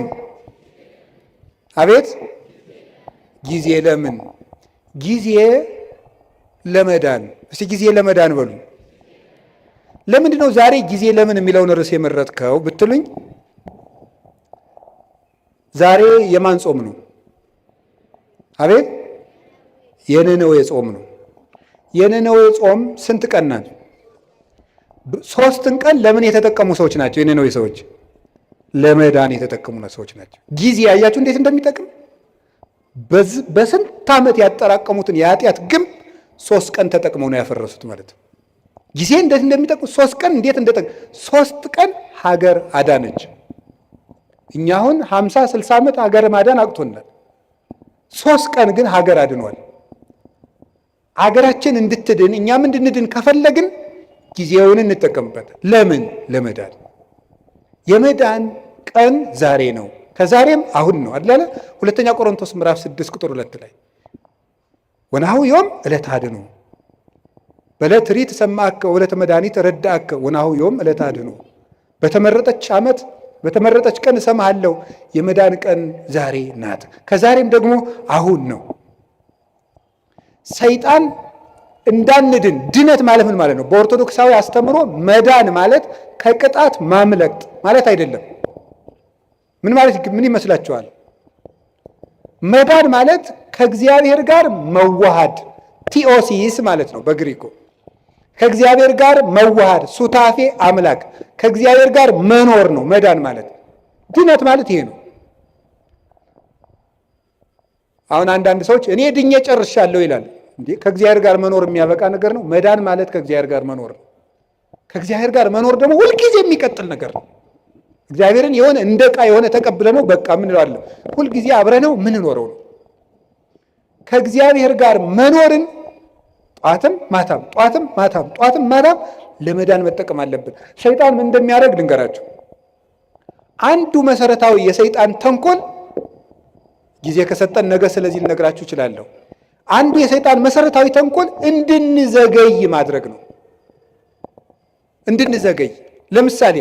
አቤት ጊዜ ለምን? ጊዜ ለመዳን። እስቲ ጊዜ ለመዳን በሉ። ለምንድን ነው ዛሬ ጊዜ ለምን የሚለውን ርዕስ የመረጥከው ብትሉኝ፣ ዛሬ የማን ጾም ነው? አቤት የነነዌ ጾም ነው። የነነዌ ጾም ስንት ቀን ናት? 3 ቀን ለምን የተጠቀሙ ሰዎች ናቸው? የነነዌ ሰዎች ለመዳን የተጠቀሙ ሰዎች ናቸው። ጊዜ ያያችሁ እንዴት እንደሚጠቅም በስንት ዓመት ያጠራቀሙትን የኃጢአት ግንብ 3 ቀን ተጠቅመው ነው ያፈረሱት ማለት ነው። ጊዜ እንዴት እንደሚጠቅም 3 ቀን እንዴት እንደጠቅም 3 ቀን ሀገር አዳነች። እኛ አሁን 50-60 ዓመት ሀገር ማዳን አቅቶናል። 3 ቀን ግን ሀገር አድኗል። ሀገራችን እንድትድን እኛም እንድንድን ከፈለግን ጊዜውን እንጠቀምበት። ለምን? ለመዳን። የመዳን ቀን ዛሬ ነው። ከዛሬም አሁን ነው አይደል? ሁለተኛ ቆሮንቶስ ምዕራፍ 6 ቁጥር 2 ላይ ወናሁ ዮም ዕለተ አድኅኖ በዕለት ሪት ሰማዕከ ወዕለተ መድኃኒት ረዳእከ ወናሁ ዮም ዕለተ አድኅኖ። በተመረጠች ዓመት በተመረጠች ቀን እሰማሃለሁ። የመዳን ቀን ዛሬ ናት። ከዛሬም ደግሞ አሁን ነው። ሰይጣን እንዳንድን ድነት ማለት ምን ማለት ነው? በኦርቶዶክሳዊ አስተምሮ መዳን ማለት ከቅጣት ማምለጥ ማለት አይደለም። ምን ማለት ምን ይመስላችኋል? መዳን ማለት ከእግዚአብሔር ጋር መዋሃድ ቲኦሲስ ማለት ነው በግሪኮ። ከእግዚአብሔር ጋር መዋሃድ ሱታፌ አምላክ ከእግዚአብሔር ጋር መኖር ነው መዳን ማለት። ድነት ማለት ይሄ ነው። አሁን አንዳንድ ሰዎች እኔ ድኜ ጨርሻለሁ ይላል። እንዴ ከእግዚአብሔር ጋር መኖር የሚያበቃ ነገር ነው? መዳን ማለት ከእግዚአብሔር ጋር መኖር ነው። ከእግዚአብሔር ጋር መኖር ደግሞ ሁልጊዜ የሚቀጥል ነገር ነው። እግዚአብሔርን የሆነ እንደ ዕቃ የሆነ ተቀብለ ነው በቃ ምን እላለሁ ሁልጊዜ አብረነው ምን ኖረው ነው። ከእግዚአብሔር ጋር መኖርን ጧትም ማታም ጧትም ማታም ጧትም ማታም ለመዳን መጠቀም አለብን። ሰይጣን ምን እንደሚያደርግ ልንገራቸው። አንዱ መሰረታዊ የሰይጣን ተንኮል ጊዜ ከሰጠን ነገ ስለዚህ ልነግራችሁ እችላለሁ። አንዱ የሰይጣን መሰረታዊ ተንኮል እንድንዘገይ ማድረግ ነው። እንድንዘገይ ለምሳሌ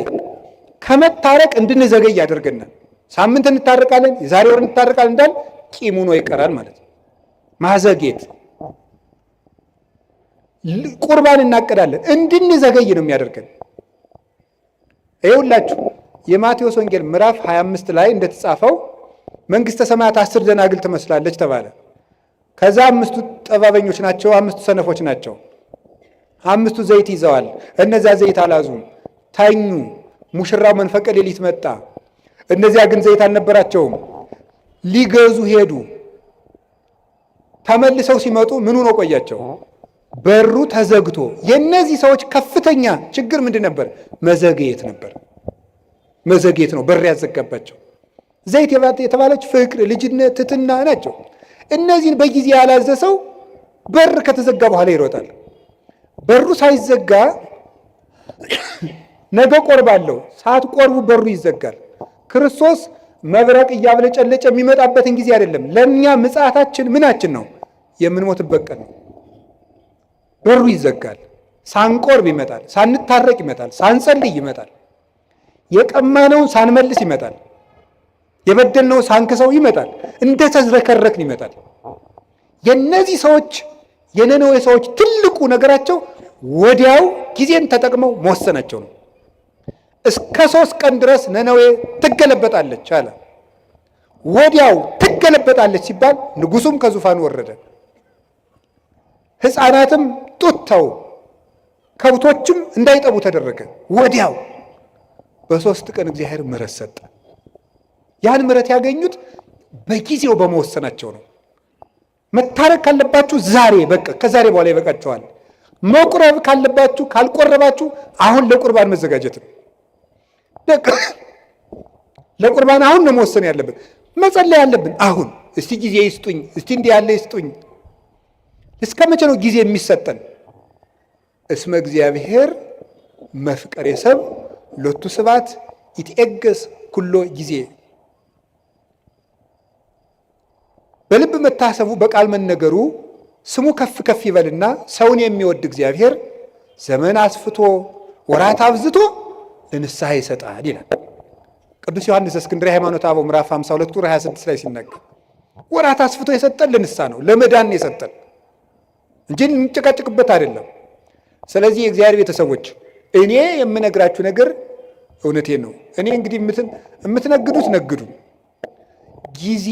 ከመታረቅ እንድንዘገይ ያደርገናል። ሳምንት እንታረቃለን፣ የዛሬ ወር እንታረቃለን እንዳል ቂም ሆኖ ይቀራል ማለት ነው። ማዘግየት። ቁርባን እናቅዳለን፣ እንድንዘገይ ነው የሚያደርገን። ይኸውላችሁ የማቴዎስ ወንጌል ምዕራፍ 25 ላይ እንደተጻፈው መንግሥተ ሰማያት 10 ደናግል ትመስላለች ተባለ። ከዛ 5ቱ ጠባበኞች ናቸው፣ 5ቱ ሰነፎች ናቸው። 5ቱ ዘይት ይዘዋል፣ እነዚያ ዘይት አላዙም፣ ተኙ። ሙሽራው መንፈቀ ሌሊት መጣ፣ እነዚያ ግን ዘይት አልነበራቸውም። ሊገዙ ሄዱ። ተመልሰው ሲመጡ ምን ሆኖ ቆያቸው? በሩ ተዘግቶ። የእነዚህ ሰዎች ከፍተኛ ችግር ምንድን ነበር? መዘግየት ነበር። መዘግየት ነው በር ያዘጋባቸው። ዘይት የተባለች ፍቅር፣ ልጅነት፣ ትሕትና ናቸው። እነዚህን በጊዜ ያላዘ ሰው በር ከተዘጋ በኋላ ይሮጣል። በሩ ሳይዘጋ ነገ ቆርባለሁ፣ ሳትቆርቡ በሩ ይዘጋል። ክርስቶስ መብረቅ እያብለጨለጨ የሚመጣበትን ጊዜ አይደለም። ለእኛ ምጽአታችን ምናችን ነው? የምንሞትበት ቀን ነው። በሩ ይዘጋል። ሳንቆርብ ይመጣል፣ ሳንታረቅ ይመጣል፣ ሳንጸልይ ይመጣል፣ የቀማነውን ሳንመልስ ይመጣል፣ የበደልነው ሳንክሰው ይመጣል፣ እንደተዝረከረክን ይመጣል። የነዚህ ሰዎች የነነዌ ሰዎች ትልቁ ነገራቸው ወዲያው ጊዜን ተጠቅመው መወሰናቸው ነው። እስከ 3 ቀን ድረስ ነነዌ ትገለበጣለች አለ። ወዲያው ትገለበጣለች ሲባል ንጉሱም ከዙፋኑ ወረደ፣ ሕፃናትም ጡት ተው፣ ከብቶችም እንዳይጠቡ ተደረገ። ወዲያው በ3 ቀን እግዚአብሔር ምሕረት ሰጠ። ያን ምሕረት ያገኙት በጊዜው በመወሰናቸው ነው። መታረቅ ካለባችሁ ዛሬ በቃ ከዛሬ በኋላ ይበቃችኋል። መቁረብ ካለባችሁ ካልቆረባችሁ አሁን ለቁርባን መዘጋጀት ነው። ለቁርባን አሁን ነው መወሰን ያለብን። መጸለይ ያለብን አሁን። እስቲ ጊዜ ይስጡኝ፣ እስቲ እንዲህ ያለ ይስጡኝ። እስከ መቼ ነው ጊዜ የሚሰጠን? እስመ እግዚአብሔር መፍቀሬ ሰብ ሎቱ ስብሐት ይትዔገስ ኩሎ ጊዜ። በልብ መታሰቡ በቃል መነገሩ ስሙ ከፍ ከፍ ይበልና ሰውን የሚወድ እግዚአብሔር ዘመን አስፍቶ ወራት አብዝቶ ለንስሐ ይሰጣል ይላል ቅዱስ ዮሐንስ እስክንድርያ ሃይማኖተ አበው ምዕራፍ 52 ቁጥር 26 ላይ ሲናገር ወራት አስፍቶ የሰጠን ለንስሐ ነው፣ ለመዳን የሰጠን እንጂ እንጨቃጭቅበት አይደለም። ስለዚህ የእግዚአብሔር ቤተሰቦች እኔ የምነግራችሁ ነገር እውነቴን ነው። እኔ እንግዲህ የምትነግዱት ነግዱ፣ ጊዜ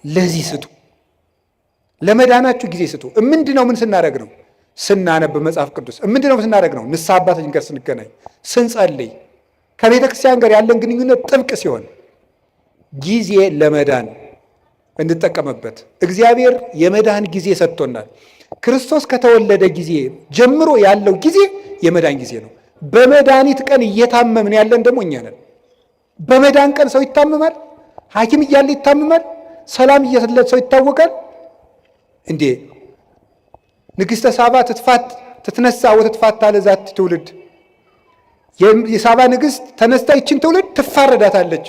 ለዚህ ስጡ፣ ለመዳናችሁ ጊዜ ስጡ። ምንድነው? ምን ስናደርግ ነው? ስናነብ መጽሐፍ ቅዱስ። ምንድነው ስናደርግ ነው? ንስሐ አባታችን ጋር ስንገናኝ፣ ስንጸልይ፣ ከቤተ ክርስቲያን ጋር ያለን ግንኙነት ጥብቅ ሲሆን ጊዜ ለመዳን እንጠቀምበት። እግዚአብሔር የመዳን ጊዜ ሰጥቶናል። ክርስቶስ ከተወለደ ጊዜ ጀምሮ ያለው ጊዜ የመዳን ጊዜ ነው። በመድኃኒት ቀን እየታመምን ያለን ደግሞ እኛ ነን። በመዳን ቀን ሰው ይታመማል። ሐኪም እያለ ይታመማል። ሰላም እየሰለት ሰው ይታወቃል እንዴ? ንግሥተ ሳባ ትትነሳ ወትትፋታ ለዛት ትውልድ። የሳባ ንግሥት ተነስታ ይችን ትውልድ ትፋረዳታለች።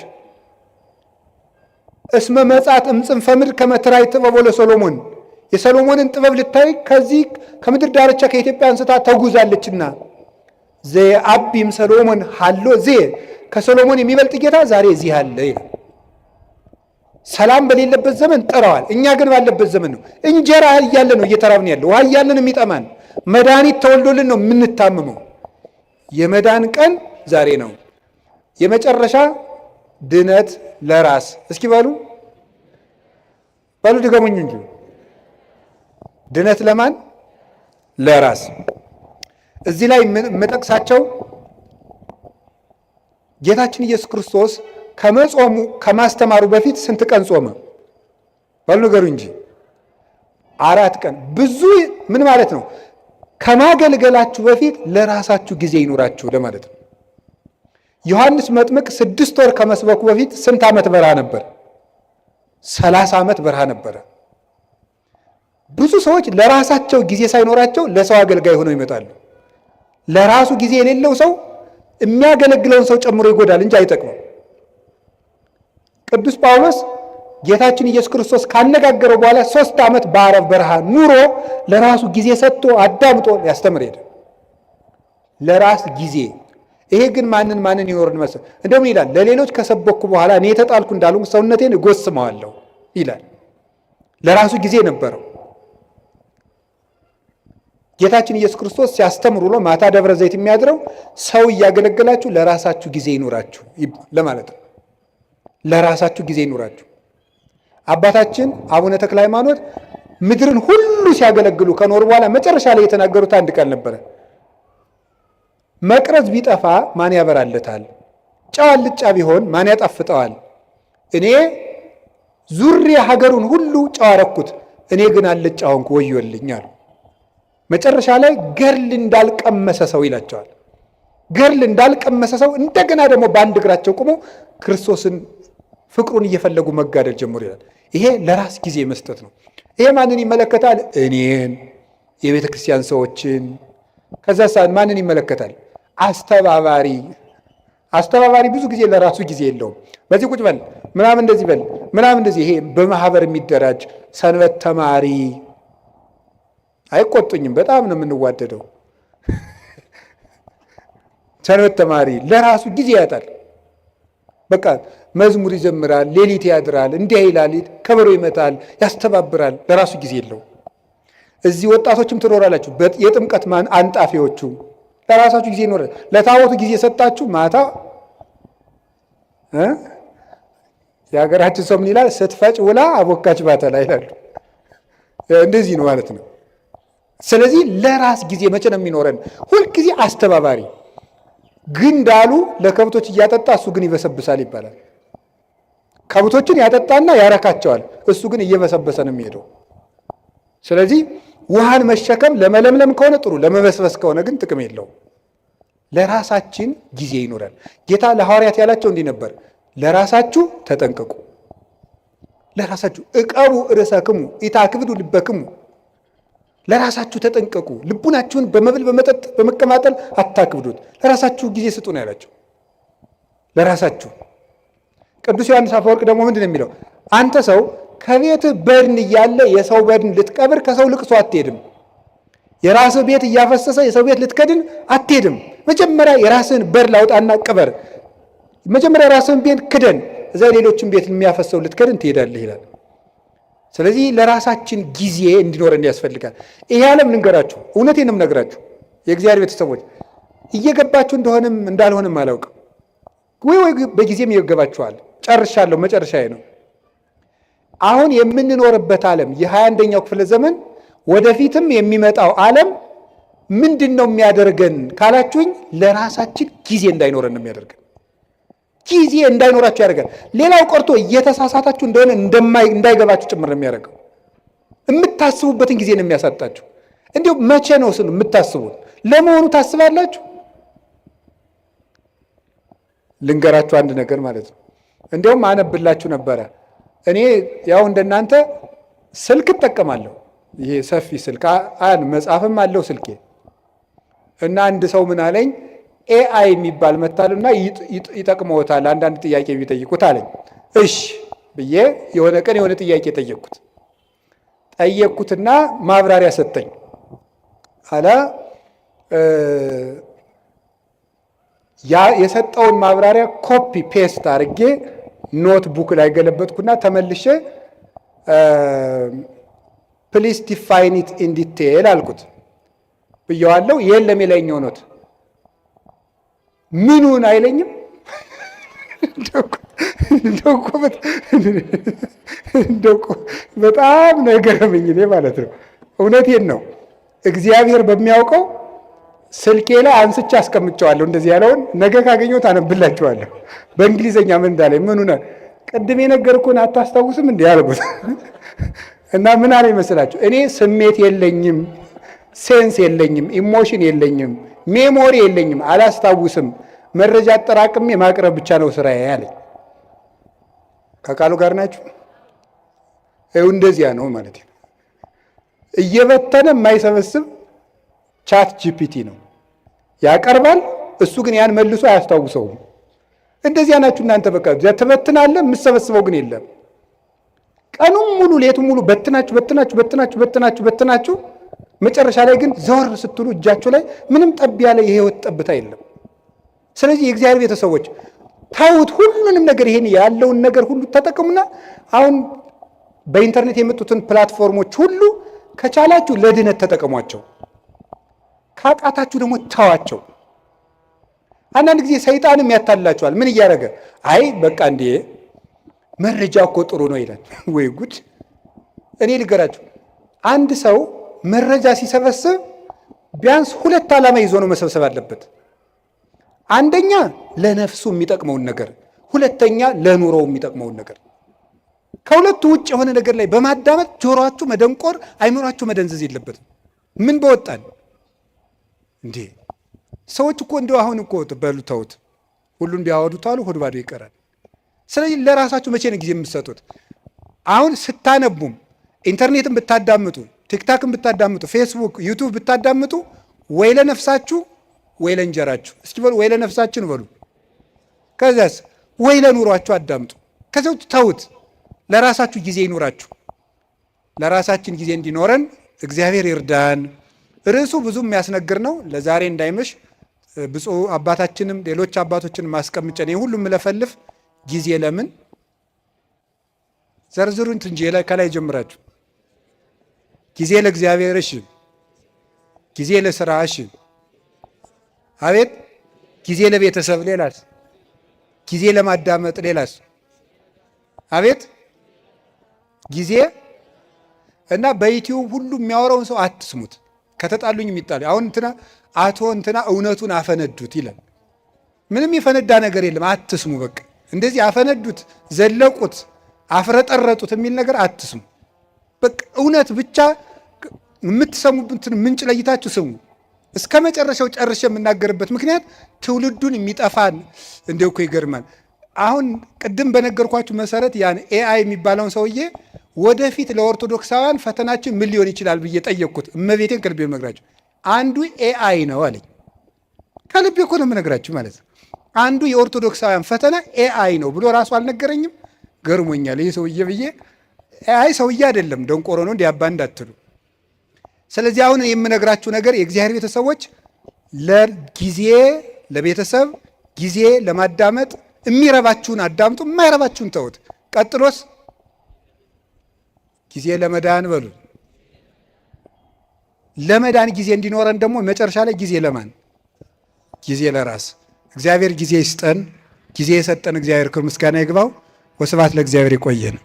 እስመ መጻት እምጽንፈ ምድር ከመ ትራይ ጥበቦ ለሰሎሞን። የሰሎሞንን ጥበብ ልታይ ከዚህ ከምድር ዳርቻ ከኢትዮጵያ አንስታ ተጉዛለችና ዘአቢም ሰሎሞን ሀሎ ዜ ከሰሎሞን የሚበልጥ ጌታ ዛሬ እዚህ አለ ይላል። ሰላም በሌለበት ዘመን ጠራዋል። እኛ ግን ባለበት ዘመን ነው። እንጀራ እያለ ነው እየተራብን ያለው፣ ውሃ እያለን የሚጠማን፣ መድኃኒት ተወልዶልን ነው የምንታምመው። የመዳን ቀን ዛሬ ነው። የመጨረሻ ድነት ለራስ እስኪ በሉ ድገሙኝ እንጂ ድነት ለማን? ለራስ። እዚህ ላይ የምጠቅሳቸው ጌታችን ኢየሱስ ክርስቶስ ከመጾሙ ከማስተማሩ በፊት ስንት ቀን ጾመ? በሉ ንገሩ እንጂ 4 ቀን። ብዙ ምን ማለት ነው? ከማገልገላችሁ በፊት ለራሳችሁ ጊዜ ይኑራችሁ ለማለት ነው። ዮሐንስ መጥምቅ 6 ወር ከመስበኩ በፊት ስንት ዓመት በረሃ ነበር? 30 ዓመት በረሃ ነበረ። ብዙ ሰዎች ለራሳቸው ጊዜ ሳይኖራቸው ለሰው አገልጋይ ሆነው ይመጣሉ። ለራሱ ጊዜ የሌለው ሰው የሚያገለግለውን ሰው ጨምሮ ይጎዳል እንጂ አይጠቅመው። ቅዱስ ጳውሎስ ጌታችን ኢየሱስ ክርስቶስ ካነጋገረው በኋላ 3 ዓመት በአረብ በረሃ ኑሮ ለራሱ ጊዜ ሰጥቶ አዳምጦ ያስተምር ሄደ። ለራስ ጊዜ። ይሄ ግን ማንን ይኖርን መሰል? እንደምን ይላል? ለሌሎች ከሰበኩ በኋላ እኔ የተጣልኩ እንዳልሆንኩ ሰውነቴን እጎስመዋለሁ ይላል። ለራሱ ጊዜ ነበረው። ጌታችን ኢየሱስ ክርስቶስ ሲያስተምር ውሎ ማታ ደብረ ዘይት የሚያድረው ሰው እያገለገላችሁ ለራሳችሁ ጊዜ ይኑራችሁ ለማለት ነው። ለራሳችሁ ጊዜ ይኑራችሁ። አባታችን አቡነ ተክለ ሃይማኖት ምድርን ሁሉ ሲያገለግሉ ከኖር በኋላ መጨረሻ ላይ የተናገሩት አንድ ቃል ነበረ። መቅረዝ ቢጠፋ ማን ያበራለታል? ጨው አልጫ ቢሆን ማን ያጣፍጠዋል? እኔ ዙሪያ ሀገሩን ሁሉ ጨው አረኩት፣ እኔ ግን አልጫ ሆንኩ፣ ወዮልኝ አሉ። መጨረሻ ላይ ገርል እንዳልቀመሰ ሰው ይላቸዋል። ገርል እንዳልቀመሰ ሰው እንደገና ደግሞ በአንድ እግራቸው ቆሞ ክርስቶስን ፍቅሩን እየፈለጉ መጋደል ጀምሮ ይላል። ይሄ ለራስ ጊዜ መስጠት ነው። ይሄ ማንን ይመለከታል? እኔን፣ የቤተ ክርስቲያን ሰዎችን። ከዛ ሰዓት ማንን ይመለከታል? አስተባባሪ። አስተባባሪ ብዙ ጊዜ ለራሱ ጊዜ የለውም። በዚህ ቁጭ በል ምናምን እንደዚህ በል ምናምን እንደዚህ። ይሄ በማህበር የሚደራጅ ሰንበት ተማሪ አይቆጡኝም፣ በጣም ነው የምንዋደደው። ሰንበት ተማሪ ለራሱ ጊዜ ያጣል። በቃ መዝሙር ይዘምራል፣ ሌሊት ያድራል፣ እንዲህ ይላል፣ ከበሮ ይመታል፣ ያስተባብራል። ለራሱ ጊዜ የለው። እዚህ ወጣቶችም ትኖራላችሁ፣ የጥምቀት አንጣፊዎቹ ለራሳችሁ ጊዜ ይኖራል። ለታቦቱ ጊዜ ሰጣችሁ፣ ማታ የሀገራችን ሰው ምን ይላል? ስትፈጭ ውላ አቦካች ባተላ ይላሉ። እንደዚህ ነው ማለት ነው። ስለዚህ ለራስ ጊዜ መቼ ነው የሚኖረን? ሁልጊዜ አስተባባሪ ግንዳሉ ለከብቶች እያጠጣ እሱ ግን ይበሰብሳል ይባላል። ከብቶችን ያጠጣና ያረካቸዋል፣ እሱ ግን እየበሰበሰ ነው የሚሄደው። ስለዚህ ውሃን መሸከም ለመለምለም ከሆነ ጥሩ፣ ለመበስበስ ከሆነ ግን ጥቅም የለውም። ለራሳችን ጊዜ ይኖራል። ጌታ ለሐዋርያት ያላቸው እንዲህ ነበር፣ ለራሳችሁ ተጠንቀቁ፣ ለራሳችሁ እቀቡ ርእሰክሙ ኢታክብዱ ልበክሙ፣ ለራሳችሁ ተጠንቀቁ፣ ልቡናችሁን በመብል በመጠጥ በመቀማጠል አታክብዱት፣ ለራሳችሁ ጊዜ ስጡ ነው ያላቸው። ለራሳችሁ። ቅዱስ ዮሐንስ አፈወርቅ ደግሞ ምንድን ነው የሚለው? አንተ ሰው ከቤትህ በድን እያለ የሰው በድን ልትቀብር ከሰው ልቅሶ አትሄድም። የራስህ ቤት እያፈሰሰ የሰው ቤት ልትከድን አትሄድም። መጀመሪያ የራስህን በድን ላውጣና ቅበር። መጀመሪያ የራስህን ቤት ክደን፣ እዛ ሌሎችን ቤት የሚያፈሰው ልትከድን ትሄዳለህ ይላል። ስለዚህ ለራሳችን ጊዜ እንዲኖረን ያስፈልጋል። ይሄ ዓለም ልንገራችሁ፣ እውነቴንም ነግራችሁ የእግዚአብሔር ቤተሰቦች እየገባችሁ እንደሆንም እንዳልሆንም አላውቅም፣ ወይ በጊዜም ይገባችኋል። ጨርሻለሁ፣ መጨረሻዬ ነው። አሁን የምንኖርበት ዓለም የ21ኛው ክፍለ ዘመን ወደፊትም የሚመጣው ዓለም ምንድን ነው የሚያደርገን ካላችሁኝ፣ ለራሳችን ጊዜ እንዳይኖረን ነው የሚያደርገን። ጊዜ እንዳይኖራችሁ ያደርጋል። ሌላው ቀርቶ እየተሳሳታችሁ እንደሆነ እንዳይገባችሁ ጭምር ነው የሚያደርገው። የምታስቡበትን ጊዜ ነው የሚያሳጣችሁ። እንዲሁ መቼ ነው ስሉ የምታስቡት? ለመሆኑ ታስባላችሁ? ልንገራችሁ አንድ ነገር ማለት ነው። እንዲሁም አነብላችሁ ነበረ። እኔ ያው እንደናንተ ስልክ እጠቀማለሁ። ይሄ ሰፊ ስልክ መጽሐፍም አለው ስልኬ። እና አንድ ሰው ምን አለኝ፣ ኤአይ የሚባል መታልና ይጠቅመዎታል አንዳንድ ጥያቄ ቢጠይቁት አለኝ። እሺ ብዬ የሆነ ቀን የሆነ ጥያቄ ጠየቅኩትና ማብራሪያ ሰጠኝ። አላ የሰጠውን ማብራሪያ ኮፒ ፔስት አድርጌ ኖትቡክ ላይ ገለበጥኩና ተመልሼ ፕሊስ ዲፋይን ኢት ኢን ዲቴል አልኩት ብየዋለሁ። የለም የላይኛው ኖት ምኑን አይለኝም። በጣም ነው የገረመኝ እኔ ማለት ነው። እውነቴን ነው። እግዚአብሔር በሚያውቀው ስልኬ ላይ አንስቼ አስቀምጨዋለሁ። እንደዚህ ያለውን ነገ ካገኘሁት አነብላችኋለሁ። በእንግሊዘኛ ምን እንዳለኝ ምኑን ቅድም የነገርኩህን አታስታውስም እንዲህ ያልኩት እና ምን አለ ይመስላችሁ? እኔ ስሜት የለኝም፣ ሴንስ የለኝም፣ ኢሞሽን የለኝም፣ ሜሞሪ የለኝም፣ አላስታውስም። መረጃ አጠራቅሜ ማቅረብ ብቻ ነው ስራዬ ያለኝ። ከቃሉ ጋር ናችሁ? ይኸው እንደዚያ ነው ማለት ነው። እየበተነ የማይሰበስብ ቻት ጂፒቲ ነው ያቀርባል። እሱ ግን ያን መልሶ አያስታውሰውም። እንደዚያ ናችሁ እናንተ። በቃ ትበትናለህ፣ የምትሰበስበው ግን የለም። ቀኑን ሙሉ ሌቱን ሙሉ በትናችሁ መጨረሻ ላይ ግን ዘወር ስትሉ እጃችሁ ላይ ምንም ጠብ ያለ የህይወት ጠብታ የለም። ስለዚህ የእግዚአብሔር ቤተሰቦች ታውት ሁሉንም ነገር ይሄን ያለውን ነገር ሁሉ ተጠቅሙና አሁን በኢንተርኔት የመጡትን ፕላትፎርሞች ሁሉ ከቻላችሁ ለድነት ተጠቀሟቸው፣ ካቃታችሁ ደግሞ ተዋቸው። አንዳንድ ጊዜ ሰይጣንም ያታልላችኋል። ምን እያደረገ አይ በቃ እንዴ መረጃ እኮ ጥሩ ነው ይላል። ወይ ጉድ! እኔ ልገራችሁ፣ አንድ ሰው መረጃ ሲሰበስብ ቢያንስ ሁለት ዓላማ ይዞ ነው መሰብሰብ አለበት። አንደኛ ለነፍሱ የሚጠቅመውን ነገር፣ ሁለተኛ ለኑሮው የሚጠቅመውን ነገር። ከሁለቱ ውጭ የሆነ ነገር ላይ በማዳመጥ ጆሮአችሁ መደንቆር፣ አይምሯችሁ መደንዘዝ የለበትም። ምን በወጣን እንዴ! ሰዎች እኮ እንደው አሁን እኮ በሉ ተውት፣ ሁሉን ቢያወዱት አሉ ሆድ ባዶ ይቀራል። ስለዚህ ለራሳችሁ መቼ ነው ጊዜ የምትሰጡት? አሁን ስታነቡም ኢንተርኔትን ብታዳምጡ፣ ቲክታክን ብታዳምጡ፣ ፌስቡክ፣ ዩቱብ ብታዳምጡ ወይ ለነፍሳችሁ ወይ ለእንጀራችሁ። እስኪ በሉ ወይ ለነፍሳችን በሉ። ከዚያስ ወይ ለኑሯችሁ አዳምጡ። ከዚያ ውጭ ተውት። ለራሳችሁ ጊዜ ይኑራችሁ። ለራሳችን ጊዜ እንዲኖረን እግዚአብሔር ይርዳን። ርዕሱ ብዙ የሚያስነግር ነው። ለዛሬ እንዳይመሽ ብፁዕ አባታችንም ሌሎች አባቶችን ማስቀምጨን ሁሉ የምለፈልፍ ጊዜ ለምን ዘርዝሩን እንጂ ከላይ ጀምራችሁ ጊዜ ለእግዚአብሔር፣ እሺ፣ ጊዜ ለስራ፣ እሺ፣ አቤት፣ ጊዜ ለቤተሰብ፣ ሌላስ? ጊዜ ለማዳመጥ፣ ሌላስ? አቤት፣ ጊዜ እና በዩቲዩብ ሁሉ የሚያወራውን ሰው አትስሙት። ከተጣሉኝ የሚጣሉ አሁን እንትና አቶ እንትና እውነቱን አፈነዱት ይላል። ምንም የፈነዳ ነገር የለም። አትስሙ። በቃ እንደዚህ አፈነዱት፣ ዘለቁት፣ አፍረጠረጡት የሚል ነገር አትስሙ። በቃ እውነት ብቻ የምትሰሙበትን ምንጭ ለይታችሁ ስሙ። እስከ መጨረሻው ጨርሼ የምናገርበት ምክንያት ትውልዱን የሚጠፋን እንደው እኮ ይገርማል። አሁን ቅድም በነገርኳችሁ መሰረት ያን ኤአይ የሚባለውን ሰውዬ ወደፊት ለኦርቶዶክሳውያን ፈተናችን ምን ሊሆን ይችላል ብዬ ጠየቅኩት። እመቤቴን ከልቤ የምነግራችሁ አንዱ ኤአይ ነው አለኝ። ከልቤ እኮ ነው የምነግራችሁ ማለት ነው። አንዱ የኦርቶዶክሳውያን ፈተና ኤአይ ነው ብሎ ራሱ አልነገረኝም። ገርሞኛል ይህ ሰውዬ ብዬ። ኤአይ ሰውዬ አይደለም ደንቆሮ ነው እንዲያባ እንዳትሉ። ስለዚህ አሁን የምነግራችሁ ነገር የእግዚአብሔር ቤተሰቦች ለጊዜ ለቤተሰብ ጊዜ ለማዳመጥ የሚረባችሁን አዳምጡ፣ የማይረባችሁን ተውት። ቀጥሎስ ጊዜ ለመዳን በሉ። ለመዳን ጊዜ እንዲኖረን ደግሞ መጨረሻ ላይ ጊዜ ለማን? ጊዜ ለራስ። እግዚአብሔር ጊዜ ይስጠን። ጊዜ የሰጠን እግዚአብሔር ክብር ምስጋና ይግባው። ወስብሐት ለእግዚአብሔር። ይቆየን።